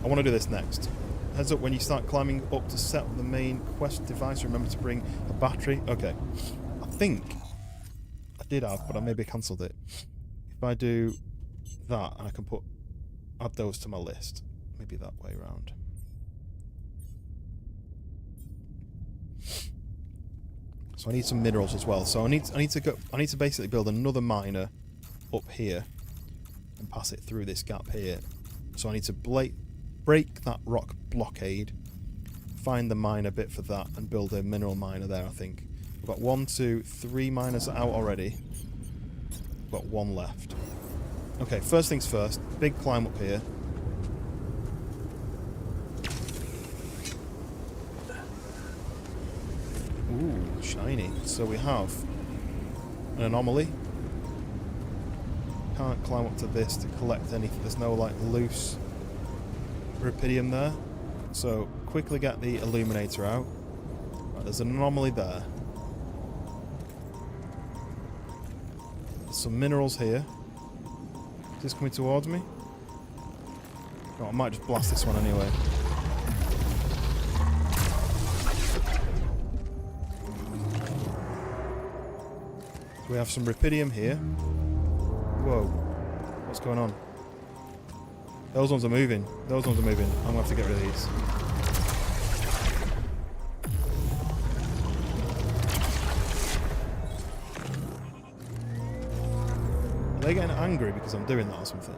I want to do this next. Heads up when you start climbing up to set up the main quest device. Remember to bring a battery. Okay. I think I did have, but I maybe cancelled it. If I do that, and I can add those to my list. Maybe that way around. So I need some minerals as well. So I need to basically build another miner up here and pass it through this gap here. So I need to break that rock blockade, find the miner bit for that, and build a mineral miner there. I think we've got 1, 2, 3 miners out already. We've got 1 left. Okay, first things first. Big climb up here. Ooh, shiny. So we have an anomaly. Can't climb up to this to collect anything. There's no like loose Rapidium there. So quickly get the illuminator out. Right, there's an anomaly there. There's some minerals here. Is this coming towards me? Oh, I might just blast this one anyway. So we have some Rapidium here. Whoa. What's going on? Those ones are moving. Those ones are moving. I'm going to have to get rid of these. Are they getting angry because I'm doing that or something?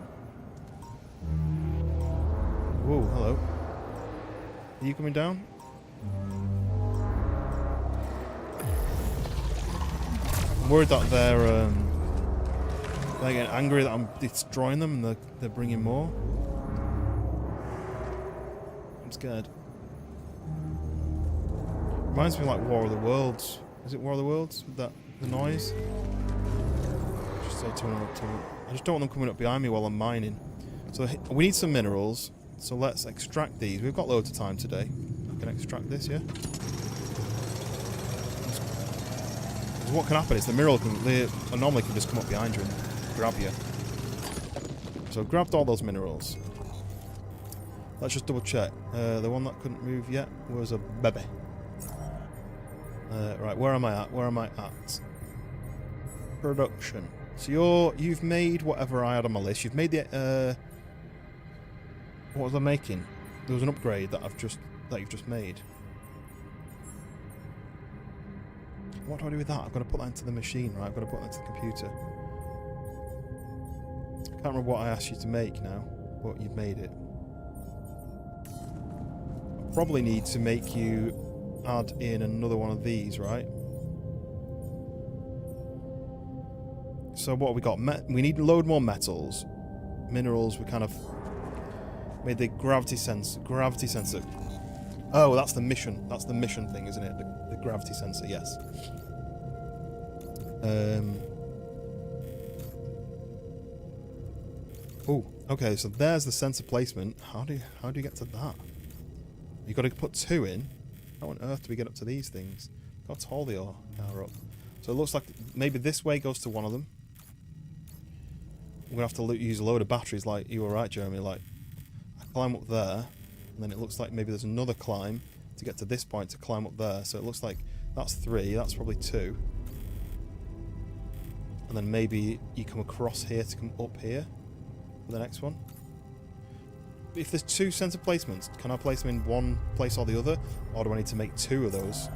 Whoa, hello. Are you coming down? I'm worried that they're getting angry that I'm destroying them and they're bringing more. I'm scared. Reminds me of like War of the Worlds. Is it War of the Worlds? With the noise? Just say turn up to it. I just don't want them coming up behind me while I'm mining. So we need some minerals. So let's extract these. We've got loads of time today. I can extract this, yeah? What can happen is the anomaly can just come up behind you and grab you. So grabbed all those minerals. Let's just double check. The one that couldn't move yet was a baby. Right, where am I at? Where am I at? Production. So you've made whatever I had on my list. You've made the what was I making? There was an upgrade that you've just made. What do I do with that? I've got to put that into the machine, right? I've got to put that into the computer. I can't remember what I asked you to make now, but you've made it. I probably need to make you add in another one of these, right? So what have we got? We need a load more metals. Minerals, we kind of made the gravity sensor. Oh, that's the mission. That's the mission thing, isn't it? The gravity sensor, yes. Oh, okay. So there's the sensor placement. How do you get to that? You got to put 2 in. How on earth do we get up to these things? Got to hold the car up. So it looks like maybe this way goes to one of them. We're gonna have to use a load of batteries. Like you were right, Jeremy. Like I climb up there, and then it looks like maybe there's another climb to get to this point to climb up there. So it looks like that's 3. That's probably 2. And then maybe you come across here to come up here for the next one. If there's 2 sensor placements, can I place them in one place or the other? Or do I need to make 2 of those?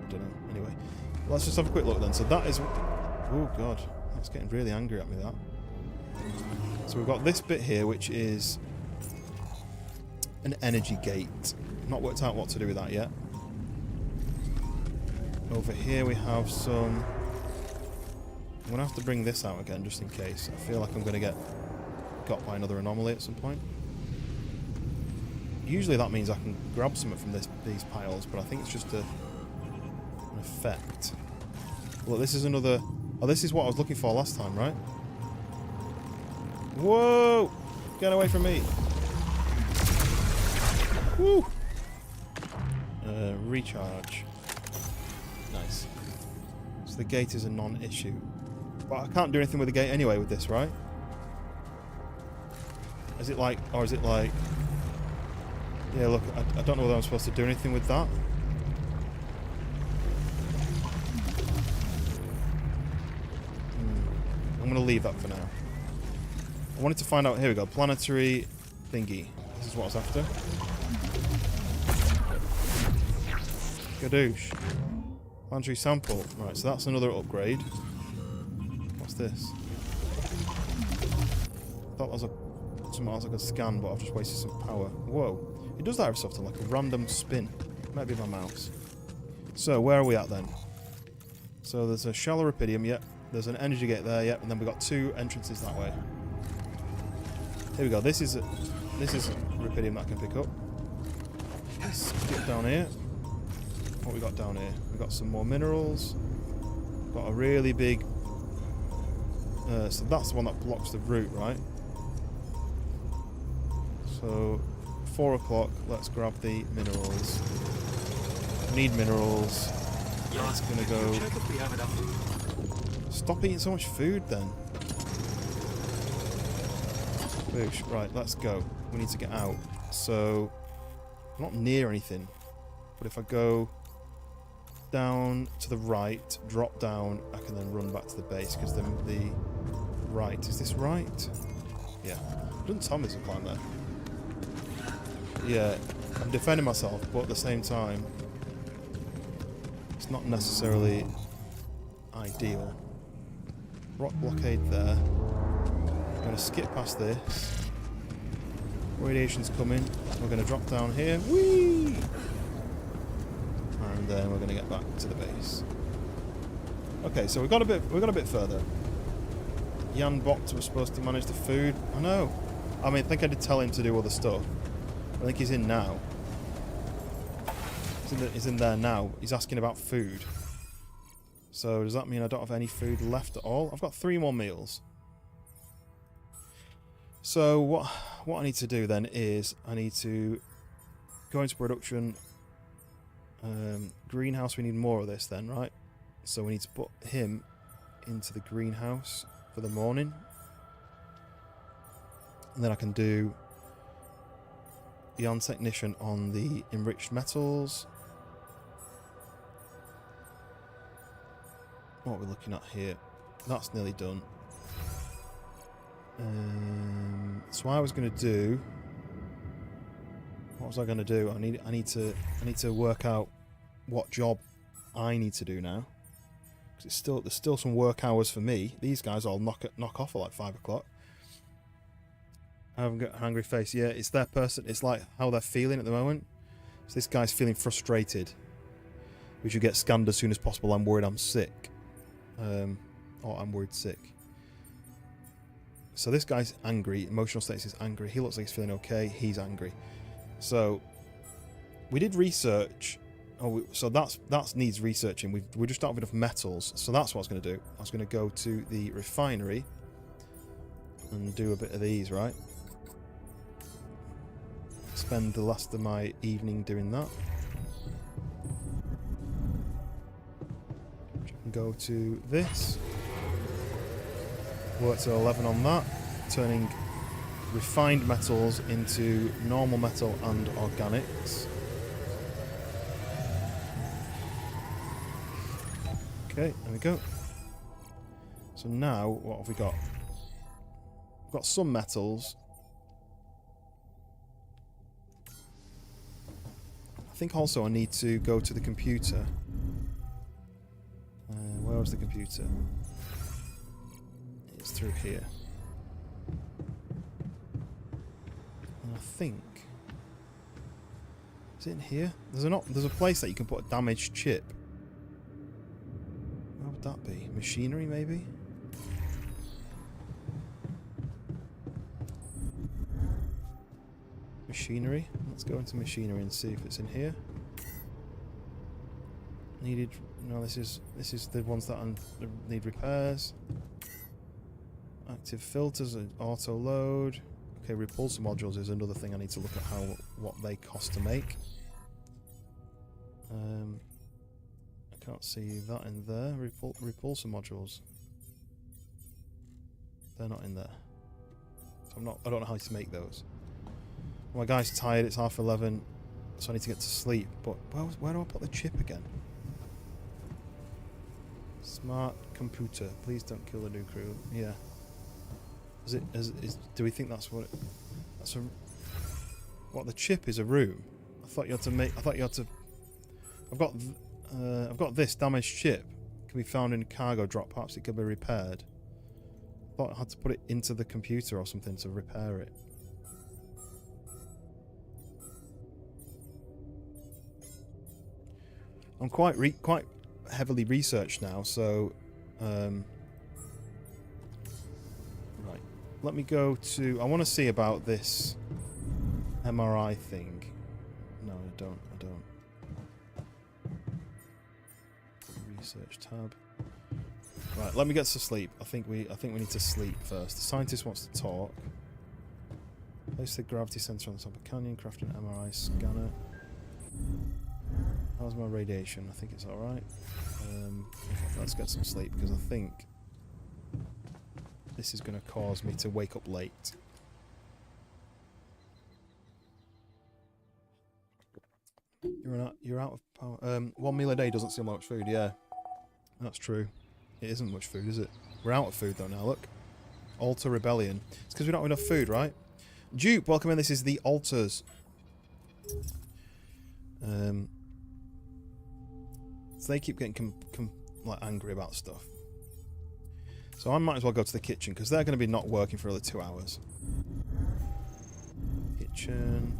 I don't know. Anyway, let's just have a quick look then. So that is... Oh god, that's getting really angry at me, that. So we've got this bit here, which is an energy gate. Not worked out what to do with that yet. Over here we have some... I'm going to have to bring this out again, just in case. I feel like I'm going to get got by another anomaly at some point. Usually that means I can grab something from these piles, but I think it's just an effect. Look, this is another... Oh, this is what I was looking for last time, right? Whoa! Get away from me! Woo! Recharge. Nice. So the gate is a non-issue. But I can't do anything with the gate anyway with this, right? Is it like, or is it like... Yeah, look, I don't know whether I'm supposed to do anything with that. I'm going to leave that for now. I wanted to find out... Here we go. Planetary thingy. This is what I was after. Gadoosh. Planetary sample. Right, so that's another upgrade. What's this? I thought that was something else I could scan, but I've just wasted some power. Whoa. It does that every so often, like a random spin. Might be my mouse. So, where are we at then? So there's a shallow Rapidium, yep. There's an energy gate there, yep. And then we've got 2 entrances that way. Here we go. This is Rapidium that I can pick up. Let's get down here. What we got down here? We've got some more minerals. Got a really big... so that's the one that blocks the route, right? So, 4 o'clock, let's grab the minerals. Need minerals. It's gonna go... Check if we have enough. Stop eating so much food then. Boosh. Right, let's go. We need to get out. So, I'm not near anything. But if I go down to the right, drop down, I can then run back to the base, because then the right... Is this right? Yeah. It doesn't tell me to climb there. Yeah, I'm defending myself, but at the same time, it's not necessarily ideal. Rock blockade there. I'm going to skip past this. Radiation's coming. We're going to drop down here. Whee! And then we're going to get back to the base. Okay, so we got a bit further. Jan Box was supposed to manage the food. I know. I mean, I think I did tell him to do all the stuff. I think he's in now. He's in there now. He's asking about food. So does that mean I don't have any food left at all? I've got 3 more meals. So what I need to do then is I need to go into production. Greenhouse, we need more of this then, right? So we need to put him into the greenhouse for the morning. And then I can do Beyond Technician on the enriched metals. What are we looking at here? That's nearly done. So I was going to do... What was I going to do? I need to work out what job I need to do now. Because there's still some work hours for me. These guys all knock off at like 5 o'clock. I haven't got a hungry face. Yeah, it's their person. It's like how they're feeling at the moment. So this guy's feeling frustrated. We should get scanned as soon as possible. I'm worried I'm sick. Or I'm worried sick. So this guy's angry. Emotional status is angry. He looks like he's feeling okay. He's angry. So we did research. So that needs researching. We just don't have enough metals. So that's what I was going to do. I was going to go to the refinery and do a bit of these, right? Spend the last of my evening doing that. Go to this. Work to 11 on that. Turning refined metals into normal metal and organics. Okay, there we go. So now, what have we got? We've got some metals. I think also I need to go to the computer. Where was the computer? It's through here. And I think... Is it in here? There's a place that you can put a damaged chip. Where would that be? Machinery, maybe? Machinery? Let's go into machinery and see if it's in here. Needed... No, this is the ones that need repairs. Active filters and auto load. Okay, repulsor modules is another thing I need to look at what they cost to make. I can't see that in there. Repulsor modules. They're not in there. So I don't know how to make those. My guy's tired. It's 11:30, so I need to get to sleep. But where do I put the chip again? Smart computer. Please don't kill the new crew. Yeah. Do we think that's what? That's a. What, the chip is a room? I thought you had to make. I thought you had to. I've got this damaged chip. Can be found in cargo drop. Perhaps it could be repaired. I thought I had to put it into the computer or something to repair it. I'm quite heavily researched now, so right. Let me go to. I want to see about this MRI thing. No, I don't. Research tab. Right, let me get to sleep. I think we need to sleep first. The scientist wants to talk. Place the gravity sensor on the top of the canyon. Craft an MRI scanner. How's my radiation? I think it's alright. Let's get some sleep because I think this is going to cause me to wake up late. You're out of power. 1 meal a day doesn't seem like much food. Yeah, that's true. It isn't much food, is it? We're out of food though now. Look, Altar Rebellion. It's because we don't have enough food, right? Dupe, welcome in. This is the Altars. So they keep getting like angry about stuff. So I might as well go to the kitchen because they're going to be not working for another 2 hours. Kitchen.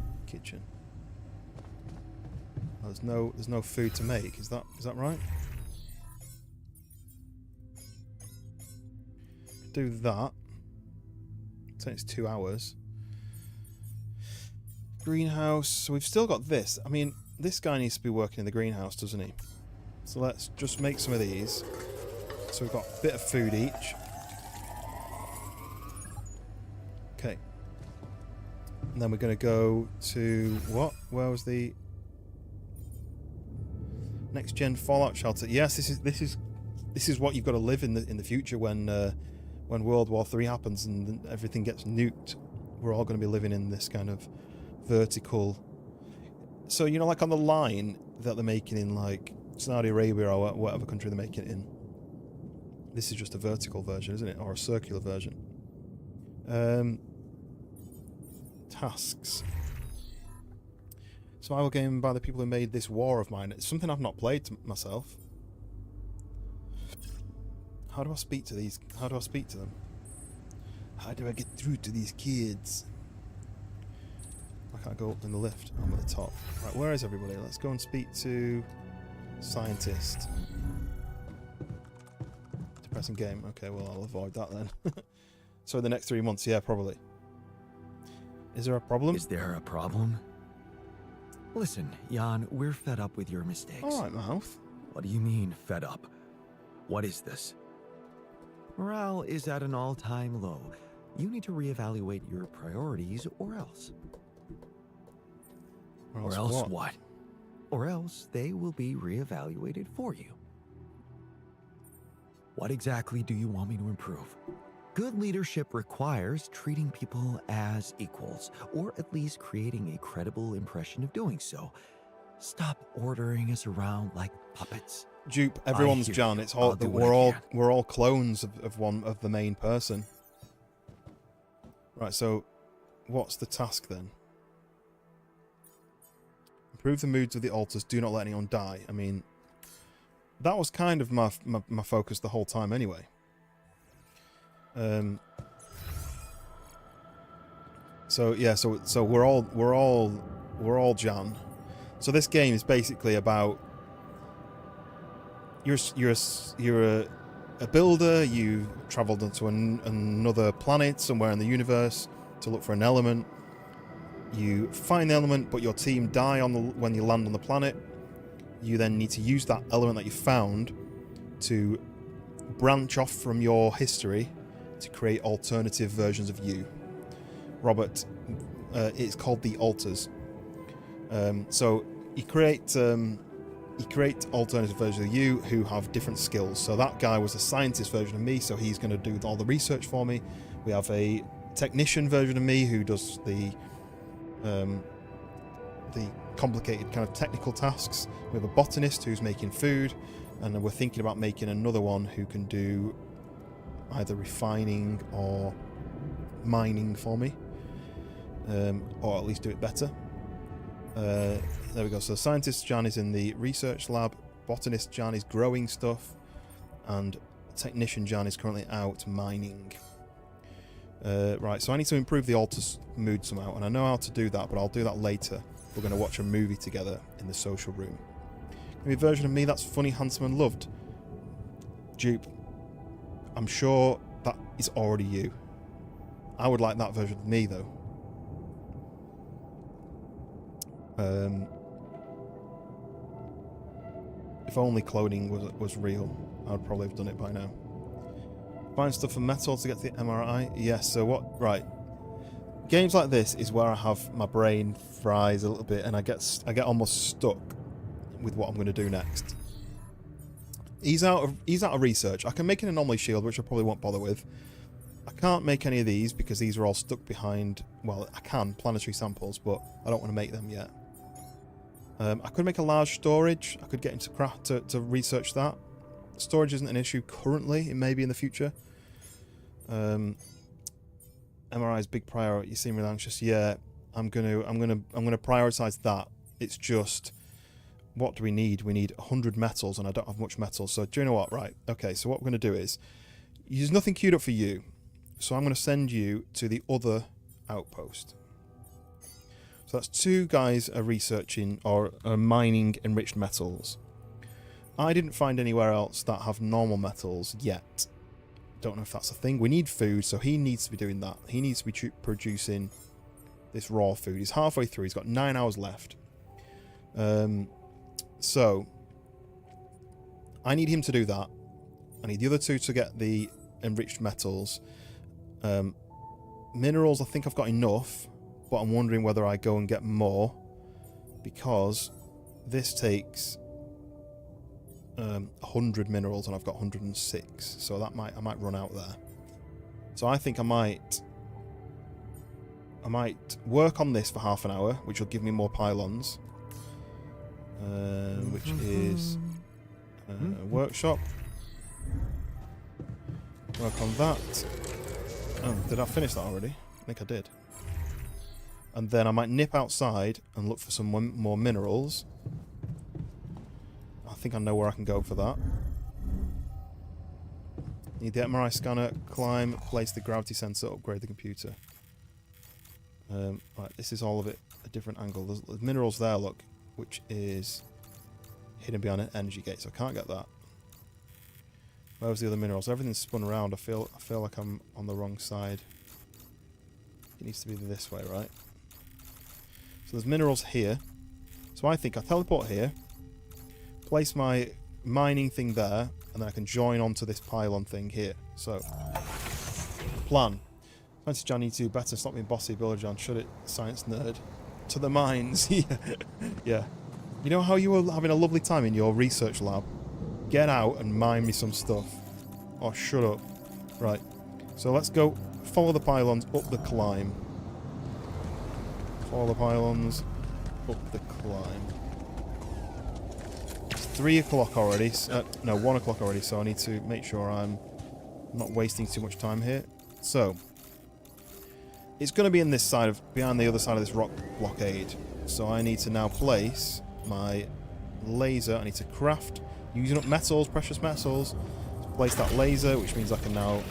Oh, there's no food to make. Is that right? Do that. It takes 2 hours. Greenhouse. So we've still got this. I mean, this guy needs to be working in the greenhouse, doesn't he? So let's just make some of these. So we've got a bit of food each. Okay. And then we're going to go to what? Where was the next gen Fallout shelter? Yes, this is what you've got to live in the future when World War III happens and everything gets nuked. We're all going to be living in this kind of vertical. So you know, like on the line that they're making in like Saudi Arabia or whatever country they're making it in. This is just a vertical version, isn't it? Or a circular version. Tasks. Survival game by the people who made this war of mine. It's something I've not played myself. How do I speak to these? How do I speak to them? How do I get through to these kids? I can't go up in the lift. I'm at the top. Right, where is everybody? Let's go and speak to scientist. Depressing game. Okay, well I'll avoid that then. So in the next 3 months, yeah, probably. Is there a problem? Is there a problem? Listen, Jan, we're fed up with your mistakes. Alright, mouth. What do you mean, fed up? What is this? Morale is at an all-time low. You need to reevaluate your priorities, or else. Or else what? Or else they will be reevaluated for you. What exactly do you want me to improve? Good leadership requires treating people as equals, or at least creating a credible impression of doing so. Stop ordering us around like puppets. Dupe, everyone's Jan. It's all we're all clones of the main person. Right, so what's the task then? Improve the moods of the altars. Do not let anyone die. I mean, that was kind of my focus the whole time anyway. So yeah, so we're all Jan. So this game is basically about you're a builder. You travelled onto another planet somewhere in the universe to look for an element. You find the element, but your team die when you land on the planet. You then need to use that element that you found to branch off from your history to create alternative versions of you. Robert, it's called the Altars. So you create alternative versions of you who have different skills. So that guy was a scientist version of me, so he's going to do all the research for me. We have a technician version of me who does the complicated kind of technical tasks. We have a botanist who's making food, and we're thinking about making another one who can do either refining or mining for me, or at least do it better. There we go. So scientist Jan is in the research lab, botanist Jan is growing stuff, and technician Jan is currently out mining. Right, so I need to improve the altar's mood somehow, and I know how to do that, but I'll do that later. We're going to watch a movie together in the social room. Maybe a version of me that's funny, handsome, and loved. Dupe, I'm sure that is already you. I would like that version of me, though. If only cloning was real, I would probably have done it by now. Find stuff for metal to get to the MRI. Yes, so what? Right. Games like this is where I have my brain fries a little bit, and I get almost stuck with what I'm going to do next. He's out of research. I can make an anomaly shield, which I probably won't bother with. I can't make any of these because these are all stuck behind. Well, I can planetary samples, but I don't want to make them yet. I could make a large storage. I could get into craft to research that. Storage isn't an issue currently. It may be in the future. MRI is big priority. You seem really anxious. Yeah, I'm gonna prioritize that. It's just, what do we need? We need 100 metals, and I don't have much metals. So do you know what? Right. Okay. So what we're gonna do is, there's nothing queued up for you, so I'm gonna send you to the other outpost. So that's 2 guys are researching or are mining enriched metals. I didn't find anywhere else that have normal metals yet. Don't know if that's a thing. We need food, so he needs to be doing that. He needs to be producing this raw food. He's halfway through. He's got 9 hours left. So I need him to do that. I need the other 2 to get the enriched metals. Minerals, I think I've got enough, but I'm wondering whether I go and get more, because this takes 100 minerals and I've got 106, so that I might run out there. So I think I might work on this for half an hour, which will give me more pylons, which is workshop. Work on that. Oh, did I finish that already? I think I did. And then I might nip outside and look for some more minerals. I think I know where I can go for that. Need the MRI scanner, climb, place the gravity sensor, upgrade the computer. Right, this is all of it a different angle. There's minerals there, look, which is hidden behind an energy gate, so I can't get that. Where's the other minerals? Everything's spun around. I feel like I'm on the wrong side. It needs to be this way, right? So there's minerals here. So I think I teleport here, place my mining thing there, and then I can join onto this pylon thing here. So, plan. Fancy Jan need to do better. Stop being bossy, Builder Jan. Shut it, science nerd. To the mines. Yeah. You know how you were having a lovely time in your research lab? Get out and mine me some stuff. Oh, shut up. Right. So let's go follow the pylons up the climb. Follow the pylons up the climb. It's 3 o'clock already. No, 1 o'clock already, so I need to make sure I'm not wasting too much time here. So, it's going to be in this side behind the other side of this rock blockade. So I need to now place my laser. I need to craft, using up metals, precious metals, to place that laser, which means I can now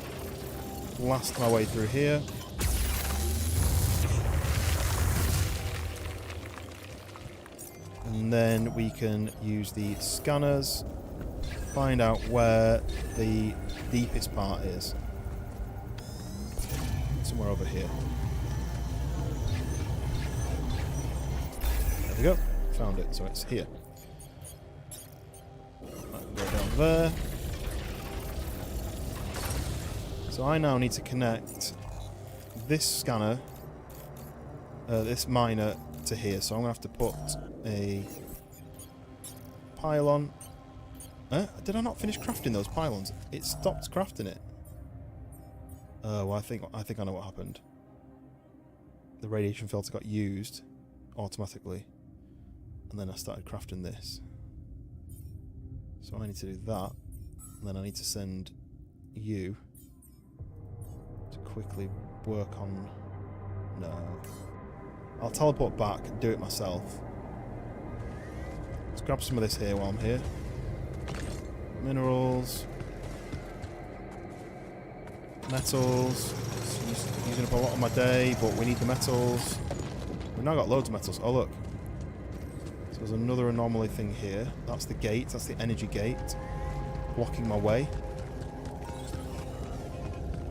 blast my way through here. And then we can use the scanners, find out where the deepest part is. Somewhere over here. There we go. Found it. So it's here. Right, go down there. So I now need to connect this scanner, this miner, to here. So I'm going to have to put a pylon. Did I not finish crafting those pylons? It stopped crafting it. Oh, I think I know what happened. The radiation filter got used automatically, and then I started crafting this. So I need to do that, and then I need to send you to quickly work on... No. I'll teleport back and do it myself. Let's grab some of this here while I'm here. Minerals. Metals. Using up a lot of my day, but we need the metals. We've now got loads of metals. Oh, look. So there's another anomaly thing here. That's the gate. That's the energy gate. Blocking my way.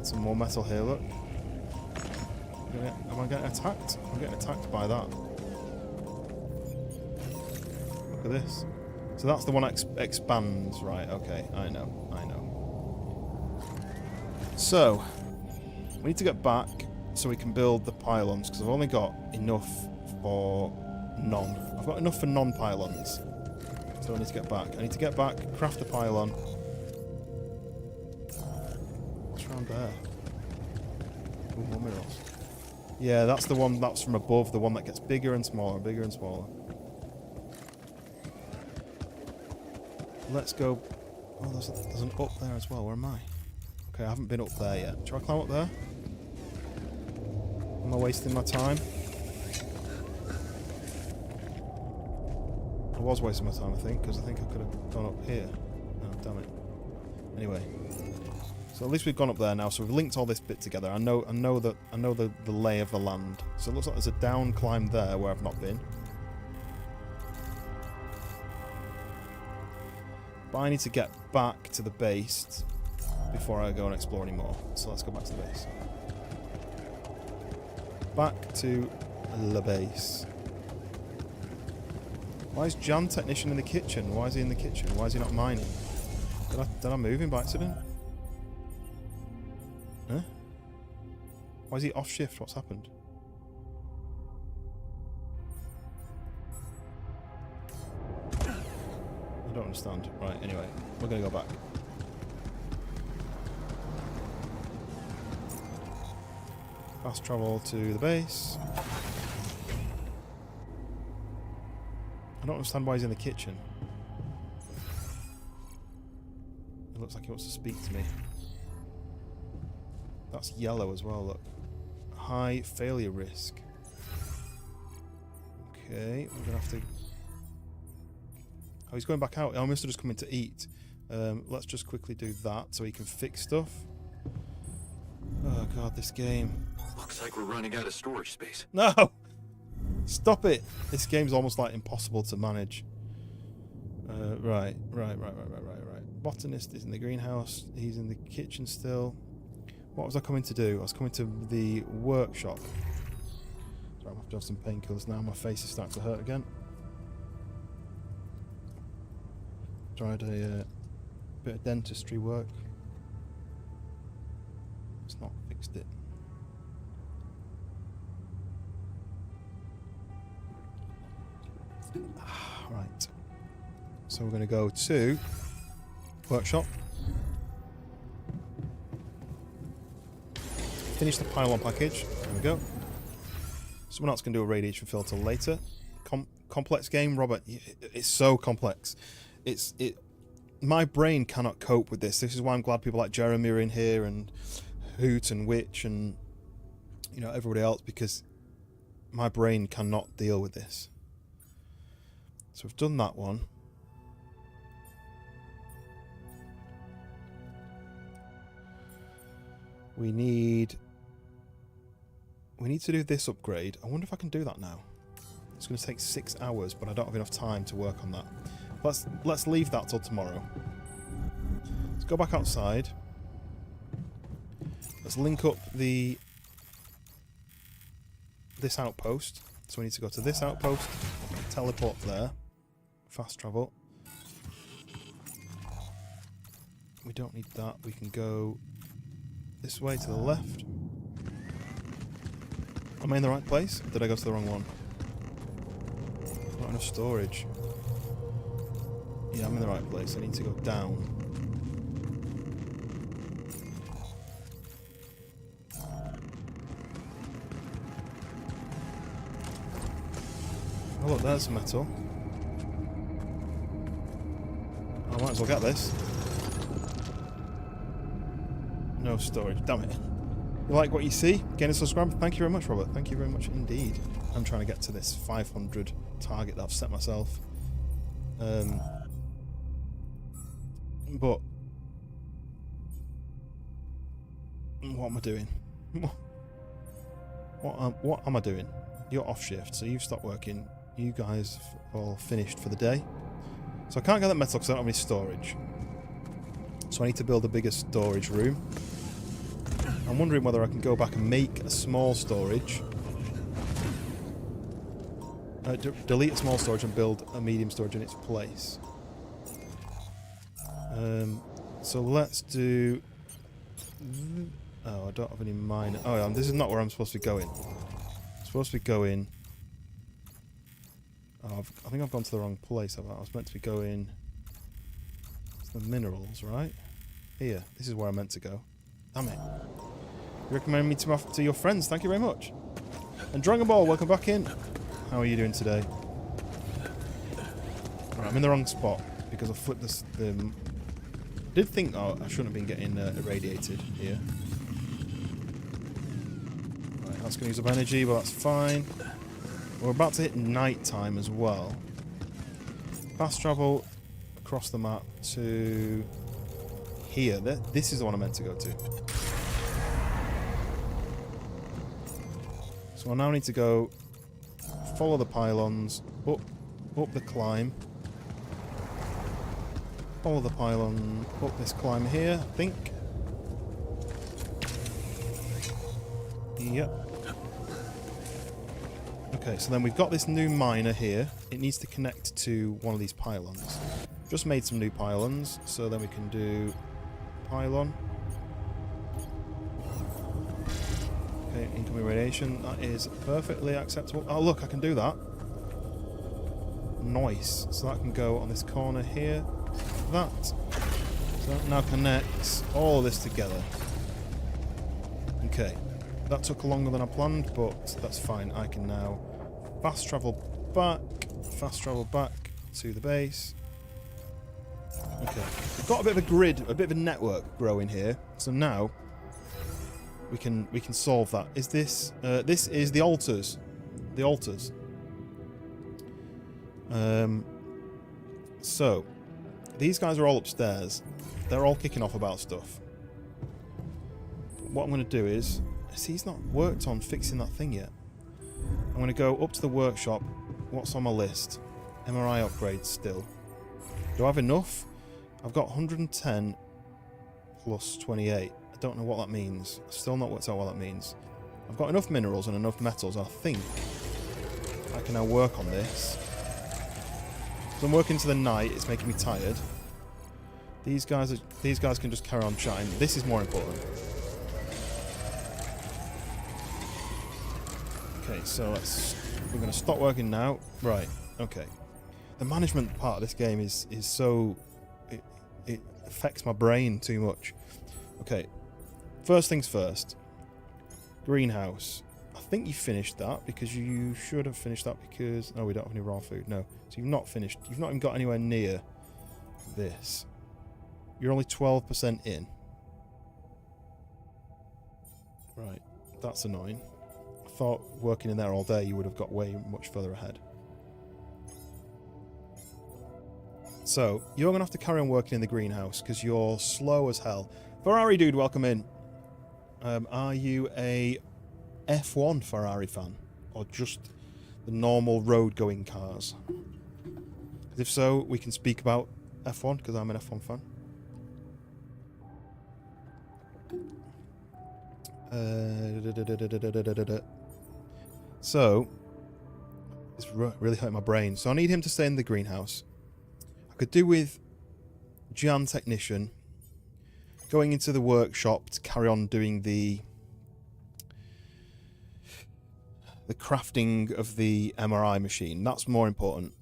Some more metal here, look. Am I getting attacked? I'm getting attacked by that. Look at this. So that's the one that expands. Right, okay. I know. So, we need to get back so we can build the pylons, because I've only got enough for none. I've got enough for non-pylons. So I need to get back. I need to get back, craft the pylon. What's around there? Ooh, more minerals. Yeah, that's the one that's from above, the one that gets bigger and smaller, bigger and smaller. Let's go... Oh, there's an up there as well. Where am I? Okay, I haven't been up there yet. Shall I climb up there? Am I wasting my time? I was wasting my time, I think, because I think I could have gone up here. Oh, damn it. Anyway. So at least we've gone up there now, so we've linked all this bit together. I know the lay of the land. So it looks like there's a down climb there where I've not been. But I need to get back to the base before I go and explore any more. So let's go back to the base. Back to the base. Why is Jan technician in the kitchen? Why is he in the kitchen? Why is he not mining? Did I move him by accident? Huh? Why is he off shift? What's happened? I don't understand. Right, anyway, we're going to go back. Fast travel to the base. I don't understand why he's in the kitchen. It looks like he wants to speak to me. That's yellow as well, look. High failure risk. Okay, we're going to have to... Oh, he's going back out. I must have just come in to eat. Let's just quickly do that so he can fix stuff. Oh god, this game. Looks like we're running out of storage space. No! Stop it! This game's almost like impossible to manage. Right. Botanist is in the greenhouse. He's in the kitchen still. What was I coming to do? I was coming to the workshop. Sorry, I'm have to have some painkillers now. My face is starting to hurt again. Tried a bit of dentistry work. It's not fixed it. Right. So we're going to go to workshop. Finish the pylon package. There we go. Someone else can do a radiation filter later. Complex game, Robert. It's so complex. My brain cannot cope with this. This is why I'm glad people like Jeremy are in here and Hoot and Witch and everybody else, because my brain cannot deal with this. So we've done that one. We need to do this upgrade. I wonder if I can do that now. It's going to take 6 hours, but I don't have enough time to work on that. Let's leave that till tomorrow. Let's go back outside. Let's link up this outpost. So we need to go to this outpost, teleport there, fast travel. We don't need that. We can go this way to the left. Am I in the right place? Or did I go to the wrong one? Not enough storage. Yeah, I'm in the right place. I need to go down. Oh, look, there's metal. I might as well get this. No storage. Damn it. You like what you see? Gain a subscriber? Thank you very much, Robert. Thank you very much indeed. I'm trying to get to this 500 target that I've set myself. But what am I doing? What am I doing? You're off shift, so you've stopped working. You guys have all finished for the day. So I can't get that metal because I don't have any storage. So I need to build a bigger storage room. I'm wondering whether I can go back and make a small storage. Delete a small storage and build a medium storage in its place. So let's do... Oh, I don't have any mine. Oh, yeah, this is not where I'm supposed to be going. I'm supposed to be going... Oh, I think I've gone to the wrong place. I was meant to be going... to the minerals, right? Here. This is where I meant to go. Damn it. You recommend me to your friends. Thank you very much. And Dragon Ball, welcome back in. How are you doing today? Right, I'm in the wrong spot because I flipped this... I did think I shouldn't have been getting irradiated here. Right, that's going to use up energy, but that's fine. We're about to hit night time as well. Fast travel across the map to here. This is the one I meant to go to. So I now need to go follow the pylons, up the climb. Follow the pylon up this climb here, I think. Yep. Okay, so then we've got this new miner here. It needs to connect to one of these pylons. Just made some new pylons, so then we can do pylon. Okay, incoming radiation. That is perfectly acceptable. Oh, look, I can do that. Nice. So that can go on this corner here. That. So that now connects all of this together. Okay. That took longer than I planned, but that's fine. I can now fast travel back to the base. Okay. We've got a bit of a grid, a bit of a network growing here. So now we can solve that. Is this this is the altars. The altars. So these guys are all upstairs. They're all kicking off about stuff. What I'm going to do is... See, he's not worked on fixing that thing yet. I'm going to go up to the workshop. What's on my list? MRI upgrades still. Do I have enough? I've got 110 plus 28. I don't know what that means. I've still not worked out what that means. I've got enough minerals and enough metals. I think I can now work on this. So I'm working to the night. It's making me tired. These guys can just carry on chatting. This is more important. Okay, so we're going to stop working now. Right, okay. The management part of this game is so... It affects my brain too much. Okay, first things first. Greenhouse. I think you finished that because you should have finished that because... Oh, we don't have any raw food. No. So you've not finished. You've not even got anywhere near this. You're only 12% in. Right, that's annoying. I thought working in there all day you would have got way much further ahead. So, you're going to have to carry on working in the greenhouse because you're slow as hell. Ferrari dude, welcome in. Are you a F1 Ferrari fan? Or just the normal road-going cars? Because if so, we can speak about F1 because I'm an F1 fan. So, it's really hurt my brain. So I need him to stay in the greenhouse. I could do with Jan Technician going into the workshop to carry on doing the crafting of the MRI machine. That's more important.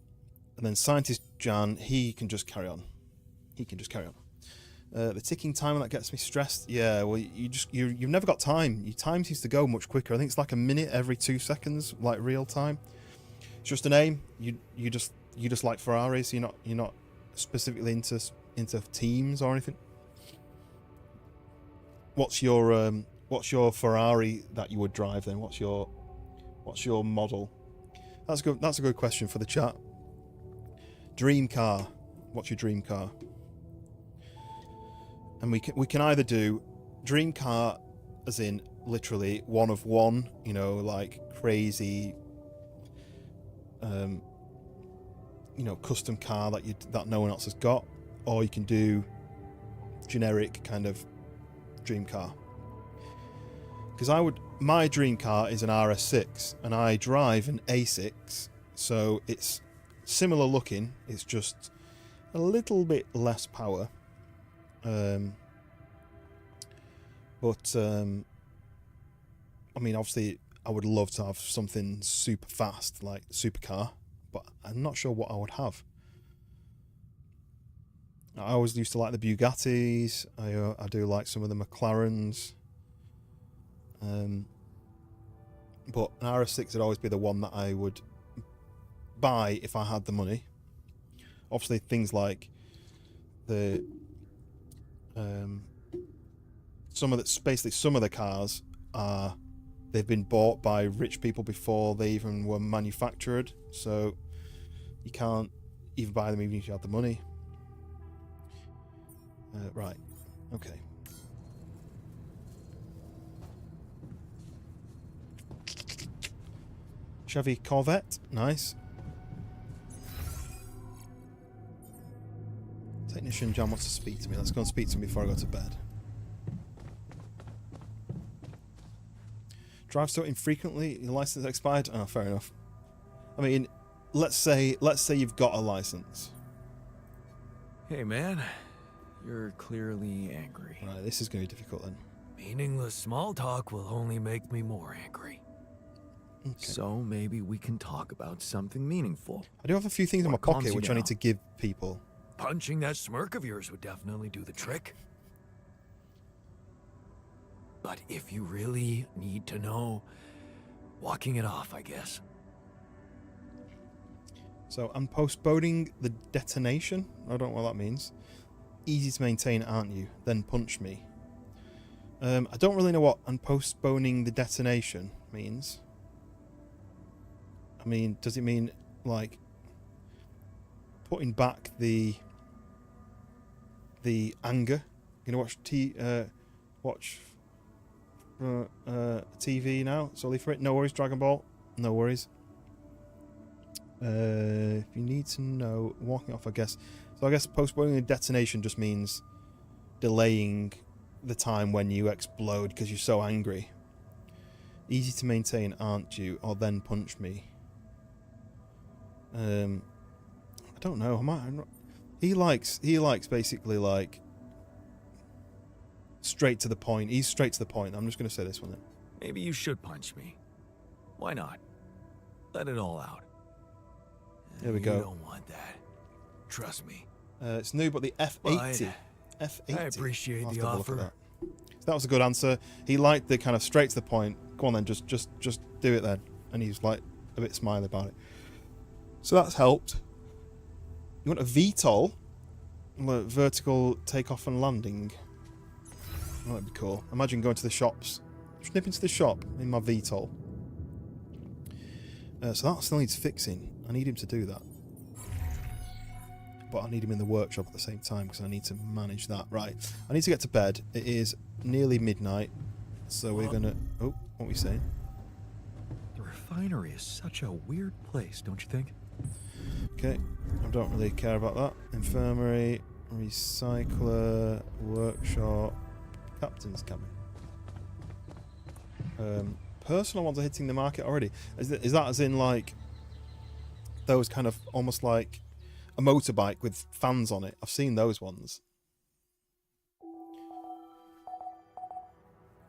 And then Scientist Jan, he can just carry on. The ticking timer, that gets me stressed. Yeah, well, you've never got time. Your time seems to go much quicker. I think it's like a minute every 2 seconds, like real time. Just a name. You just like Ferraris. You're not specifically into teams or anything. What's your Ferrari that you would drive then? What's your model? That's good. That's a good question for the chat. Dream car. What's your dream car? And we can either do dream car as in literally one of one, you know, like crazy you know, custom car that no one else has got, or you can do generic kind of dream car. Because my dream car is an RS6 and I drive an A6, so it's similar looking, it's just a little bit less power. But I mean, obviously I would love to have something super fast like supercar, but I'm not sure what I would have. I always used to like the Bugattis. I do like some of the McLarens. But an RS6 would always be the one that I would buy if I had the money. Obviously, things like some of the cars they've been bought by rich people before they even were manufactured, so you can't even buy them even if you have the money. Right, okay. Chevy Corvette, nice. Technician John wants to speak to me. Let's go and speak to him before I go to bed. Drive so infrequently, your license expired? Oh, fair enough. I mean, let's say you've got a license. Hey, man. You're clearly angry. Right, this is going to be difficult then. Meaningless small talk will only make me more angry. Okay. So maybe we can talk about something meaningful. I do have a few things in my pocket which I need to give people. Punching that smirk of yours would definitely do the trick. But if you really need to know, walking it off, I guess. So I'm postponing the detonation. I don't know what that means. Easy to maintain, aren't you? Then punch me. I don't really know what I'm postponing the detonation means. I mean, does it mean like putting back the anger? You know, watch TV now. Solely for it. No worries, Dragon Ball. No worries. If you need to know, walking off, I guess. So I guess postponing the detonation just means delaying the time when you explode because you're so angry. Easy to maintain, aren't you? Or then punch me. I don't know. He likes basically like straight to the point. He's straight to the point. I'm just going to say this one then. Maybe you should punch me. Why not? Let it all out. There we go. You don't want that. Trust me. It's new, but the F80. F80. I appreciate the offer. So that was a good answer. He liked the kind of straight to the point. Go on then, just do it then. And he's like a bit smiley about it. So that's helped. You want a VTOL? Vertical takeoff and landing. Oh, that'd be cool. Imagine going to the shops. Just nip into the shop in my VTOL. So that still needs fixing. I need him to do that. But I need him in the workshop at the same time because I need to manage that. Right. I need to get to bed. It is nearly midnight. So we're going to... Oh, what are we saying? The refinery is such a weird place, don't you think? Okay. I don't really care about that. Infirmary, recycler, workshop, captain's cabin. Personal ones are hitting the market already. Is that as in like those kind of almost like a motorbike with fans on it? I've seen those ones.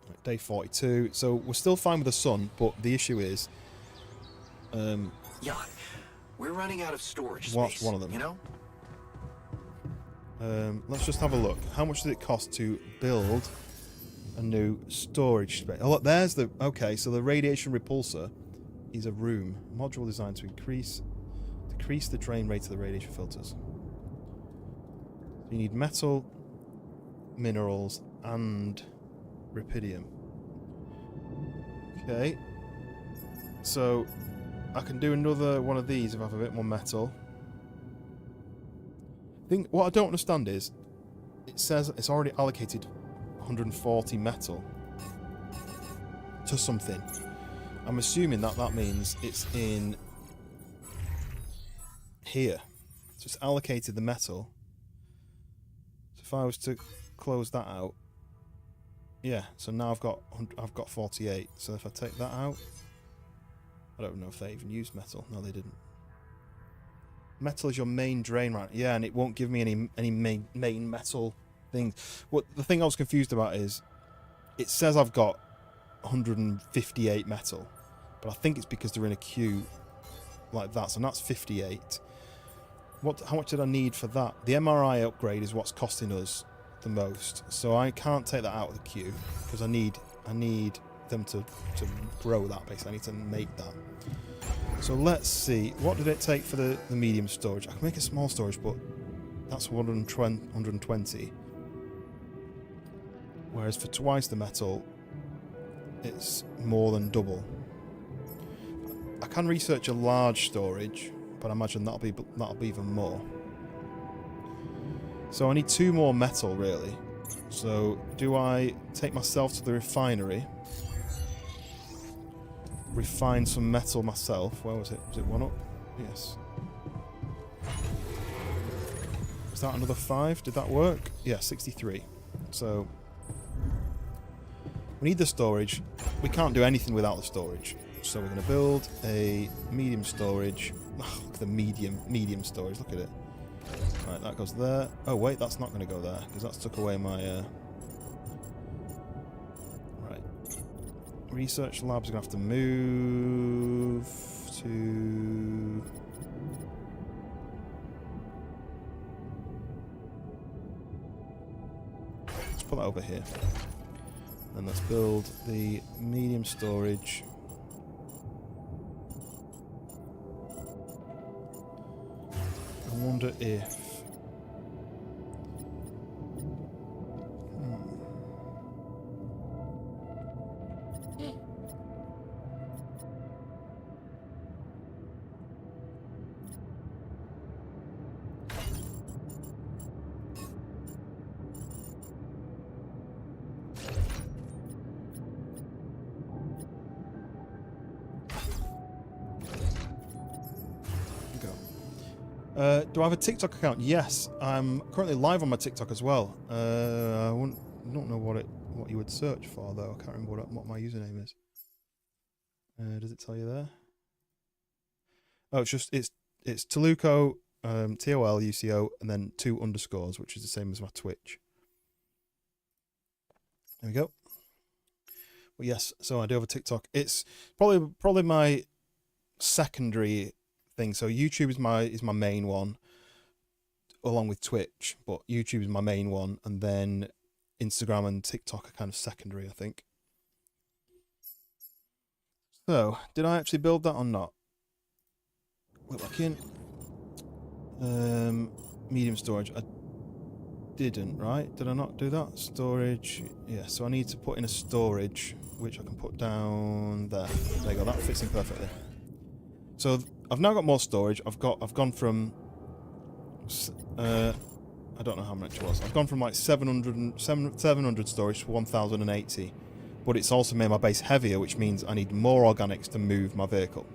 Right, day 42. So we're still fine with the sun, but the issue is Jan, we're running out of storage what's space, one of them? you know? Let's just have a look. How much does it cost to build a new storage space? Oh, look, there's the... Okay, so the radiation repulsor is a room. Module designed to decrease the drain rate of the radiation filters. You need metal, minerals, and Rapidium. Okay. So I can do another one of these if I have a bit more metal. What I don't understand is it says it's already allocated 140 metal to something. I'm assuming that means it's in here. So it's allocated the metal. So if I was to close that out, yeah. So now I've got 48. So if I take that out, I don't know if they even used metal. No, they didn't. Metal is your main drain, right? Yeah, and it won't give me any main metal things. The thing I was confused about is it says I've got 158 metal, but I think it's because they're in a queue like that. So that's 58. How much did I need for that? The MRI upgrade is what's costing us the most, so I can't take that out of the queue because I need them to grow that. Basically, I need to make that. So let's see, what did it take for the medium storage? I can make a small storage, but that's 120. Whereas for twice the metal, it's more than double. I can research a large storage, but I imagine that'll be even more. So I need 2 more metal, really. So do I take myself to the refinery? Refine some metal myself. Where was it? Was it 1 up? Yes. Was that another 5? Did that work? Yeah, 63. So we need the storage. We can't do anything without the storage. So we're going to build a medium storage. Oh, look at the medium storage. Look at it. Right, that goes there. Oh wait, that's not going to go there because that's took away my. Right. Research labs are going to have to move to. Let's put that over here. And let's build the medium storage. I wonder if... do I have a TikTok account? Yes, I'm currently live on my TikTok as well. I don't know what you would search for though. I can't remember what my username is. Does it tell you there? Oh, it's Toluco, TOLUCO, and then 2 underscores, which is the same as my Twitch. There we go. Well, yes, so I do have a TikTok. It's probably my secondary thing. So YouTube is my main one, along with Twitch, but YouTube is my main one, and then Instagram and TikTok are kind of secondary, I think. So, did I actually build that or not? We're back in. Medium storage. I didn't, right? Did I not do that? Storage. Yeah, so I need to put in a storage, which I can put down there. There you go, that fits in perfectly. So, I've now got more storage. I've gone from... I don't know how much it was. I've gone from like 700 storage to 1080. But it's also made my base heavier, which means I need more organics to move my vehicle.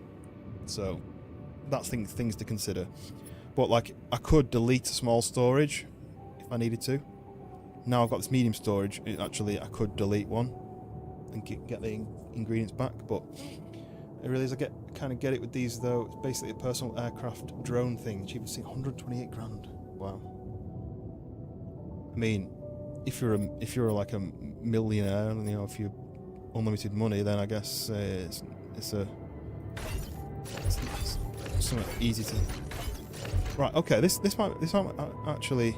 So that's things to consider. But like, I could delete a small storage if I needed to. Now I've got this medium storage. Actually, I could delete one and get the ingredients back. But I realize I kind of get it with these though. It's basically a personal aircraft drone thing. Cheapest thing, 128 grand. Wow. I mean, if you're like a millionaire, and you know, if you unlimited money, then I guess it's something easy to. Right. Okay. This might actually.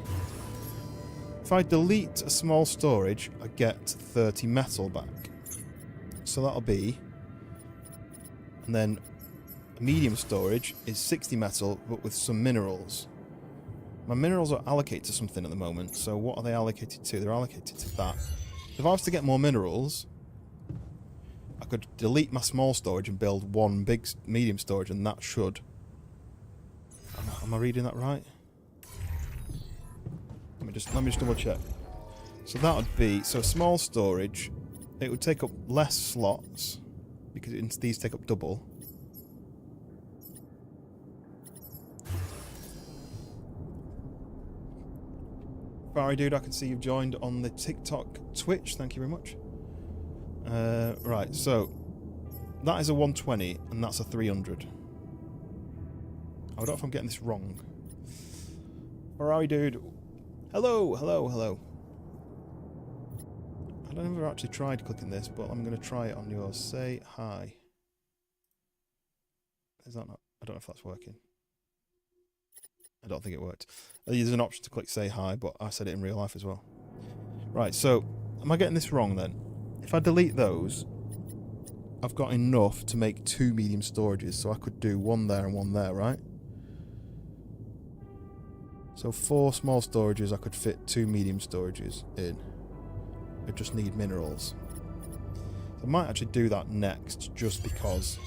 If I delete a small storage, I get 30 metal back. So that'll be. And then medium storage is 60 metal, but with some minerals. My minerals are allocated to something at the moment, so what are they allocated to? They're allocated to that. If I was to get more minerals, I could delete my small storage and build one big medium storage, and that should... Am I reading that right? Let me just double check. So that would be... So small storage, it would take up less slots, because these take up double. Barry Dude, I can see you've joined on the TikTok Twitch. Thank you very much. Right, so that is a 120 and that's a 300. I don't know if I'm getting this wrong. Barry Dude. Hello, hello, hello. I've never actually tried clicking this, but I'm going to try it on yours. Say hi. Is that not... I don't know if that's working. I don't think it worked. There's an option to click say hi, but I said it in real life as well. Right, so, am I getting this wrong then? If I delete those, I've got enough to make 2 medium storages, so I could do one there and one there, right? So 4 small storages, I could fit 2 medium storages in. I just need minerals. So I might actually do that next, just because...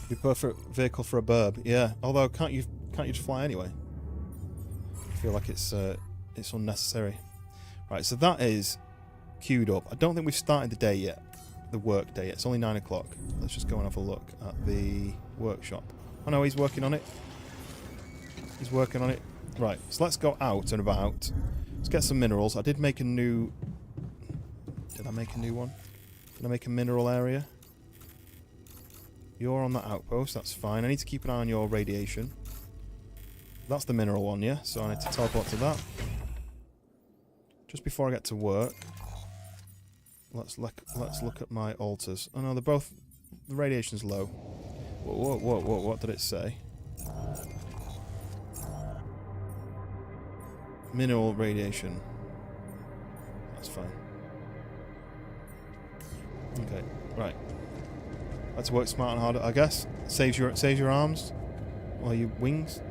Be perfect vehicle for a burb, yeah. Although can't you just fly anyway? I feel like it's unnecessary. Right, so that is queued up. I don't think we've started the day yet, the work day yet. It's only 9 o'clock. Let's just go and have a look at the workshop. Oh no, he's working on it. He's working on it. Right, so let's go out and about. Let's get some minerals. I did make a new... Did I make a new one? Did I make a mineral area? You're on that outpost, that's fine. I need to keep an eye on your radiation. That's the mineral one, yeah? So I need to teleport to that. Just before I get to work, let's look at my altars. Oh no, they're both... The radiation's low. Whoa, what did it say? Mineral radiation. That's fine. Okay, right. Let's work smart and harder, I guess. Saves your arms. Or your wings.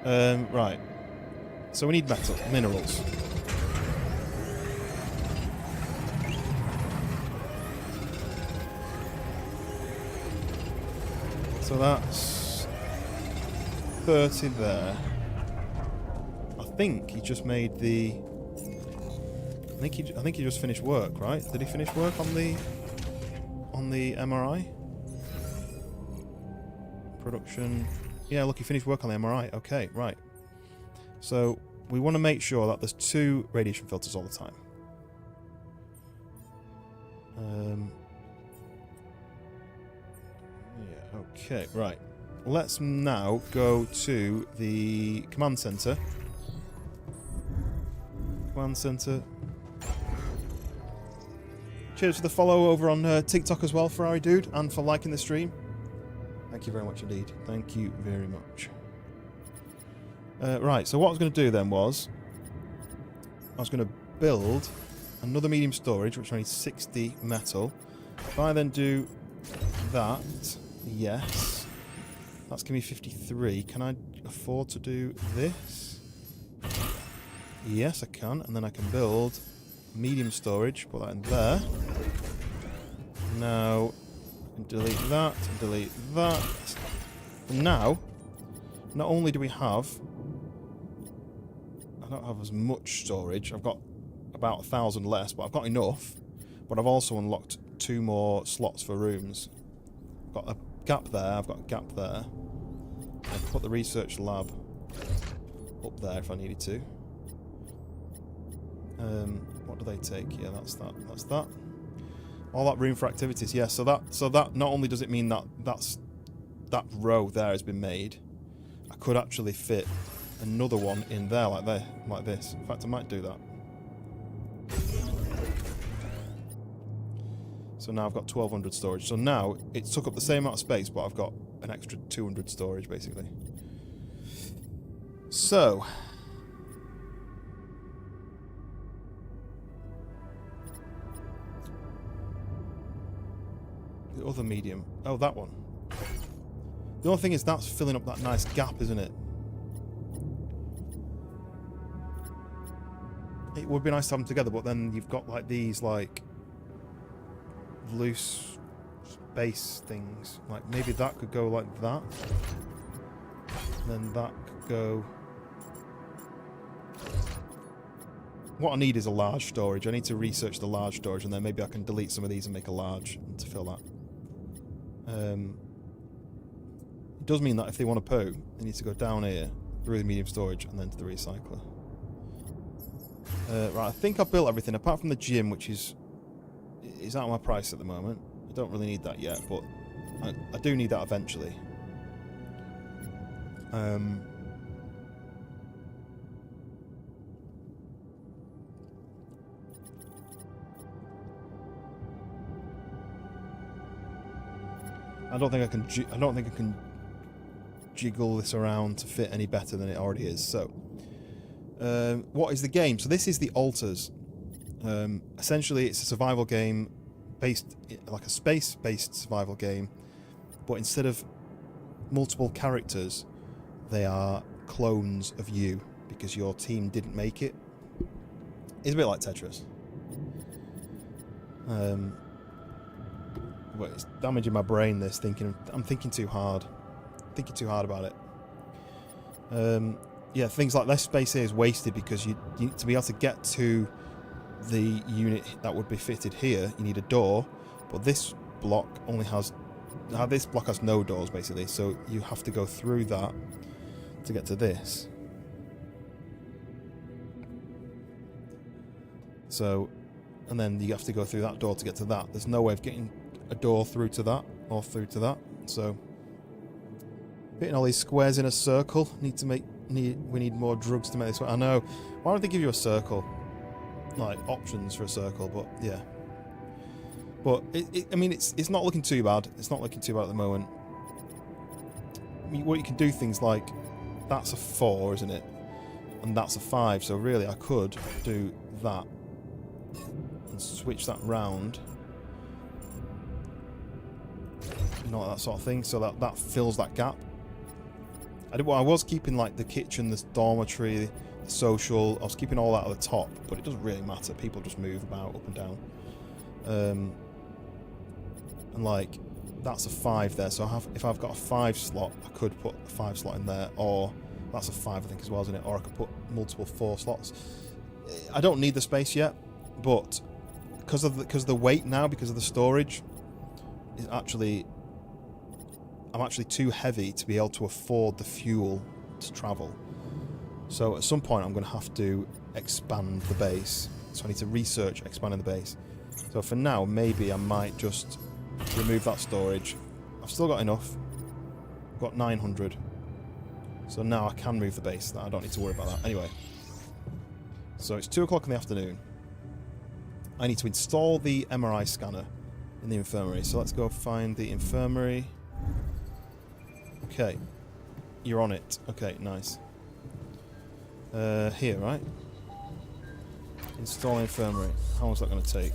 Right. So we need minerals. So that's 30 there. I think he just made the... I think he just finished work, right? Did he finish work on the MRI? Production. Yeah, look, he finished work on the MRI. Okay, right. So we want to make sure that there's 2 radiation filters all the time. Yeah, okay, right. Let's now go to the command center. Command center. Cheers for the follow over on TikTok as well, Ferrari Dude, and for liking the stream. Thank you very much indeed. Thank you very much. Right, so what I was going to do then was... I was going to build another medium storage, which I need 60 metal. If I then do that... Yes. That's giving me 53. Can I afford to do this? Yes, I can. And then I can build medium storage. Put that in there. Now... delete that, and delete that. And now, not only do we have... I don't have as much storage. I've got about 1,000 less, but I've got enough. But I've also unlocked 2 more slots for rooms. I've got a gap there, I've got a gap there. I'll put the research lab up there if I needed to. What do they take? Yeah, that's that. That's that. All that room for activities, yes. Yeah, so that not only does it mean that that row there has been made, I could actually fit another one in there like this. In fact, I might do that. So now I've got 1,200 storage. So now it took up the same amount of space, but I've got an extra 200 storage basically. So. The other medium. Oh, that one. The only thing is that's filling up that nice gap, isn't it? It would be nice to have them together, but then you've got like these like loose space things. Like maybe that could go like that. And then that could go... What I need is a large storage. I need to research the large storage, and then maybe I can delete some of these and make a large to fill that. It does mean that if they want to poo, they need to go down here, through the medium storage, and then to the recycler. Right, I think I've built everything, apart from the gym, which is out of my price at the moment. I don't really need that yet, but I do need that eventually. I don't think I can jiggle this around to fit any better than it already is. So, what is the game? So this is the Alters. Essentially, it's a survival game based like a space-based survival game, but instead of multiple characters, they are clones of you because your team didn't make it. It's a bit like Tetris. But it's damaging my brain. This I'm thinking too hard. Thinking too hard about it. Yeah, things like this space here is wasted because you need to be able to get to the unit that would be fitted here. You need a door, but this block only has this block has no doors basically. So you have to go through that to get to this. So, and then you have to go through that door to get to that. There's no way of getting a door through to that or through to that. So, fitting all these squares in a circle. We need more drugs to make this work. I know. Why don't they give you a circle? Like options for a circle, but yeah. But I mean, it's not looking too bad. It's not looking too bad at the moment. I mean, what you can do things like that's a 4, isn't it? And that's a 5. So really, I could do that and switch that round. You know, that sort of thing. So that fills that gap. I was keeping like the kitchen, the dormitory, the social. I was keeping all that at the top, but it doesn't really matter. People just move about up and down. And like that's a 5 there. So if I've got a 5 slot, I could put a 5 slot in there, or that's a 5 I think as well, isn't it? Or I could put multiple 4 slots. I don't need the space yet, but because of the weight now, because of the storage, is actually. I'm actually too heavy to be able to afford the fuel to travel. So at some point I'm going to have to expand the base. So I need to research expanding the base. So for now, maybe I might just remove that storage. I've still got enough. I've got 900. So now I can move the base. I don't need to worry about that. Anyway. So it's 2 o'clock in the afternoon. I need to install the MRI scanner in the infirmary. So let's go find the infirmary. Okay, you're on it. Okay, nice. Here, right? Install infirmary. How long is that going to take?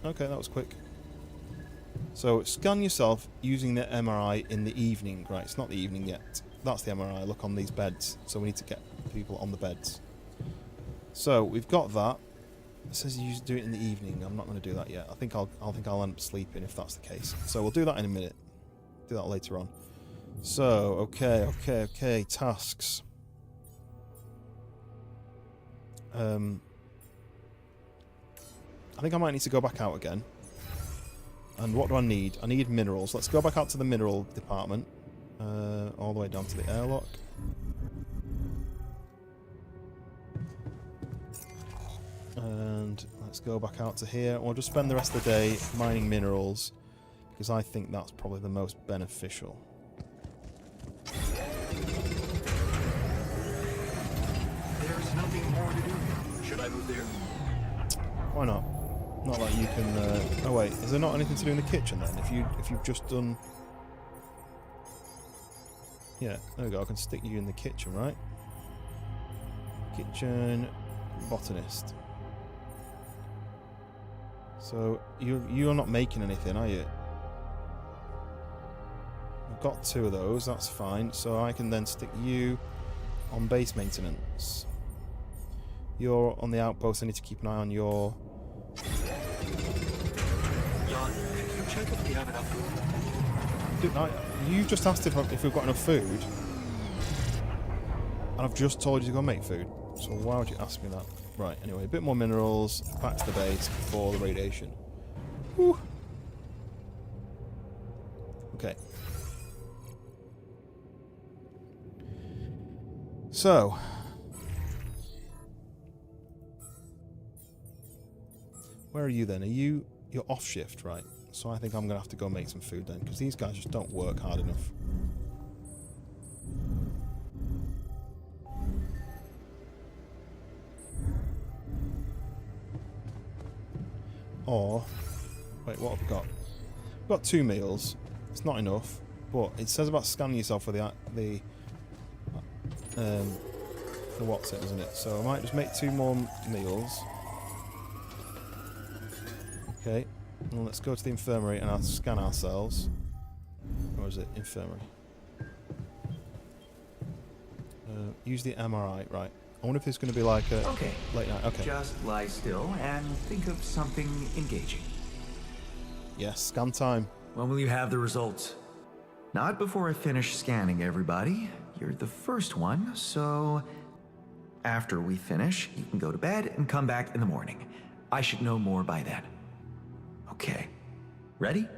Okay, that was quick. So, scan yourself using the MRI in the evening. Right, it's not the evening yet. That's the MRI. Look on these beds. So we need to get people on the beds. So, we've got that. It says you do it in the evening. I'm not going to do that yet. I think I'll end up sleeping if that's the case. So, we'll do that in a minute. Do that later on. So, okay, tasks. I think I might need to go back out again. And what do I need? I need minerals. Let's go back out to the mineral department. All the way down to the airlock. And let's go back out to here. We'll just spend the rest of the day mining minerals, because I think that's probably the most beneficial. There's nothing more to do here. Should I move there? Why not? Not like you can. Oh wait, is there not anything to do in the kitchen then? If you've just done. Yeah, there we go. I can stick you in the kitchen, right? Kitchen botanist. So you're not making anything, are you? got 2 of those, that's fine. So I can then stick you on base maintenance. You're on the outpost, I need to keep an eye on your... Jan, can you check if we have enough food? Dude, you just asked if we've got enough food. And I've just told you to go make food. So why would you ask me that? Right, anyway, a bit more minerals, back to the base before the radiation. Whew. Okay. So. Where are you then? You're off shift, right? So I think I'm going to have to go make some food then, because these guys just don't work hard enough. Or, wait, what have we got? We've got 2 meals. It's not enough, but it says about scanning yourself for the what's it, isn't it? So I might just make 2 more meals. Okay, well, let's go to the infirmary and I'll scan ourselves. Or is it infirmary? Use the MRI, right. I wonder if there's going to be like a late night. Okay. Just lie still and think of something engaging. Yes, scan time. When will you have the results? Not before I finish scanning everybody. You're the first one, so after we finish, you can go to bed and come back in the morning. I should know more by then. Okay. Ready?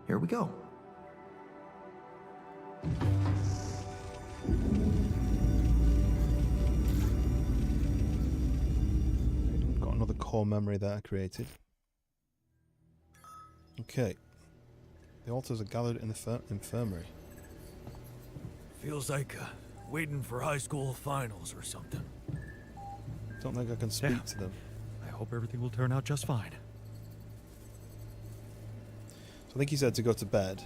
Here we go. Got another core memory that I created. Okay. The altars are gathered in the infirmary. Feels like waiting for high school finals or something. Don't think I can speak to them. I hope everything will turn out just fine. So I think he said to go to bed.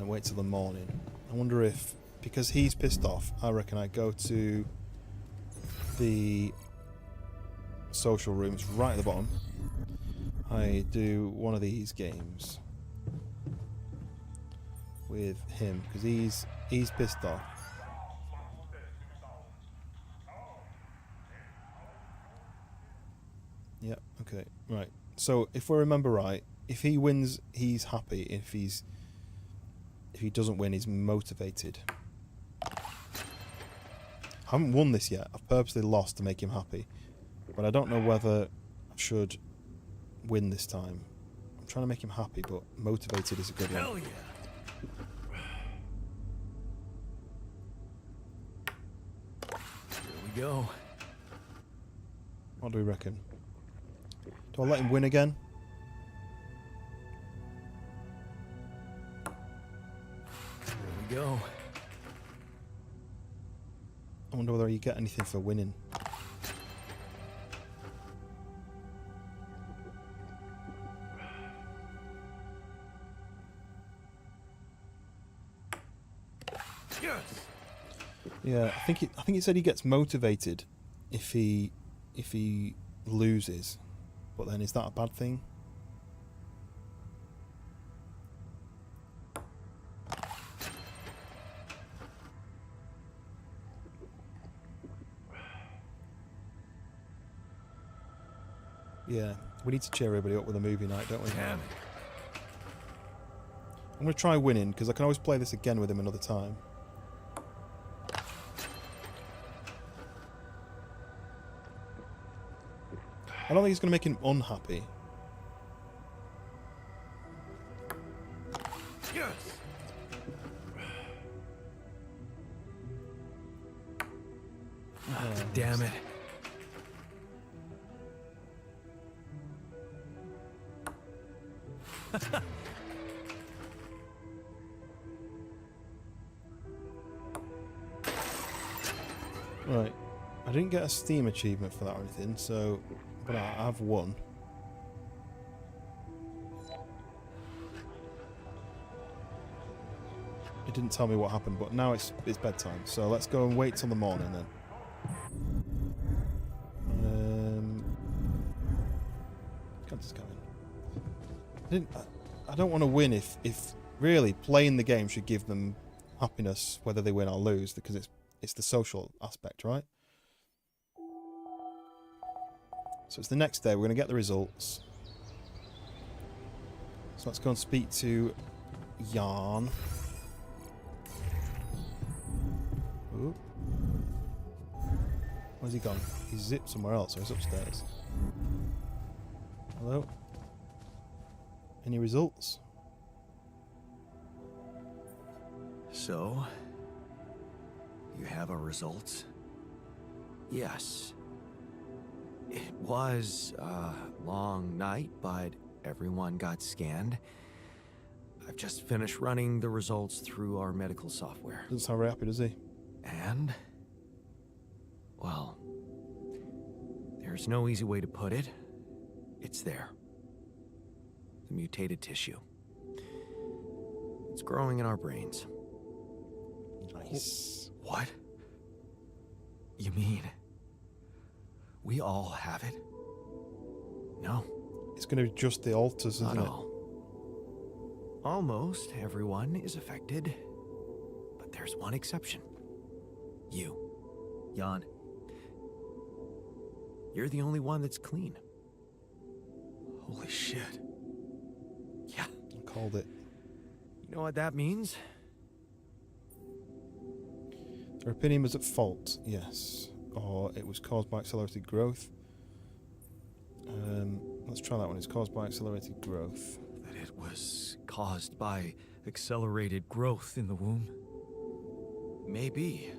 Wait till the morning. I wonder if, because he's pissed off, I reckon I go to the social rooms right at the bottom. I do one of these games with him because he's pissed off. Yeah, okay, right. So if we remember right, if he wins, he's happy. If he doesn't win, he's motivated. I haven't won this yet. I've purposely lost to make him happy, but I don't know whether I should win this time. I'm trying to make him happy, but motivated is a good one. Hell yeah! Here we go. What do we reckon? Do I let him win again? Here we go. I wonder whether you get anything for winning. Yes. Yeah, I think it said he gets motivated if he loses. But then is that a bad thing? Yeah, we need to cheer everybody up with a movie night, don't we? Damn it. I'm going to try winning, because I can always play this again with him another time. I don't think it's going to make him unhappy. Yes. Damn it. Right. I didn't get a Steam achievement for that or anything, so... But I have won. It didn't tell me what happened, but now it's bedtime, so let's go and wait till the morning then. Can't just come in. I don't want to win if really, playing the game should give them happiness, whether they win or lose, because it's the social aspect, right? So it's the next day. We're going to get the results. So let's go and speak to Yarn. Ooh. Where's he gone? He's zipped somewhere else, or he's upstairs. Hello? Any results? So, you have our results? Yes. It was a long night, but everyone got scanned. I've just finished running the results through our medical software. Doesn't sound very happy, does he? And, well, there's no easy way to put it. It's there. The mutated tissue. It's growing in our brains. Nice. What? You mean we all have it? No. It's going to be just the alters, isn't Not it? all. Almost everyone is affected, but there's one exception. You, Jan. You're the only one that's clean. Holy shit. Yeah. I called it. You know what that means? The Rapidium is at fault, yes. Or it was caused by accelerated growth. Let's try that one. It's caused by accelerated growth. That it was caused by accelerated growth in the womb? Maybe.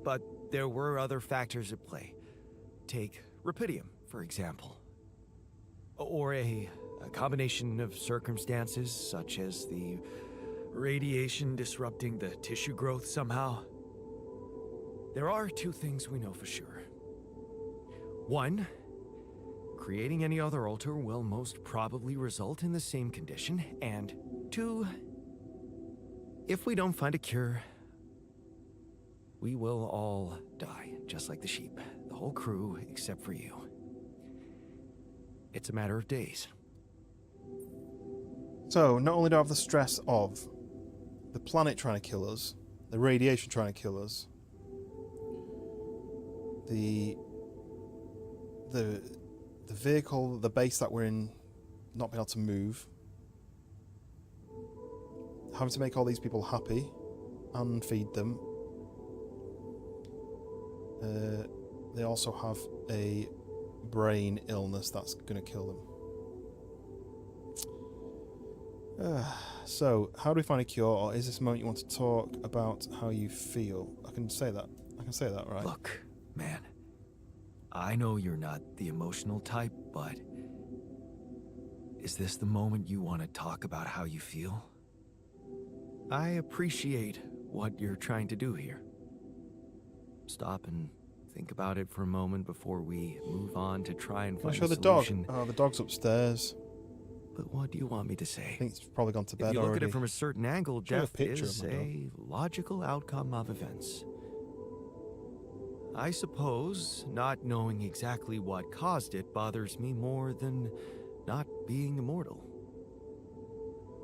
But there were other factors at play. Take Rapidium, for example. Or a combination of circumstances, such as the radiation disrupting the tissue growth somehow. There are two things we know for sure. One, creating any other altar will most probably result in the same condition. And two, if we don't find a cure, we will all die, just like the sheep. The whole crew, except for you. It's a matter of days. So, not only do I have the stress of the planet trying to kill us, the radiation trying to kill us, the vehicle, the base that we're in, not being able to move, having to make all these people happy and feed them. They also have a brain illness that's going to kill them. So, how do we find a cure, or is this a moment you want to talk about how you feel? I can say that, right? Look, man. I know you're not the emotional type, but is this the moment you want to talk about how you feel? I appreciate what you're trying to do here. Stop and think about it for a moment before we move on to try and Can I find show a the dog? solution. Oh, the dog's upstairs. But what do you want me to I say? think it's probably gone to bed If you look already. at it from a certain angle, Show a death picture is of my dog. a logical outcome of events. I suppose not knowing exactly what caused it bothers me more than not being immortal.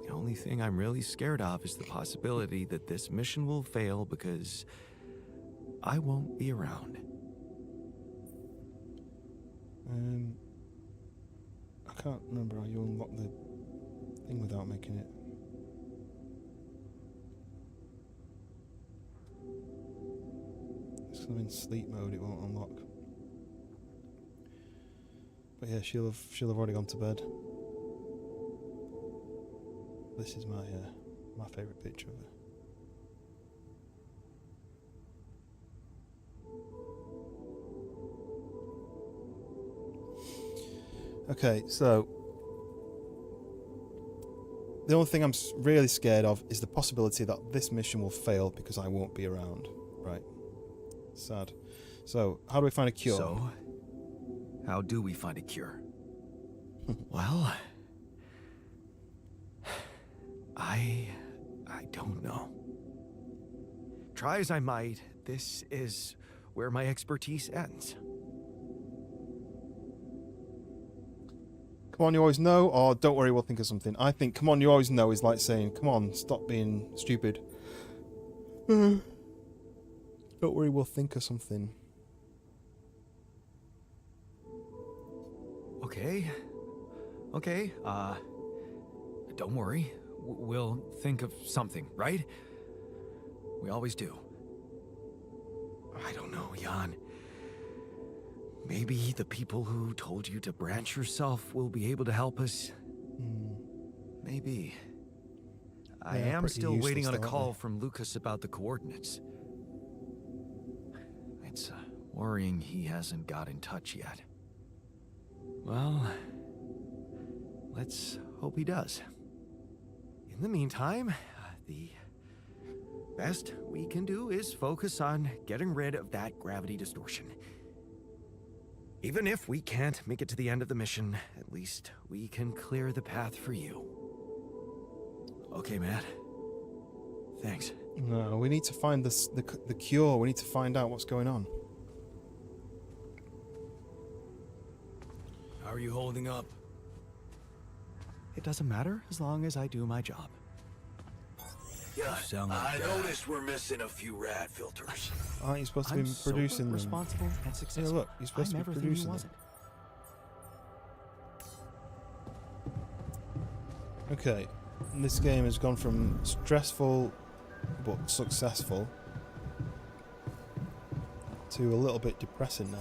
The only thing I'm really scared of is the possibility that this mission will fail because I won't be around. I can't remember how you unlock the thing without making it. Because I'm in sleep mode, it won't unlock. But yeah, she'll have already gone to bed. This is my favourite picture of her. Okay, so the only thing I'm really scared of is the possibility that this mission will fail because I won't be around. Right. Sad. So, how do we find a cure? So, how do we find a cure? Well, I don't know. Try as I might, this is where my expertise ends. Come on, you always know, or don't worry, we'll think of something. I think come on, you always know is like saying, come on, stop being stupid. Don't worry, we'll think of something. Okay. Okay, don't worry. We'll think of something, right? We always do. I don't know, Jan. Maybe the people who told you to branch yourself will be able to help us. Maybe. I Yeah, am pretty still waiting useless on a though, call aren't from Lucas about the coordinates. It's worrying he hasn't got in touch yet. Well, let's hope he does. In the meantime, the best we can do is focus on getting rid of that gravity distortion. Even if we can't make it to the end of the mission, at least we can clear the path for you. Okay, Matt. Thanks. No, we need to find the cure. We need to find out what's going on. How are you holding up? It doesn't matter as long as I do my job. Yeah, sound like I that. noticed we're missing a few rad filters. Aren't you supposed to I'm be so producing them? responsible and successful. look, you're supposed to I be never think producing he them. wasn't. Okay, this game has gone from stressful but successful to a little bit depressing now.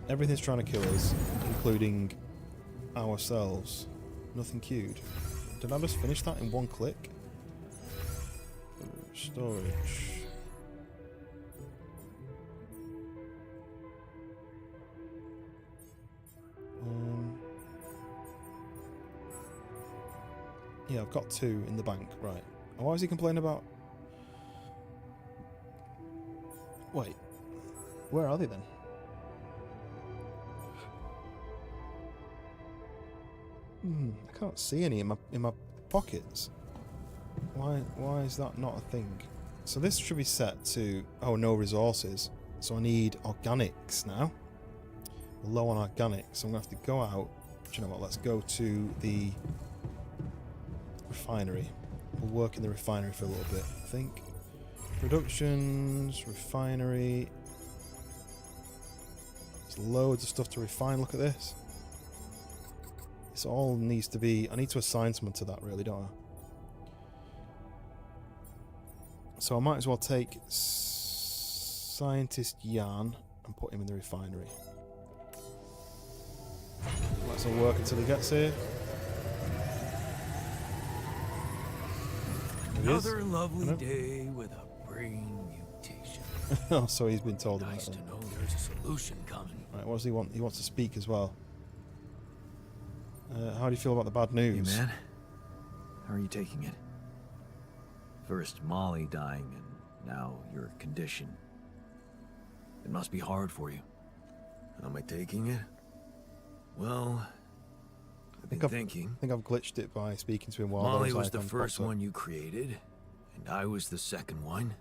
Everything's trying to kill us, including ourselves. Nothing queued. Did I just finish that in one click? Storage. Yeah, I've got 2 in the bank, right. Oh, why is he complaining about... Wait. Where are they then? I can't see any in my pockets. Why is that not a thing? So this should be set to... Oh, no resources. So I need organics now. We're low on organics, so I'm going to have to go out. Do you know what? Let's go to the refinery. We'll work in the refinery for a little bit, I think. Productions, refinery. There's loads of stuff to refine. Look at this. This all needs to be... I need to assign someone to that, really, don't I? So I might as well take Scientist Jan and put him in the refinery. Let's all work until he gets here. Another lovely day with a brain mutation. Oh, so he's been told Nice about to that. know there's a solution coming. Right, what does he want? He wants to speak as well. How do you feel about the bad news? Hey, man. How are you taking it? First Molly dying, and now your condition. It must be hard for you. How am I taking it? Well, I've been thinking. I think I've glitched it by speaking to him while Molly those was the icons first popped up. one you created, and I was the second one.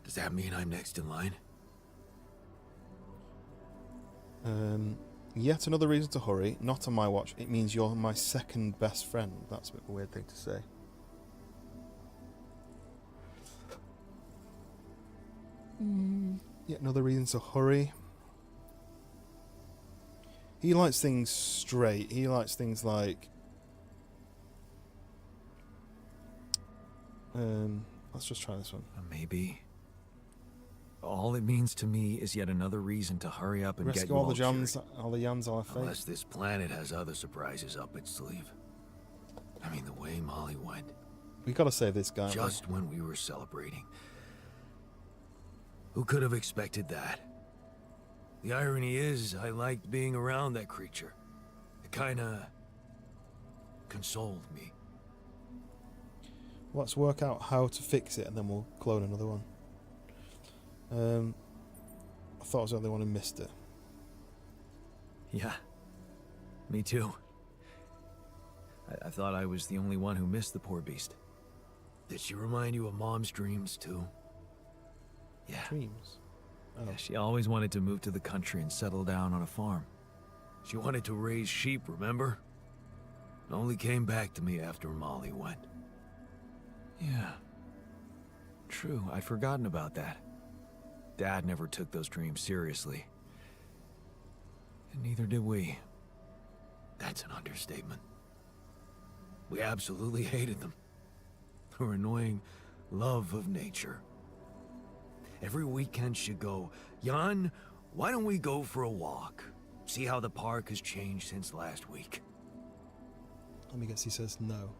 Does that mean I'm next in line? Yet another reason to hurry. Not on my watch. It means you're my second best friend. That's a bit of a weird thing to say. Yet another reason to hurry. He likes things straight. He likes things like... let's just try this one. Maybe. All it means to me is yet another reason to hurry up and get Rescue you all the cheery. Jans on our fate. Unless this planet has other surprises up its sleeve. I mean, the way Molly went. We gotta save this guy. Just when we were celebrating. Who could have expected that? The irony is, I liked being around that creature. It kinda... consoled me. Let's work out how to fix it and then we'll clone another one. I thought I was the only one who missed it. Yeah. Me too. I thought I was the only one who missed the poor beast. Did she remind you of Mom's dreams, too? Yeah. Dreams. Oh. She always wanted to move to the country and settle down on a farm. She wanted to raise sheep, remember? Only came back to me after Molly went. Yeah. True, I'd forgotten about that. Dad never took those dreams seriously. And neither did we. That's an understatement. We absolutely hated them. Her annoying love of nature. Every weekend she'd go, Jan, why don't we go for a walk? See how the park has changed since last week. Let me guess, he says no.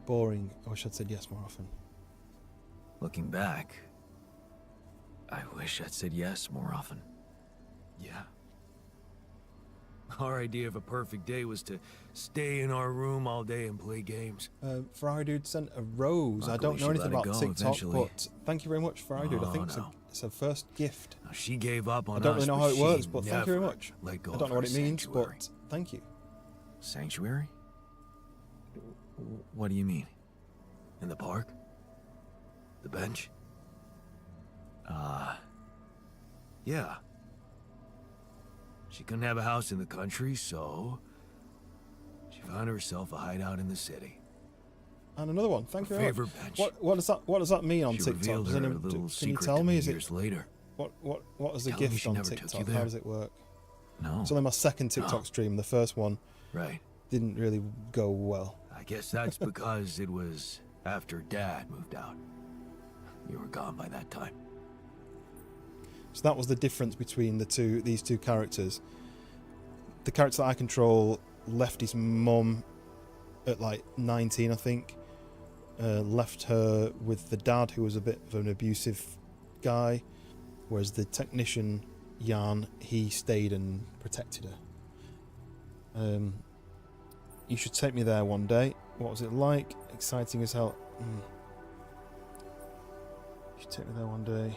Boring. I wish I'd said yes more often. Looking back, I wish I'd said yes more often. Yeah. Our idea of a perfect day was to stay in our room all day and play games. Ferrari Dude sent a rose. I don't know anything about TikTok, but thank you very much, Ferrari Dude. I think it's a first gift. Now, she gave up on us. I don't really know how it she works, but thank you very never much. let go I don't of know what her it means, sanctuary. but thank you. Sanctuary? What do you mean? In the park? The bench? Yeah. She couldn't have a house in the country, so she found herself a hideout in the city. And another one. Thank you very much. Favorite bench. What does that mean on She TikTok? revealed Does her anyone- little can you secret tell to me? me Is years later. what is the Tell me gift she on never took you TikTok? there. How does it work? No. It's only my second TikTok No. stream. The first one Right. didn't really go well. I guess that's because it was after Dad moved out. You were gone by that time. So that was the difference between these two characters. The character that I control left his mum at like 19, I think. Left her with the dad, who was a bit of an abusive guy, whereas the technician Jan, he stayed and protected her. You should take me there one day. What was it like? Exciting as hell. You should take me there one day.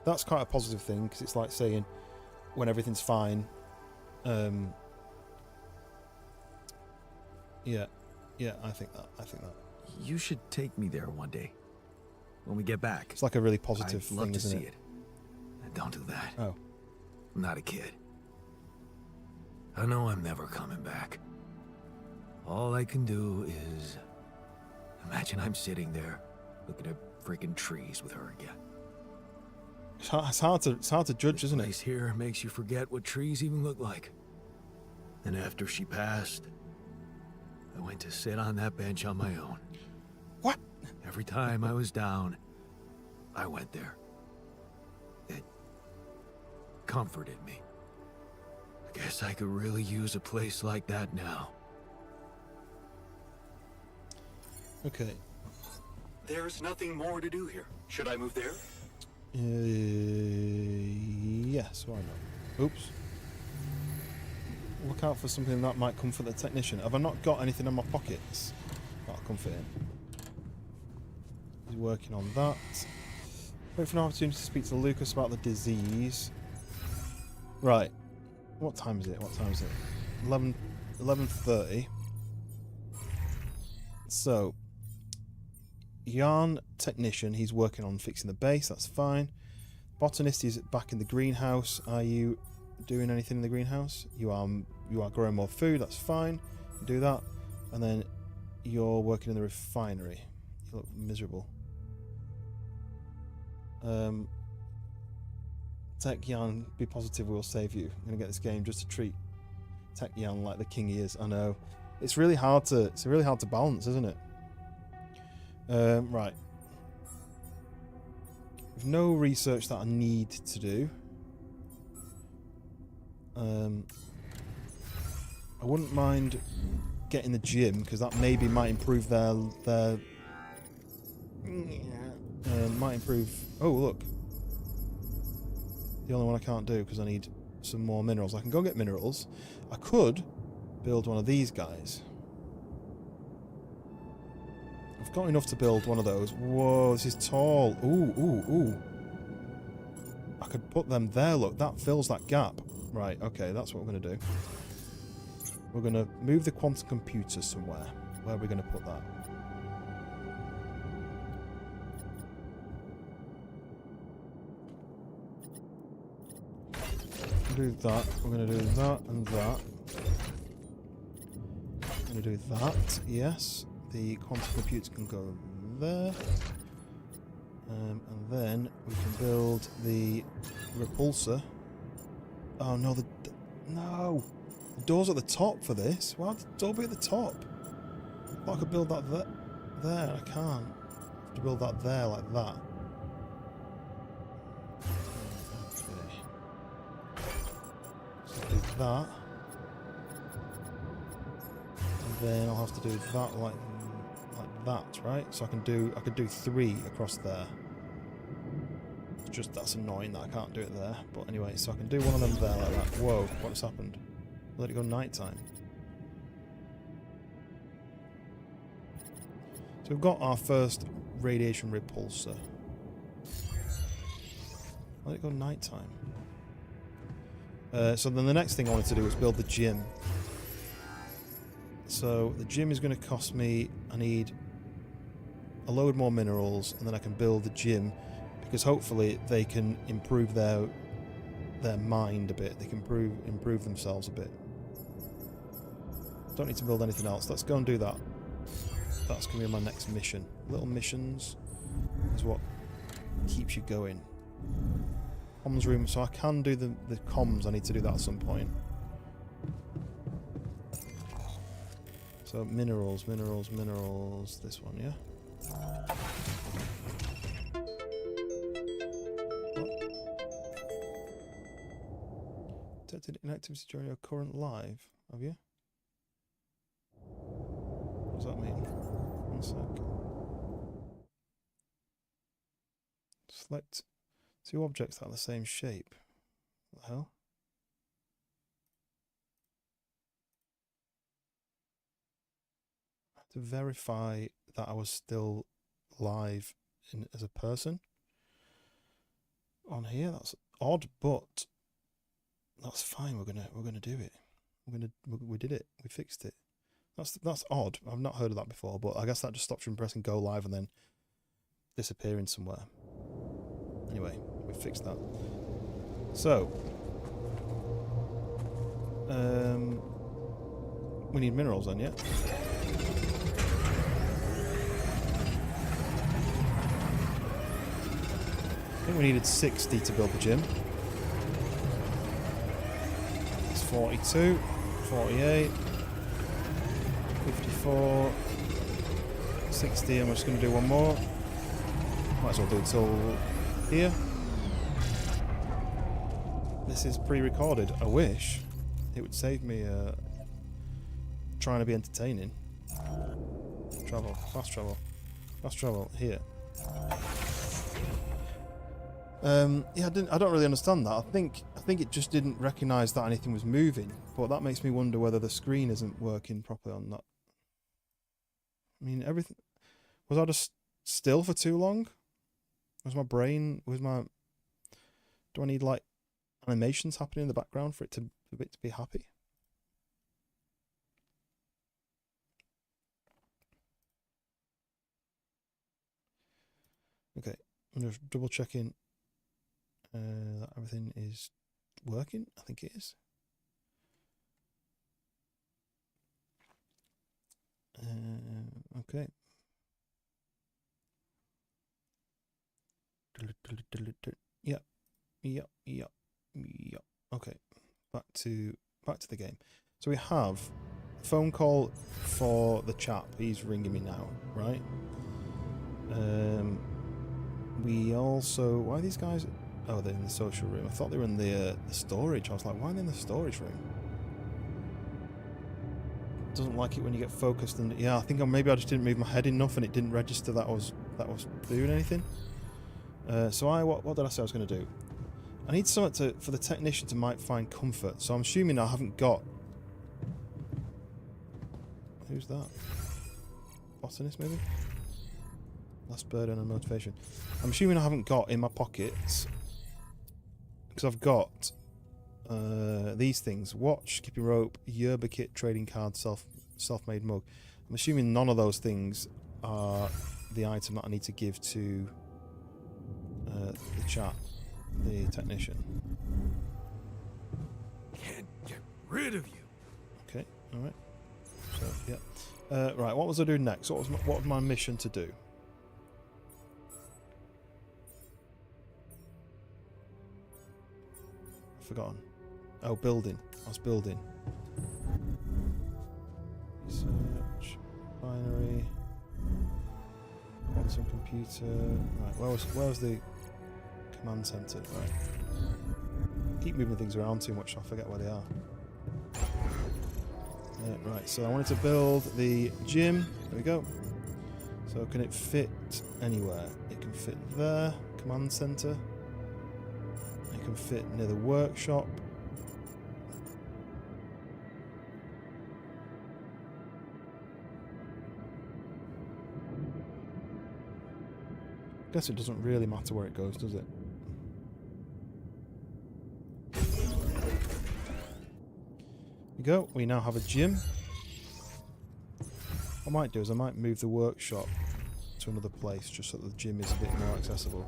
That's quite a positive thing, because it's like saying when everything's fine. Yeah, I think that. You should take me there one day. When we get back. It's like a really positive I'd love thing, to isn't see it? Don't do that. Oh. I'm not a kid. I know I'm never coming back. All I can do is imagine I'm sitting there looking at freaking trees with her again. It's hard to judge, isn't it? This place here makes you forget what trees even look like. And after she passed, I went to sit on that bench on my own. What? Every time I was down, I went there. It comforted me. I guess I could really use a place like that now. Okay. There's nothing more to do here. Should I move there? Yes, why not? Oops. Look out for something that might comfort the technician. Have I not got anything in my pockets that'll comfort him? He's working on that. Wait for an opportunity to speak to Lucas about the disease. Right. What time is it? 11:30. So, Jan, technician, he's working on fixing the base, that's fine. Botanist is back in the greenhouse. Are you doing anything in the greenhouse? You are growing more food, that's fine. Do that. And then you're working in the refinery. You look miserable. Tech Jan, be positive, we'll save you. I'm gonna get this game just to treat Tech Jan like the king he is. I know. It's really hard to balance, isn't it? Right. There's no research that I need to do. I wouldn't mind getting the gym, because that maybe might improve their might improve. Oh, look. The only one I can't do because I need some more minerals. I can go get minerals. I could build one of these guys. I've got enough to build one of those. Whoa, this is tall. Ooh. I could put them there, look. That fills that gap. Right, okay, that's what we're going to do. We're going to move the quantum computer somewhere. Where are we going to put that? do that. We're going to do that and that. I'm going to do that. Yes. The quantum computer can go there. And then we can build the repulsor. Oh no, no! The door's at the top for this. Why would the door be at the top? I thought I could build that there. I can't. I have to build that there like that. Okay. So do that. And then I'll have to do that like that, right? So I could do 3 across there. It's just that's annoying that I can't do it there. But anyway, so I can do one of them there like that. Whoa, what's happened? Let it go nighttime. So we've got our first radiation repulsor. Let it go nighttime. So then the next thing I wanted to do was build the gym. So the gym is going to cost me, I need a load more minerals, and then I can build the gym, because hopefully they can improve their mind a bit. They can improve themselves a bit. Don't need to build anything else. Let's go and do that. That's going to be my next mission. Little missions is what keeps you going. Comms room, so I can do the comms. I need to do that at some point. So minerals. This one, yeah? Detected inactivity during your current live, have you? What does that mean? One sec. Select 2 objects that are the same shape. What the hell? I have to verify that I was still live as a person on here. That's odd, but that's fine. We're gonna do it. We did it. We fixed it. That's odd. I've not heard of that before, but I guess that just stops you from pressing go live and then disappearing somewhere. Anyway, we fixed that. So, we need minerals then, yeah? I think we needed 60 to build the gym. It's 42, 48, 54, 60, and we're just going to do one more. Might as well do it till here. This is pre-recorded. I wish it would save me trying to be entertaining. Travel, fast travel here. Yeah, I don't really understand that. I think it just didn't recognise that anything was moving, but that makes me wonder whether the screen isn't working properly on that. I mean, everything. Was I just still for too long? Was my brain? Do I need like animations happening in the background for it to be happy? Okay, I'm just double checking that everything is working. I think it is. Okay. Yeah. Okay. Back to the game. So we have a phone call for the chap. He's ringing me now, right? We also, why are these guys? Oh, they're in the social room. I thought they were in the storage. I was like, why are they in the storage room? Doesn't like it when you get focused, and yeah, I think maybe I just didn't move my head enough and it didn't register that I was doing anything. So what did I say I was going to do? I need something for the technician to might find comfort. So I'm assuming I haven't got. Who's that? Botanist maybe? Last burden and motivation. I'm assuming I haven't got in my pockets, because I've got these things: watch, skipping rope, yerba kit, trading card, self-made mug. I'm assuming none of those things are the item that I need to give to the chap, the technician. rid of you. Okay, alright. So, yeah. Right, what was I doing next? What was my mission to do? I've forgotten. Oh, building. I was building. Research. Binary. Quantum computer. Right, where was the command center? Right. Keep moving things around too much, I forget where they are. Right, so I wanted to build the gym. There we go. So can it fit anywhere? It can fit there. Command center. It can fit near the workshop. Guess it doesn't really matter where it goes, does it? There we go. We now have a gym. What I might do is I might move the workshop to another place just so that the gym is a bit more accessible.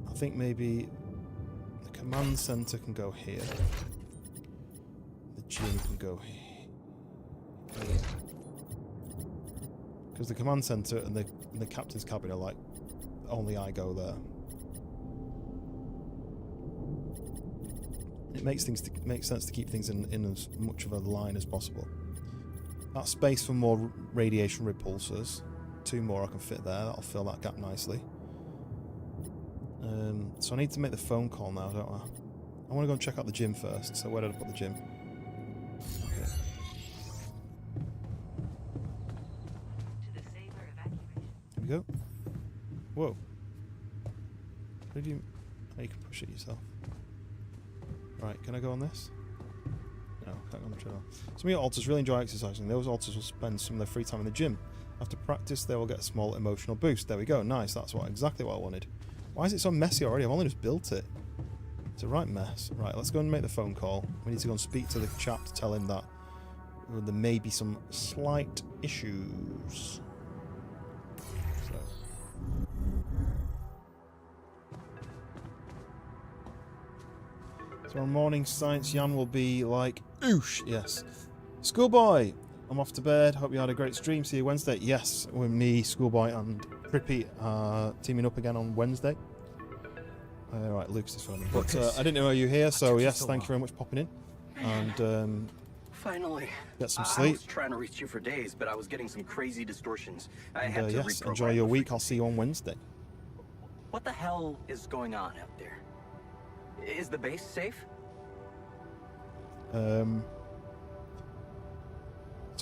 I think maybe the command center can go here. The gym can go here. Because the command center and the captain's cabin are like, only I go there. It makes sense to keep things in as much of a line as possible. That's space for more radiation repulsors. 2 more I can fit there. That'll fill that gap nicely. So I need to make the phone call now, don't I? I want to go and check out the gym first. So where did I put the gym? Okay. Here we go. Whoa. Did you? Oh, you can push it yourself. Right, can I go on this? No, can't go on the treadmill. Some of your alters really enjoy exercising. Those alters will spend some of their free time in the gym. After practice, they will get a small emotional boost. There we go. Nice. That's exactly what I wanted. Why is it so messy already? I've only just built it. It's a right mess. Right, let's go and make the phone call. We need to go and speak to the chap to tell him that there may be some slight issues. So on morning science, Jan will be like, oosh, yes. Schoolboy, I'm off to bed. Hope you had a great stream. See you Wednesday. Yes, with me, Schoolboy, and Prippy are teaming up again on Wednesday. Right, Lucas is phoning. But I didn't know you were here, so yes, thank you very much for popping in. And finally, get some I sleep. was trying to reach you for days, but I was getting some crazy distortions. I And, had to yes, reprogram enjoy your the week. I'll see you on Wednesday. What the hell is going on out there? Is the base safe? So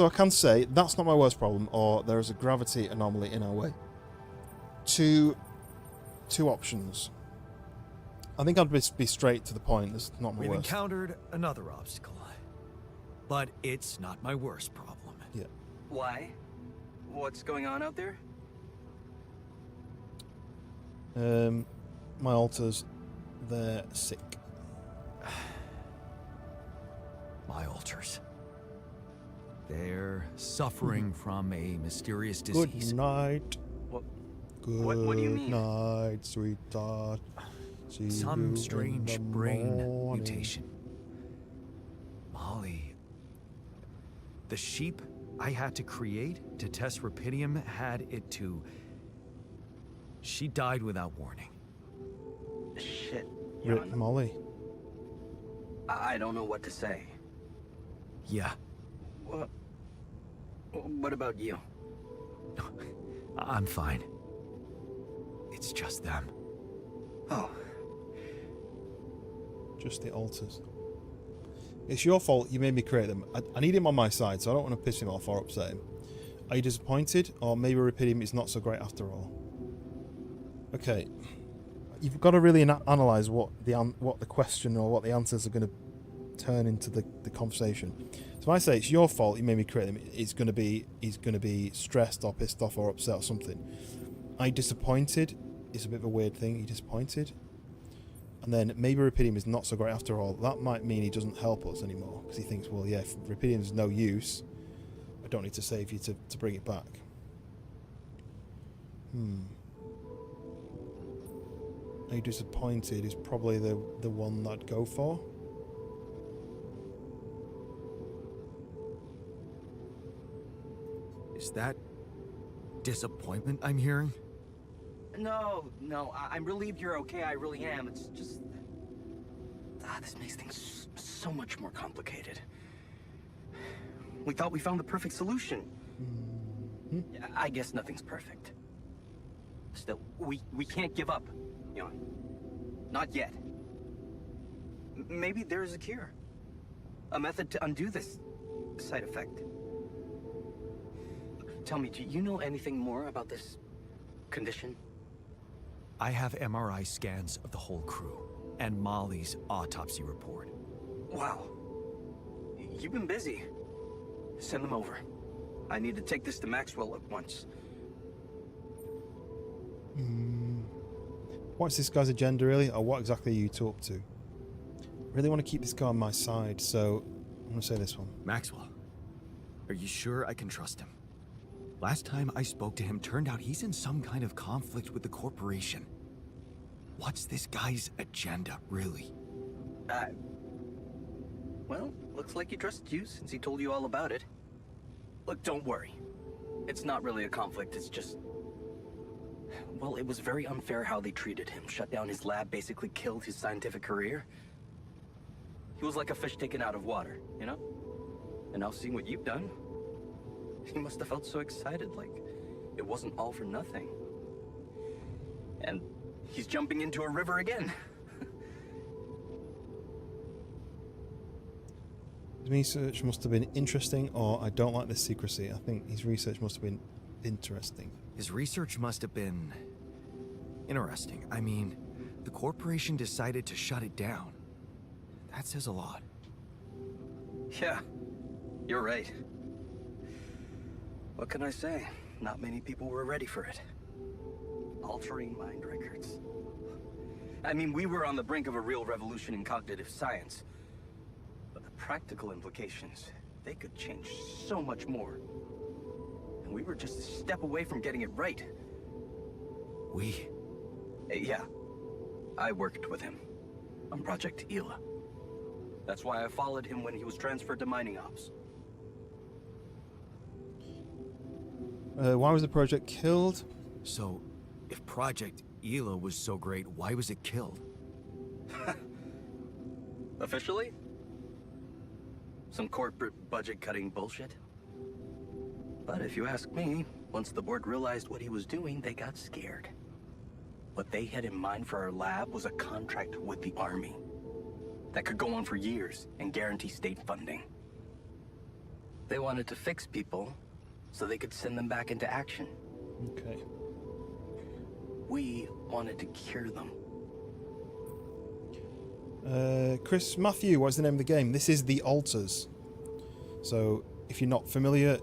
I can say that's not my worst problem, or there is a gravity anomaly in our way. Two options. I think I'd be straight to the point. This is not my We've worst. encountered another obstacle, but it's not my worst problem. Yeah. Why? What's going on out there? My alters, they're sick. My alters. They're suffering from a mysterious Good disease. night. What? Good What do you mean? night, sweetheart. See you Some in strange the brain morning. mutation. Molly. The sheep I had to create to test Rapidium had it too. She died without warning. Shit. Rip Jan. Molly. I don't know what to say. Yeah, What about you? I'm fine. It's just them. Oh, Just the alters. It's your fault you made me create them. I need him on my side, so I don't want to piss him off or upset him. Are you disappointed? Or maybe Rapidium is not so great after all? Okay. You've got to really analyse what the question or what the answers are going to turn into the conversation. So if I say it's your fault you made me create them, he's going to be stressed or pissed off or upset or something. Are you disappointed? It's a bit of a weird thing. Are you disappointed? And then maybe Rapidium is not so great after all. That might mean he doesn't help us anymore because he thinks, well, yeah, if Rapidium is no use, I don't need to save you to bring it back. Are you disappointed is probably the one that I'd go for. that disappointment I'm hearing? No, I'm relieved you're okay. I really am. It's just... this makes things so much more complicated. We thought we found the perfect solution. I guess nothing's perfect. Still, we can't give up, you know. Not yet. Maybe there's a cure. A method to undo this side effect. Tell me, do you know anything more about this condition? I have MRI scans of the whole crew, and Molly's autopsy report. Wow. You've been busy. Send them over. I need to take this to Maxwell at once. What's this guy's agenda really, or what exactly are you two up to? Really want to keep this guy on my side, so I'm going to say this one. Maxwell, are you sure I can trust him? Last time I spoke to him, turned out he's in some kind of conflict with the corporation. What's this guy's agenda, really? Well, looks like he trusts you since he told you all about it. Look, don't worry. It's not really a conflict, it's just... Well, it was very unfair how they treated him. Shut down his lab, basically killed his scientific career. He was like a fish taken out of water, you know? And now seeing what you've done, he must have felt so excited, like it wasn't all for nothing. And he's jumping into a river again. His research must have been interesting, or I don't like this secrecy. I think his research must have been interesting. His research must have been interesting. I mean, the corporation decided to shut it down. That says a lot. Yeah, you're right. What can I say? Not many people were ready for it. Altering mind records. I mean, we were on the brink of a real revolution in cognitive science. But the practical implications, they could change so much more. And we were just a step away from getting it right. We? Yeah. I worked with him on Project Ela. That's why I followed him when he was transferred to mining ops. Why was the project killed? So, if Project Ela was so great, why was it killed? Officially? Some corporate budget-cutting bullshit. But if you ask me, once the board realized what he was doing, they got scared. What they had in mind for our lab was a contract with the Army that could go on for years and guarantee state funding. They wanted to fix people so they could send them back into action. Okay. We wanted to cure them. Chris Matthew, what's the name of the game? This is The Alters. So, if you're not familiar,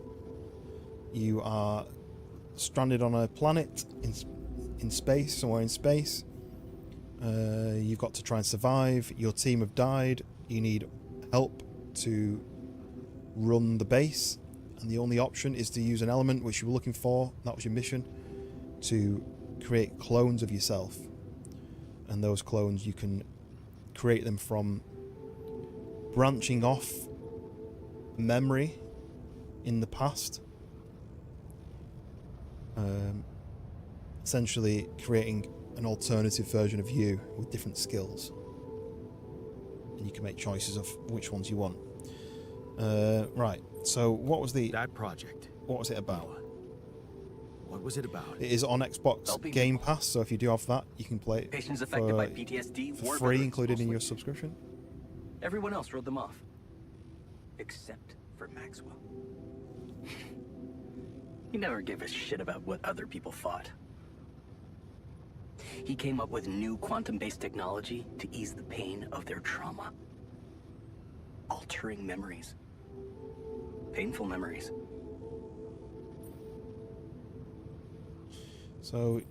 you are stranded on a planet in space, somewhere in space. You've got to try and survive. Your team have died. You need help to run the base. And the only option is to use an element which you were looking for. That was your mission. To create clones of yourself. And those clones, you can create them from branching off memory in the past. Essentially creating an alternative version of you with different skills. And you can make choices of which ones you want. Right, so what was That project. what was it about? What was it about? It is on Xbox Game Pass, so if you do have that, you can play it Patients affected by PTSD, for war free, veterans included in mostly. your subscription. Everyone else wrote them off. Except for Maxwell. He never gave a shit about what other people thought. He came up with new quantum-based technology to ease the pain of their trauma. Altering memories. Painful memories. So,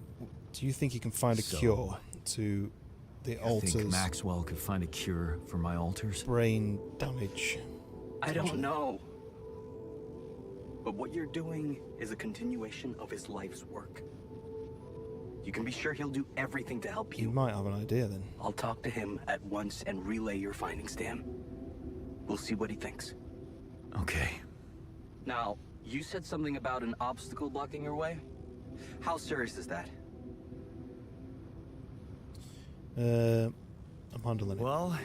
do you think you can find a cure to the I think alters Maxwell could find a cure for my alters? brain damage? I don't know. But what you're doing is a continuation of his life's work. You can be sure he'll do everything to help You you. might have an idea then. I'll talk to him at once and relay your findings to him. We'll see what he thinks. Okay. Now, You said something about an obstacle blocking your way? How serious is that? I'm handling it. Well,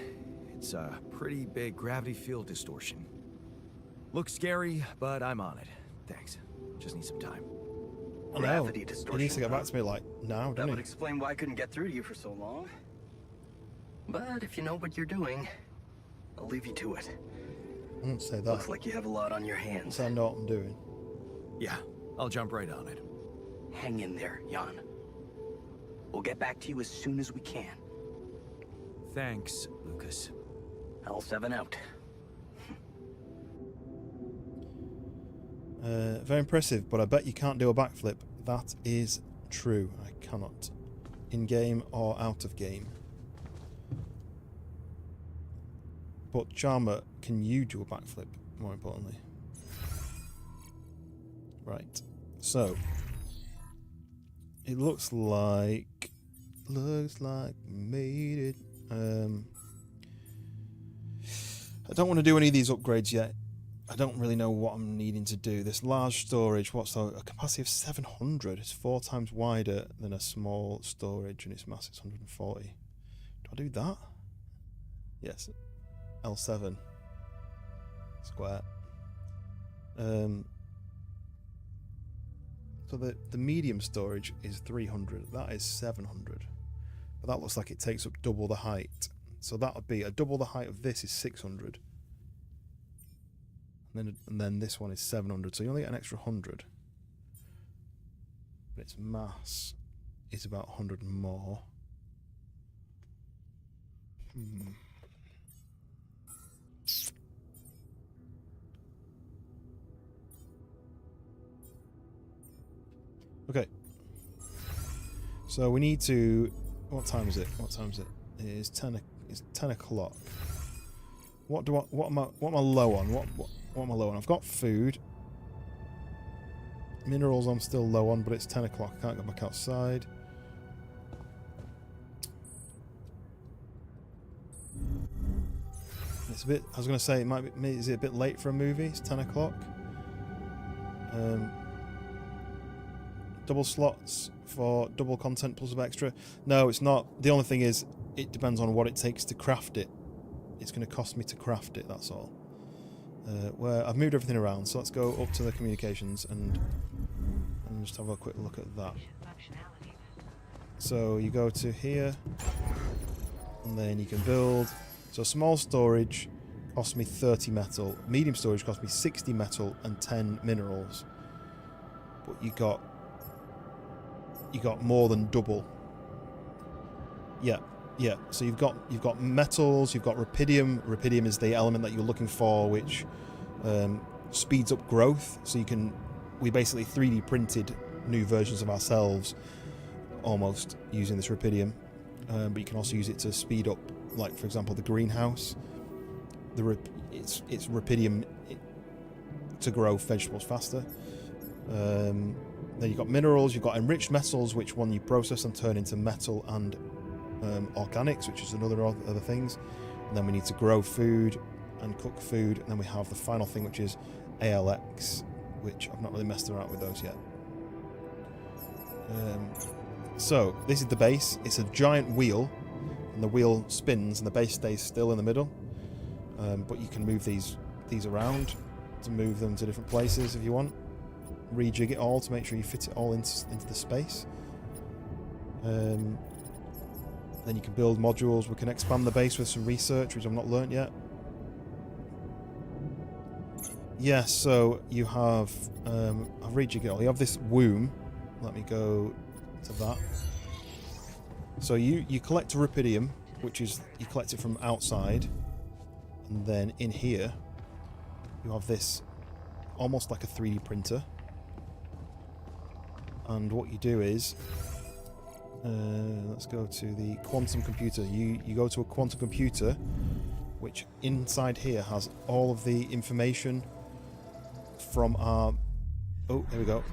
it's a pretty big gravity field distortion. Looks scary, but I'm on it. Thanks. Just need some time. I know. Gravity He distortion. needs to get back to me like now, That doesn't would he? explain why I couldn't get through to you for so long. But if you know what you're doing, I'll leave you to it. I won't say that. Looks like you have a lot on your hands. So I know what I'm doing. Yeah, I'll jump right on it. Hang in there, Jan. We'll get back to you as soon as we can. Thanks, Lucas. L7 out. Very impressive, but I bet you can't do a backflip. That is true. I cannot. In-game or out of game. But Charmer, can you do a backflip, more importantly? Right. So, it looks like we made it. I don't want to do any of these upgrades yet. I don't really know what I'm needing to do. This large storage, what's a capacity of 700? It's 4 times wider than a small storage, and its mass is 140. Do I do that? Yes. L7. Square. So the medium storage is 300. That is 700. But that looks like it takes up double the height. So that would be double the height of this is 600. And then this one is 700. So you only get an extra 100. But its mass is about 100 more. Okay. So we need to. What time is it? What time is it? It's 10. It's 10 o'clock. What am I low on? What am I low on? I've got food. Minerals I'm still low on, but it's 10 o'clock. I can't go back outside. It's a bit. I was going to say it might be. Is it a bit late for a movie? It's 10 o'clock. Double slots for double content plus of extra. No, it's not. The only thing is, it depends on what it takes to craft it. It's going to cost me to craft it. That's all. Where I've moved everything around, so let's go up to the communications and just have a quick look at that. So you go to here, and then you can build. So small storage costs me 30 metal. Medium storage costs me 60 metal and 10 minerals. But you got more than double. Yeah. So you've got metals. You've got Rapidium. Rapidium is the element that you're looking for, which speeds up growth. So we basically 3D printed new versions of ourselves, almost using this Rapidium. But you can also use it to speed up, like for example, the greenhouse. It's Rapidium to grow vegetables faster. Then you've got minerals. You've got enriched metals, which one you process and turn into metal and organics, which is other things. And then we need to grow food and cook food, and then we have the final thing, which is ALX, which I've not really messed around with those yet. So this is the base. It's a giant wheel, and the wheel spins and the base stays still in the middle, but you can move these around to move them to different places if you want. Rejig it all to make sure you fit it all into the space. Then you can build modules. We can expand the base with some research, which I've not learnt yet. Yeah, so you have... I've rejigged it all. You have this womb. Let me go to that. So you collect Rapidium, which is... You collect it from outside. And then in here, you have this almost like a 3D printer. And what you do is... let's go to the quantum computer. You go to a quantum computer, which inside here has all of the information from our... Oh, here we go.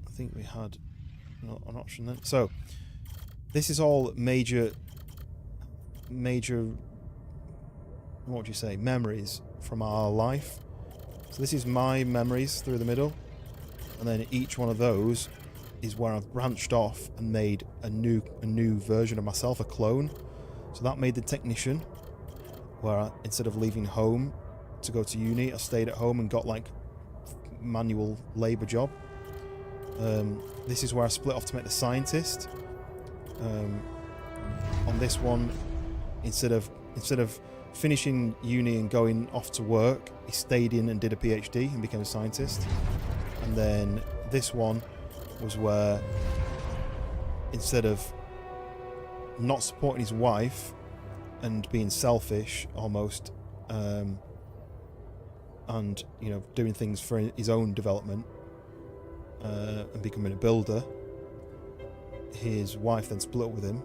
I think we had an option then. So, this is all major, what would you say, memories from our life. So this is my memories through the middle, and then each one of those is where I've branched off and made a new version of myself, a clone. So that made the technician, where instead of leaving home to go to uni, I stayed at home and got like manual labour job. This is where I split off to make the scientist. On this one, instead of finishing uni and going off to work, he stayed in and did a PhD and became a scientist. And then this one was where, instead of not supporting his wife and being selfish almost, and you know, doing things for his own development, and becoming a builder, his wife then split up with him.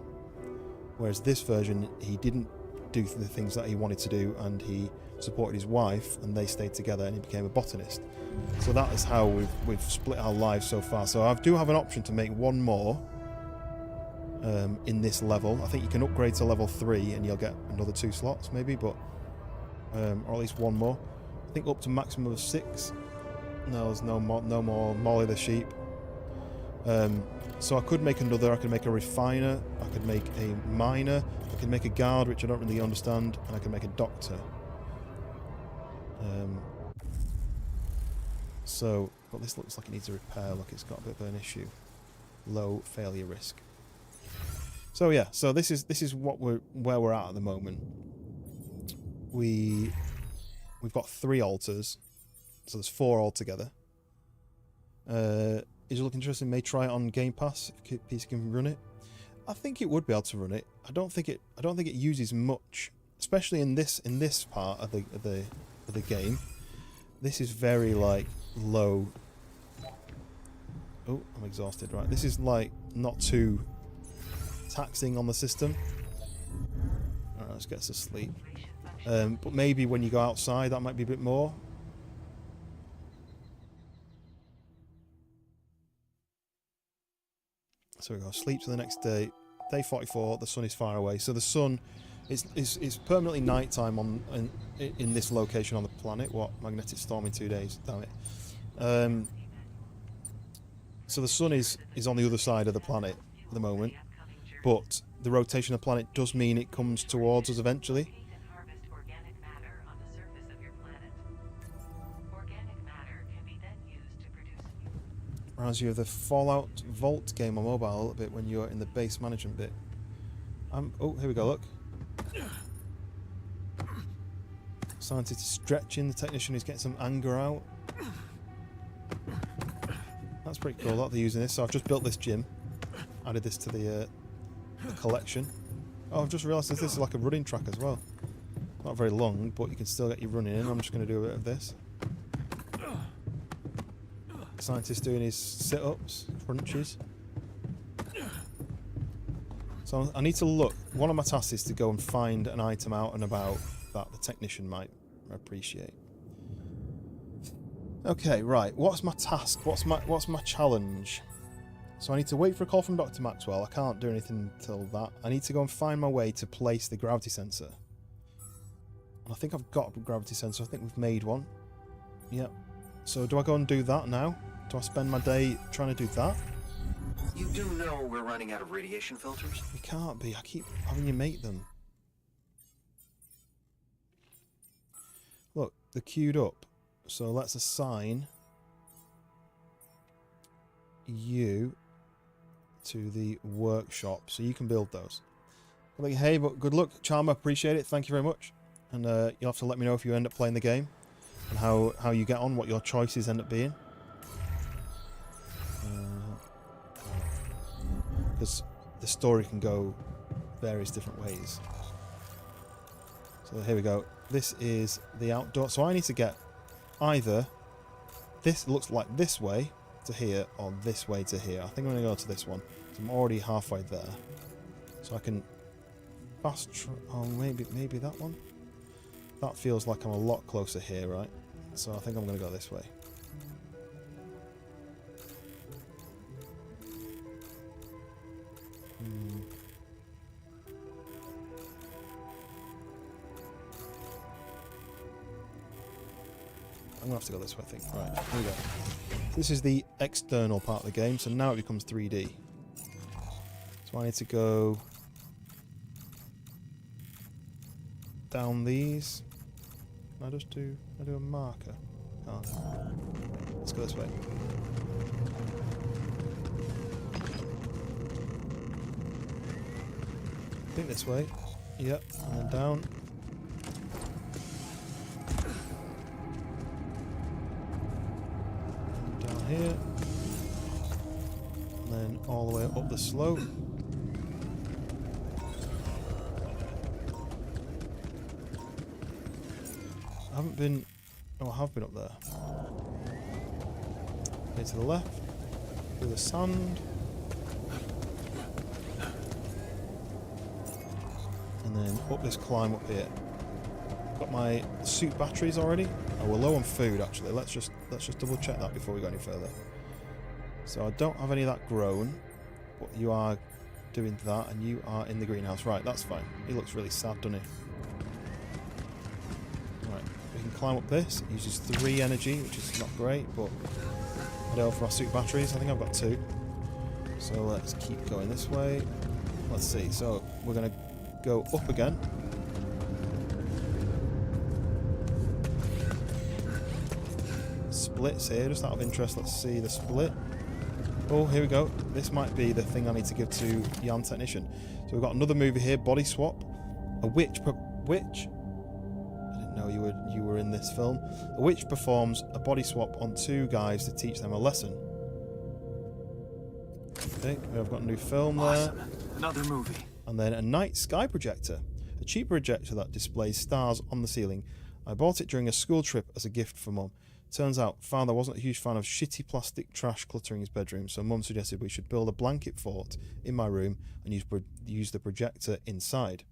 Whereas this version, he didn't do the things that he wanted to do, and he supported his wife, and they stayed together, and he became a botanist. So that is how we've split our lives so far. So I do have an option to make one more in this level. I think you can upgrade to level 3, and you'll get another 2 slots, maybe, but or at least one more. I think up to maximum of 6. No, there's no more Molly the sheep. So I could make another. I could make a refiner. I could make a miner. I could make a guard, which I don't really understand, and I could make a doctor. So, but this looks like it needs a repair. Look, it's got a bit of an issue. Low failure risk. So yeah, so this is what where we're at the moment. We've got 3 altars, so there's 4 altogether. Is it looking interesting? May try it on Game Pass if PC can run it. I think it would be able to run it. I don't think it uses much, especially in this part of the game. This is very like low. Oh, I'm exhausted. Right, this is like not too taxing on the system. Alright, let's get us to sleep. But maybe when you go outside, that might be a bit more. So we go, sleep to the next day. Day 44, the sun is far away. So the sun is permanently nighttime in this location on the planet. What? Magnetic storm in 2 days. Damn it. So the sun is on the other side of the planet at the moment. But the rotation of the planet does mean it comes towards us eventually. Reminds you of the Fallout Vault game on mobile a little bit when you're in the base management bit. Oh, here we go, look. Scientist is stretching, the technician is getting some anger out. That's pretty cool that they're using this. So I've just built this gym. Added this to the collection. Oh, I've just realised this is like a running track as well. Not very long, but you can still get your running in. I'm just going to do a bit of this. Scientist doing his sit-ups, crunches. So I need to look. One of my tasks is to go and find an item out and about that the technician might appreciate. Okay, right. What's my task? What's my challenge? So I need to wait for a call from Dr. Maxwell. I can't do anything until that. I need to go and find my way to place the gravity sensor. And I think I've got a gravity sensor. I think we've made one. Yep. So do I go and do that now? Do I spend my day trying to do that? You do know we're running out of radiation filters? We can't be. I keep having you make them. Look, they're queued up. So let's assign you to the workshop so you can build those. Like, hey, but good luck, Charmer. Appreciate it. Thank you very much. And you'll have to let me know if you end up playing the game and how you get on, what your choices end up being. Because the story can go various different ways. So here we go. This is the outdoor. So I need to get either this looks like this way to here or this way to here. I think I'm going to go to this one. So I'm already halfway there. So I can fast oh, maybe that one. That feels like I'm a lot closer here, right? So I think I'm going to go this way. I'm I'm going to have to go this way, I think. Right, here we go. This is the external part of the game, so now it becomes 3D. So I need to go down these. Can I just do a marker? Can't. Let's go this way. I think this way. Yep, and then down. And down here. And then all the way up the slope. I haven't been... Oh, I have been up there. Okay, to the left. Through the sand. And then up this climb up here. Got my suit batteries already. Oh, we're low on food actually. Let's just double check that before we go any further. So I don't have any of that grown, but you are doing that, and you are in the greenhouse. Right, that's fine. He looks really sad, doesn't he? Right, we can climb up this. It uses 3 energy, which is not great, but I don't know for our suit batteries. I think I've got 2. So let's keep going this way. Let's see. So we're gonna go up again. Splits here, just out of interest. Let's see the split. Oh, here we go. This might be the thing I need to give to Jan Technician. So we've got another movie here, body swap. A witch? I didn't know you were in this film. A witch performs a body swap on 2 guys to teach them a lesson. Okay, we've got a new film there. Awesome. Another movie. And then a night sky projector. A cheap projector that displays stars on the ceiling. I bought it during a school trip as a gift for Mum. Turns out Father wasn't a huge fan of shitty plastic trash cluttering his bedroom, so Mum suggested we should build a blanket fort in my room and use the projector inside.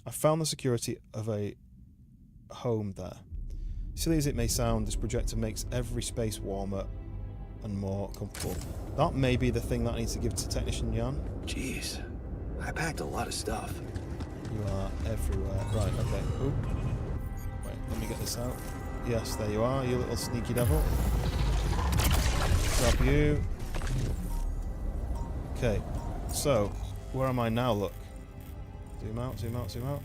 I found the security of a home there. Silly as it may sound, this projector makes every space warmer and more comfortable. That may be the thing that I need to give to Technician Jan. Jeez, I packed a lot of stuff. You are everywhere. Right, okay. Oop. Wait, let me get this out. Yes, there you are, you little sneaky devil. Grab you. Okay, so, where am I now, look? Zoom out, zoom out, zoom out.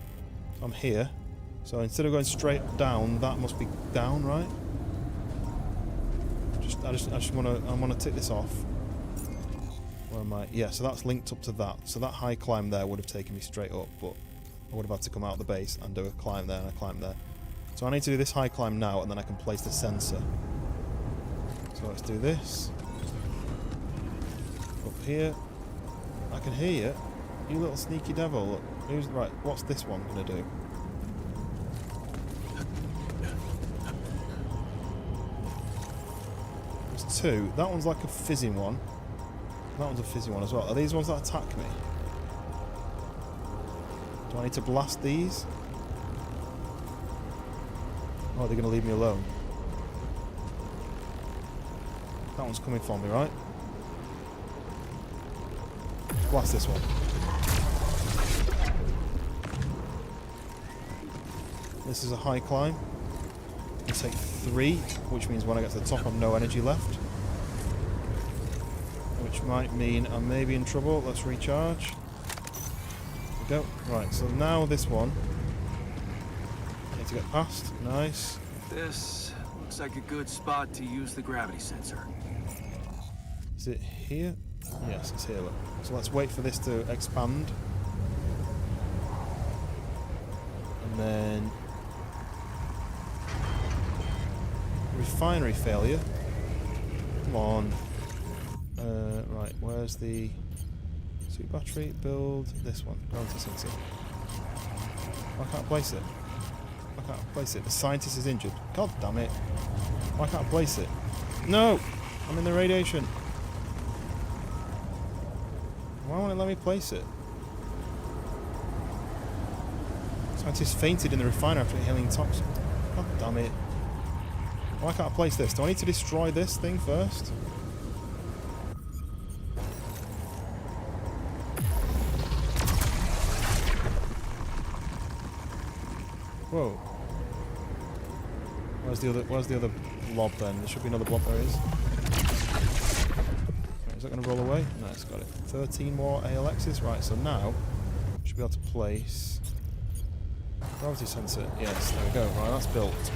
I'm here. So instead of going straight down, that must be down, right? I just wanna tick this off. Where am I? Yeah, so that's linked up to that. So that high climb there would have taken me straight up, but I would have had to come out of the base and do a climb there and a climb there. So I need to do this high climb now, and then I can place the sensor. So let's do this. Up here. I can hear you. You little sneaky devil. Look, who's right? What's this one gonna do? There's 2. That one's like a fizzing one. That one's a fizzy one as well. Are these ones that attack me? Do I need to blast these? Oh, they're going to leave me alone. That one's coming for me, right? Blast this one. This is a high climb. I take 3, which means when I get to the top, I've no energy left. Which might mean I may be in trouble. Let's recharge. There we go. Right, so now this one. To get past. Nice. This looks like a good spot to use the gravity sensor. Is it here? Yes, it's here. Look. So let's wait for this to expand. And then... refinery failure. Come on. Right, where's the... suit battery? Build this one. Gravity sensor. Why can't I place it? I can't place it. The scientist is injured. God damn it. Why can't I place it? No! I'm in the radiation. Why won't it let me place it? Scientist fainted in the refinery after inhaling toxin. God damn it. Why can't I place this? Do I need to destroy this thing first? Whoa. Where's the other blob then? There should be another blob. There is. Is that going to roll away? No, it's got it. 13 more ALXs. Right, so now should be able to place gravity sensor. Yes, there we go. Right, that's built.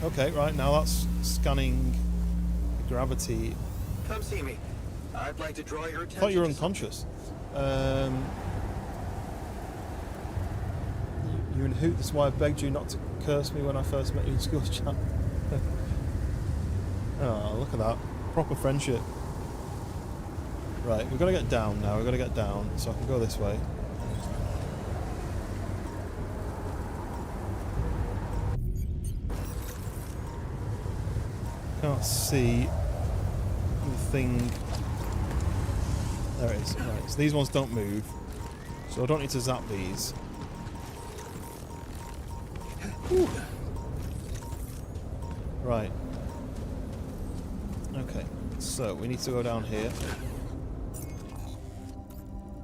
Okay, right, now that's scanning the gravity. Come see me. I'd like to draw your attention. I thought you were unconscious. You and Hoot, that's why I begged you not to curse me when I first met you in school chat. Oh, look at that. Proper friendship. Right, we've got to get down now. We've got to get down, so I can go this way. Can't see the thing. There it is. Right, so these ones don't move, so I don't need to zap these. Whew. Right. Okay, so we need to go down here.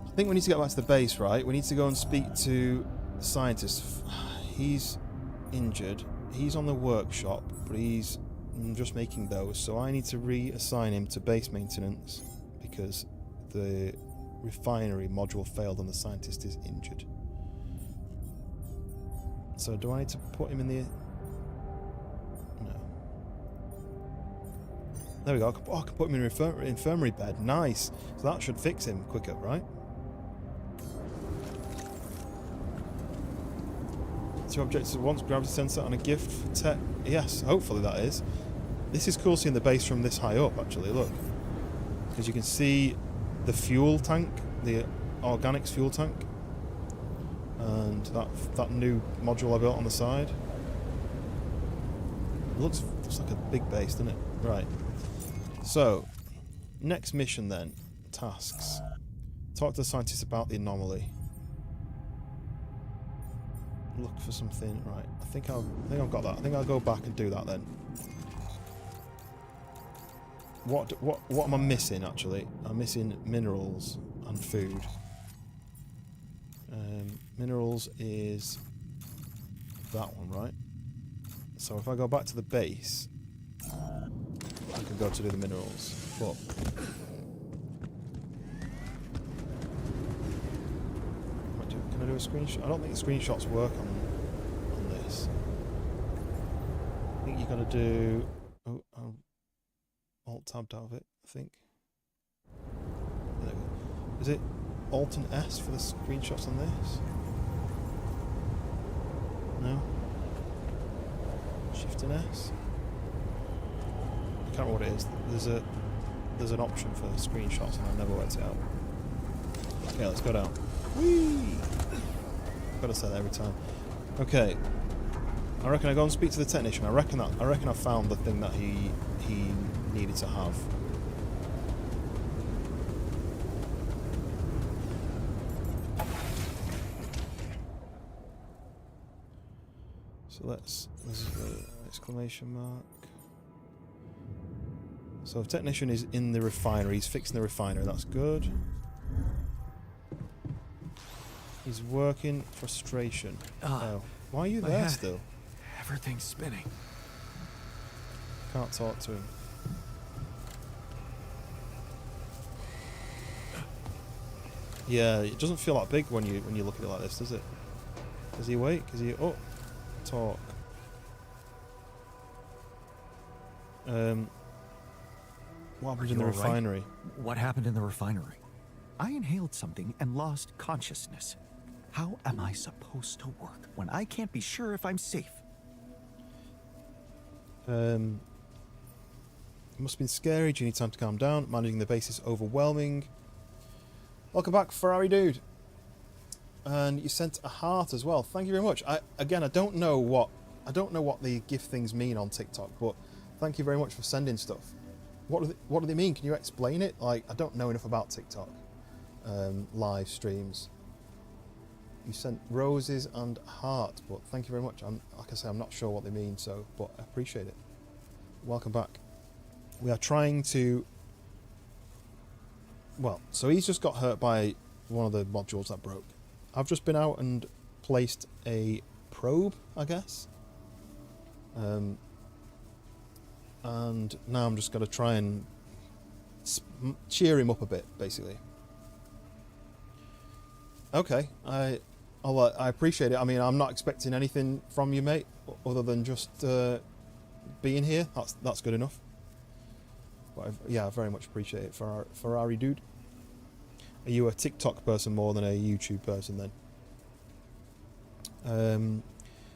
I think we need to get back to the base, right? We need to go and speak to the scientist. He's injured. He's on the workshop, but he's just making those, so I need to reassign him to base maintenance because the refinery module failed and the scientist is injured. So do I need to put him in the... No. There we go. I can put him in an infirmary bed. Nice. So that should fix him quicker, right? 2 objectives at once. Gravity sensor and a gift for tech. Yes, hopefully that is. This is cool seeing the base from this high up, actually. Look. Because you can see the fuel tank, the organics fuel tank. And that new module I built on the side. It looks like a big base, doesn't it? Right. So, next mission then. Tasks. Talk to the scientists about the anomaly. Look for something. Right. I think I've got that. I think I'll go back and do that then. What am I missing actually? I'm missing minerals and food. Minerals is that one, right? So if I go back to the base, I can go to do the minerals. But can I do a screenshot? I don't think the screenshots work on this. I think you got to do. Oh, Alt tabbed out of it. I think. There we go. Is it Alt and S for the screenshots on this? No. Shift and S. I can't remember what it is. There's an option for screenshots and I never worked it out. Okay, let's go down. Whee! Gotta say that every time. Okay. I reckon I go and speak to the technician. I reckon I found the thing that he needed to have. So there's an exclamation mark. So the technician is in the refinery. He's fixing the refinery. That's good. He's working frustration. Oh. Why are you there still? Everything's spinning. Can't talk to him. Yeah, it doesn't feel that big when you look at it like this, does it? Is he awake? Is he... Oh! Talk. What happened in the refinery? Right? What happened in the refinery? I inhaled something and lost consciousness. How am I supposed to work when I can't be sure if I'm safe? It must have been scary. Do you need time to calm down? Managing the base is overwhelming. Welcome back, Ferrari dude. And you sent a heart as well. Thank you very much. I don't know what the gift things mean on TikTok, but thank you very much for sending stuff. What do they mean? Can you explain it? Like, I don't know enough about TikTok live streams. You sent roses and heart, but thank you very much. Like I say, I'm not sure what they mean, but I appreciate it. Welcome back. We are trying to... Well, so he's just got hurt by one of the modules that broke. I've just been out and placed a probe, I guess. And now I'm just going to try and cheer him up a bit, basically. Okay, I appreciate it. I mean, I'm not expecting anything from you, mate, other than just being here. That's good enough. But I very much appreciate it. Ferrari dude. Are you a TikTok person more than a YouTube person then?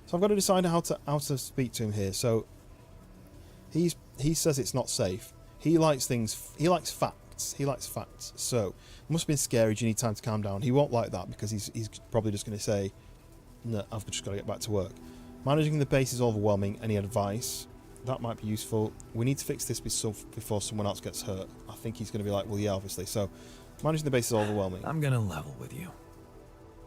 So I've got to decide how to speak to him here. So he says it's not safe. He likes things. He likes facts. He likes facts. So it must have been scary. Do you need time to calm down? He won't like that because he's probably just going to say, "No, I've just got to get back to work." Managing the base is overwhelming. Any advice? That might be useful. We need to fix this before someone else gets hurt. I think he's going to be like, well, yeah, obviously. So managing the base is overwhelming. I'm gonna level with you.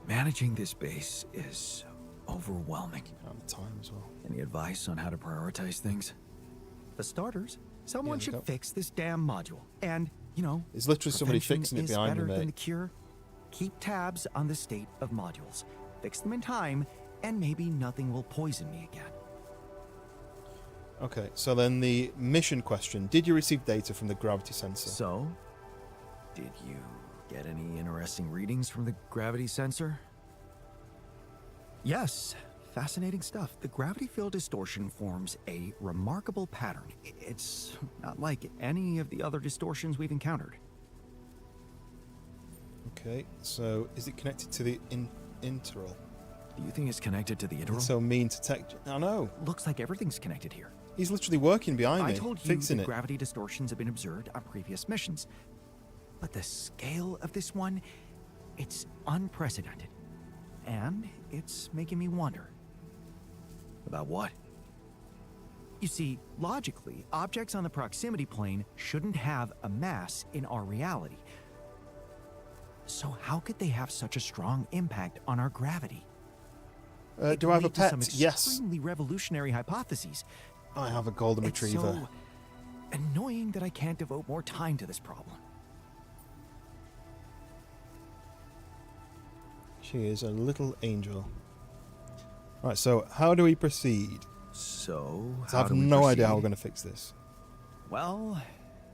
Managing this base is overwhelming. And time as well. Any advice on how to prioritize things? For starters, someone Yeah, should fix this damn module. And, you know, There's literally somebody prevention fixing it is behind better me, than the mate. cure. Keep tabs on the state of modules. Fix them in time, and maybe nothing will poison me again. Okay, so then the mission question. Did you receive data from the gravity sensor? So, did you get any interesting readings from the gravity sensor? Yes, fascinating stuff. The gravity field distortion forms a remarkable pattern. It's not like any of the other distortions we've encountered. Okay, so is it connected to the interval? Do you think it's connected to the interval? It's so mean to tech. I know. Looks like everything's connected here. He's literally working behind me, I told you fixing that it. gravity distortions have been observed on previous missions. But the scale of this one, it's unprecedented. And it's making me wonder. About what? You see, logically, objects on the proximity plane shouldn't have a mass in our reality. So how could they have such a strong impact on our gravity? It Do I have a could lead to pet? some Yes. extremely revolutionary hypotheses. I have a golden It's retriever. so annoying that I can't devote more time to this problem. She is a little angel. Right, so how do we proceed? So, I have no idea how we're going to fix this. Well,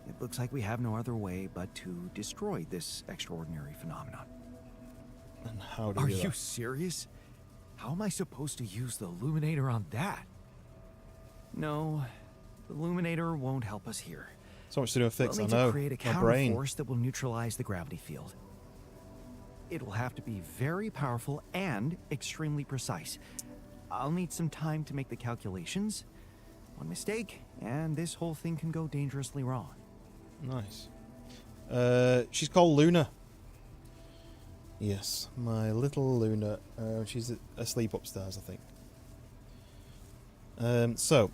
it looks like we have no other way but to destroy this extraordinary phenomenon. And how do Are we do you that? serious? How am I supposed to use the illuminator on that? No, the Illuminator won't help us here. So much to do with fix, We'll I need know. to create a My counter brain. force that will neutralize the gravity field. It will have to be very powerful and extremely precise. I'll need some time to make the calculations. One mistake, and this whole thing can go dangerously wrong. Nice. She's called Luna. Yes, my little Luna. She's asleep upstairs, I think. So,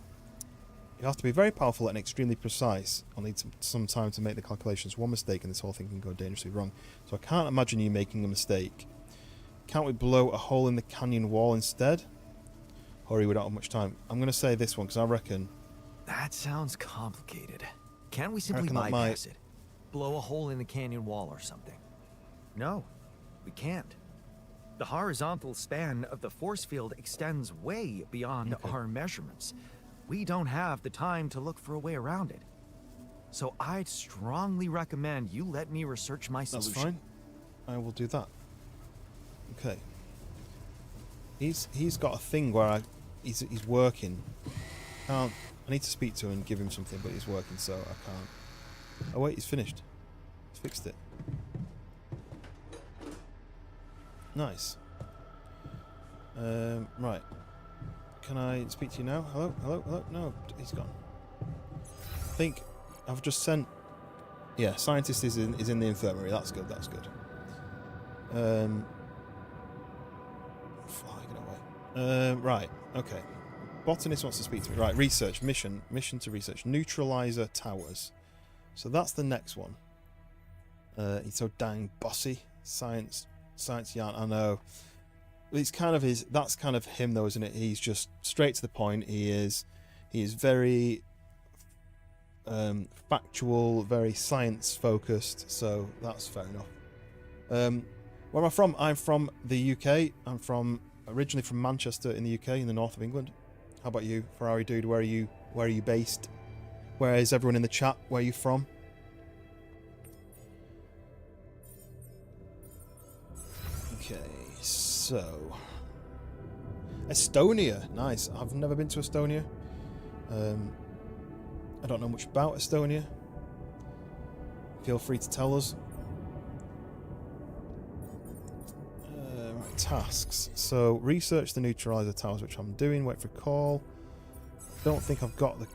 you have to be very powerful and extremely precise. I'll need some time to make the calculations. One mistake and this whole thing can go dangerously wrong. So I can't imagine you making a mistake. Can't we blow a hole in the canyon wall instead? Hurry, we don't have much time. I'm going to say this one because I reckon... That sounds complicated. Can't we simply reckon that bypass it? Blow a hole in the canyon wall or something? No, we can't. The horizontal span of the force field extends way beyond Okay. our measurements. We don't have the time to look for a way around it. So I'd strongly recommend you let me research my That's solution. fine. I will do that. Okay. He's got a thing where he's working. I need to speak to him and give him something, but he's working, so I can't. Oh wait, he's finished. He's fixed it. Nice. Right. Can I speak to you now? Hello? Hello? Hello? No, he's gone. I think I've just sent... Yeah, scientist is in the infirmary. That's good, that's good. Flying away. Right, okay. Botanist wants to speak to me. Right, research. Mission to research. Neutralizer towers. So that's the next one. He's so dang bossy. Science yarn, I know. It's kind of that's kind of him though, isn't it? He's just straight to the point. He is very factual, very science focused, so that's fair enough. Where am I from? I'm from the UK. I'm from originally from Manchester in the UK, in the north of England. How about you, Ferrari dude? Where are you based? Where is everyone in the chat? Where are you from? Okay, so Estonia, nice. I've never been to Estonia. I don't know much about Estonia. Feel free to tell us. Right, tasks. So research the neutralizer towers, which I'm doing. Wait for a call. Don't think I've got the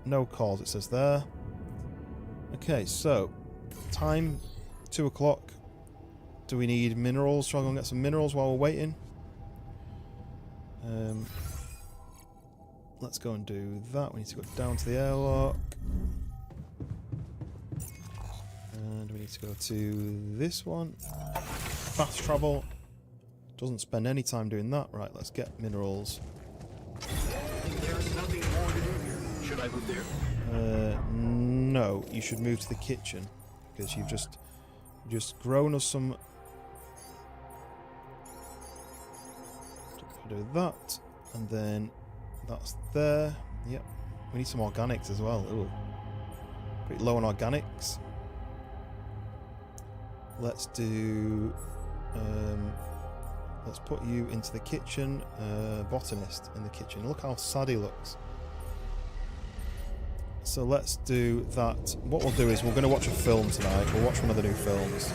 no calls. It says there. Okay, so time 2 o'clock. Do we need minerals? Shall I go and get some minerals while we're waiting? Let's go and do that. We need to go down to the airlock. And we need to go to this one. Fast travel. Doesn't spend any time doing that. Right, let's get minerals. There's nothing more to do here. Should I move there? No, you should move to the kitchen. Because you've just grown us some... Do that. And then that's there. Yep. We need some organics as well. Ooh. Pretty low on organics. Let's do... let's put you into the kitchen. Botanist in the kitchen. Look how sad he looks. So let's do that. What we'll do is we're going to watch a film tonight. We'll watch one of the new films.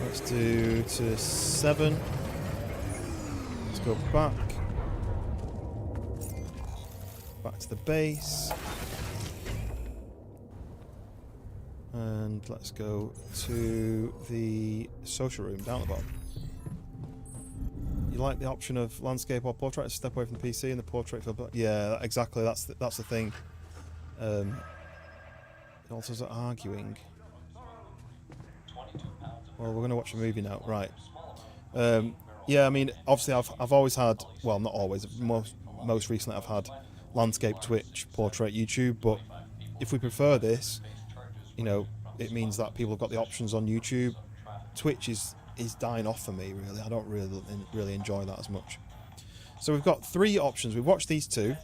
Let's do to 7. Let's go back. Back to the base. And let's go to the social room down the bottom. You like the option of landscape or portrait? Step away from the PC and the portrait fill. Yeah, exactly. That's the thing. It also is arguing. Well, we're going to watch a movie now, right? Yeah, I mean, obviously, I've always had. Well, not always. Most recently, I've had landscape, Twitch, portrait, YouTube. But if we prefer this, you know, it means that people have got the options on YouTube. Twitch is dying off for me, really. I don't really enjoy that as much. So we've got 3 options. We've watched these 2.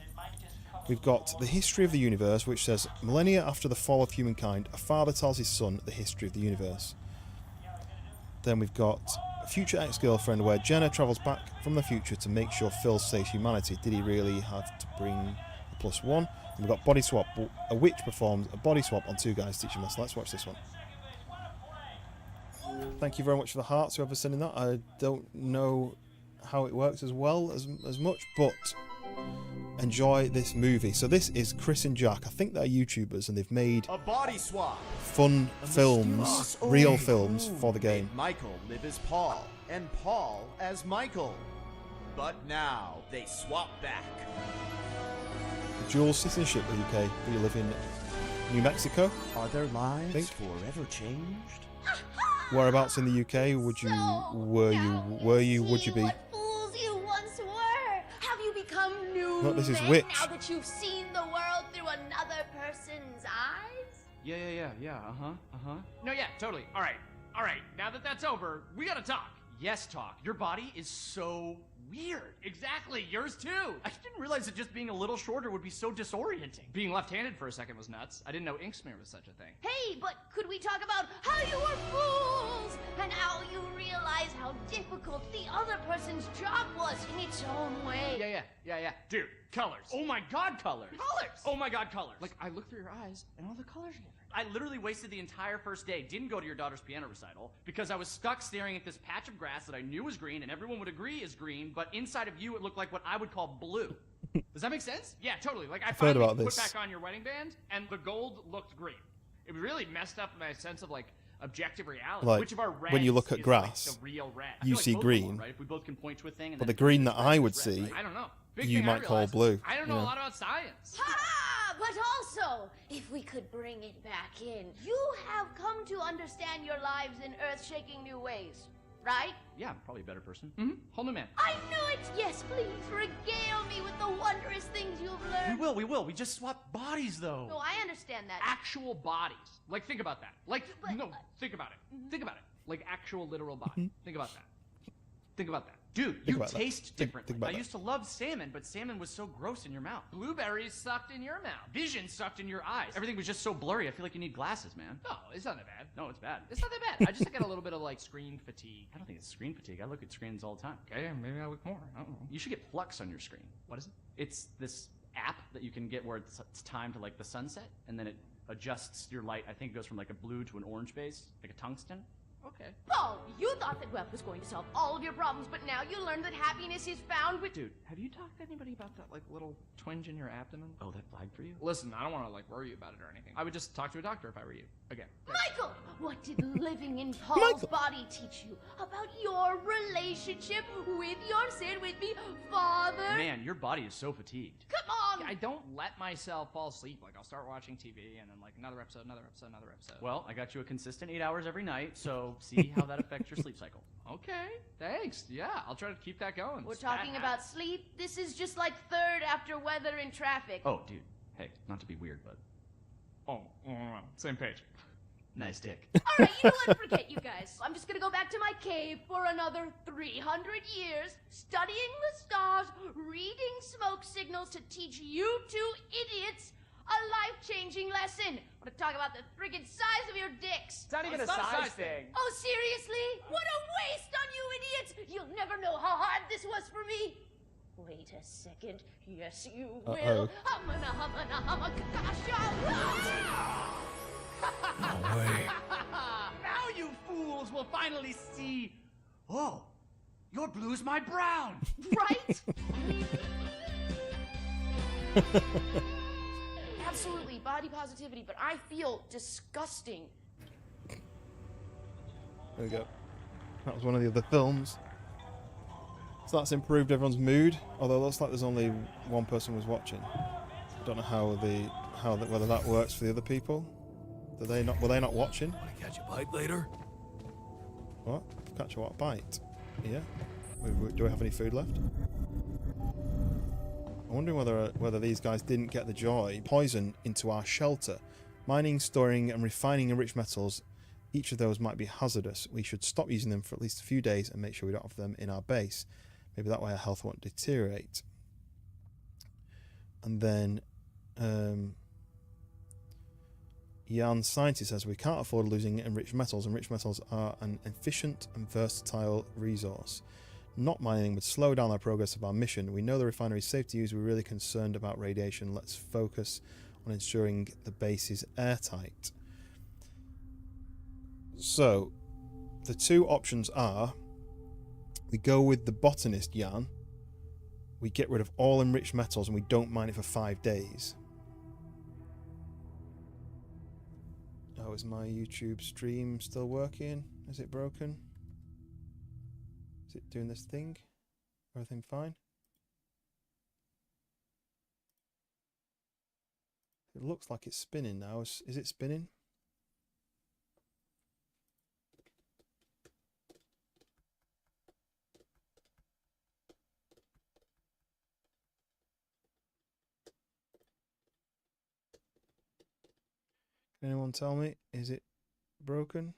We've got the history of the universe, which says millennia after the fall of humankind, a father tells his son the history of the universe. Then we've got a future ex-girlfriend, where Jenna travels back from the future to make sure Phil saves humanity. Did he really have to bring a +1? And we've got body swap. A witch performs a body swap on 2 guys teaching us. Let's watch this one. Thank you very much for the hearts, whoever's sending that. I don't know how it works as well as much, but enjoy this movie. So this is Chris and Jack. I think they're YouTubers, and they've made A body swap. fun films, real films for the game. Michael live as Paul, and Paul as Michael. But now they swap back. Dual citizenship in the UK. Do you live in New Mexico? Are their lives Think. forever changed? Whereabouts in the UK would you be? What fools you once were. Have you become new Look, this is men Witch. now that you've seen the world through another person's eyes? Yeah. No, yeah, totally. All right. Now that that's over, we gotta talk. Yes, talk. Your body is so weird. Exactly, yours too. I didn't realize that just being a little shorter would be so disorienting. Being left-handed for a second was nuts. I didn't know ink smear was such a thing. Hey, but could we talk about how you were fools and how you realized how difficult the other person's job was in its own way? Yeah. Dude, colors. Oh my god, colors. Colors! Oh my god, colors. Like, I look through your eyes, and all the colors are different. I literally wasted the entire first day, didn't go to your daughter's piano recital, because I was stuck staring at this patch of grass that I knew was green, and everyone would agree is green, but inside of you, it looked like what I would call blue. Does that make sense? Yeah, totally. Like, I finally put back on your wedding band, and the gold looked green. It really messed up my sense of, like, objective reality. Like, which of our reds when you look at is, grass, like, the real red? you I feel see like both green, will, right? If we both can point to a thing, and but then the green that I red would is red, see, right? I don't know. Big you thing I might call realized, blue. I don't know Yeah. a lot about science. Ha! But also, if we could bring it back in, you have come to understand your lives in earth-shaking new ways, right? Yeah, I'm probably a better person. Whole new man. I knew it! Yes, please, regale me with the wondrous things you've learned. We will. We just swap bodies, though. No, I understand that. Actual bodies. Like, think about that. Like, But- no, think about it. Think about it. Like actual literal body. Think about that. Think about that. Dude, Think you about that. taste different. Think about I that. used to love salmon, but salmon was so gross in your mouth. Blueberries sucked in your mouth. Vision sucked in your eyes. Everything was just so blurry. I feel like you need glasses, man. No, it's not that bad. No, it's bad. It's not that bad. I just got a little bit of like screen fatigue. I don't think it's screen fatigue. I look at screens all the time. Okay, maybe I look more. I don't know. You should get Flux on your screen. What is it? It's this app that you can get where it's timed to like the sunset, and then it adjusts your light. I think it goes from like a blue to an orange base, like a tungsten. Okay. Paul, you thought that web was going to solve all of your problems, but now you learned that happiness is found with... Dude, have you talked to anybody about that like little twinge in your abdomen? Oh, that flagged for you? Listen, I don't want to like worry you about it or anything. I would just talk to a doctor if I were you. Again. Michael! What did living in Paul's body teach you about your relationship with your, say it with me, father? Man, your body is so fatigued. Come on! I don't let myself fall asleep. Like, I'll start watching TV and then like another episode, another episode, another episode. Well, I got you a consistent 8 hours every night, so see how that affects your sleep cycle. Okay, thanks. Yeah, I'll try to keep that going. We're talking about sleep. This is just like third after weather and traffic. Oh, dude. Hey, not to be weird, but Oh, same page. nice dick. Alright, you know what? Forget you guys. I'm just gonna go back to my cave for another 300 years, studying the stars, reading smoke signals to teach you two idiots a life-changing lesson. I want to talk about the friggin' size of your dicks. It's not even a size thing. Oh, seriously? What a waste on you idiots! You'll never know how hard this was for me. Wait a second. Yes, you will. Humana, humana, humakakasha. No way. Now you fools will finally see. Oh, your blue's my brown. Right? Absolutely, body positivity, but I feel disgusting. There we go. That was one of the other films. So that's improved everyone's mood, although it looks like there's only one person was watching. I don't know whether that works for the other people. Were they not watching? Want to catch a bite later? What? Catch a what? Bite? Yeah. Do we have any food left? I'm wondering whether these guys didn't get the joy. Poison into our shelter. Mining, storing and refining enriched metals. Each of those might be hazardous. We should stop using them for at least a few days and make sure we don't have them in our base. Maybe that way our health won't deteriorate. And then Jan Scientist says we can't afford losing enriched metals. Enriched metals are an efficient and versatile resource. Not mining would slow down our progress of our mission. We know the refinery is safe to use. We're really concerned about radiation. Let's focus on ensuring the base is airtight. So, the two options are, we go with the botanist Jan, we get rid of all enriched metals and we don't mine it for 5 days. Oh, is my YouTube stream still working? Is it broken? Is it doing this thing? Everything fine? It looks like it's spinning now. Is it spinning? Can anyone tell me? Is it broken?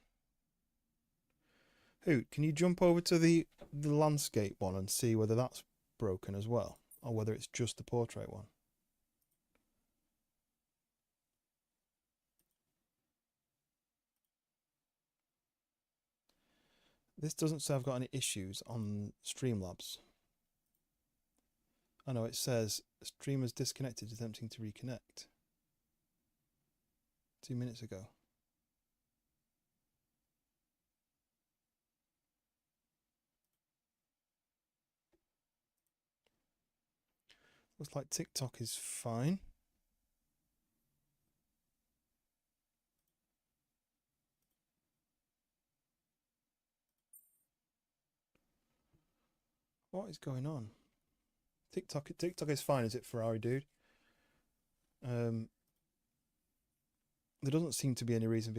Hoot, can you jump over to the landscape one and see whether that's broken as well? Or whether it's just the portrait one? This doesn't say I've got any issues on Streamlabs. I know it says streamers disconnected attempting to reconnect. 2 minutes ago. Looks like TikTok is fine. What is going on? TikTok is fine, is it, Ferrari dude? There doesn't seem to be any reason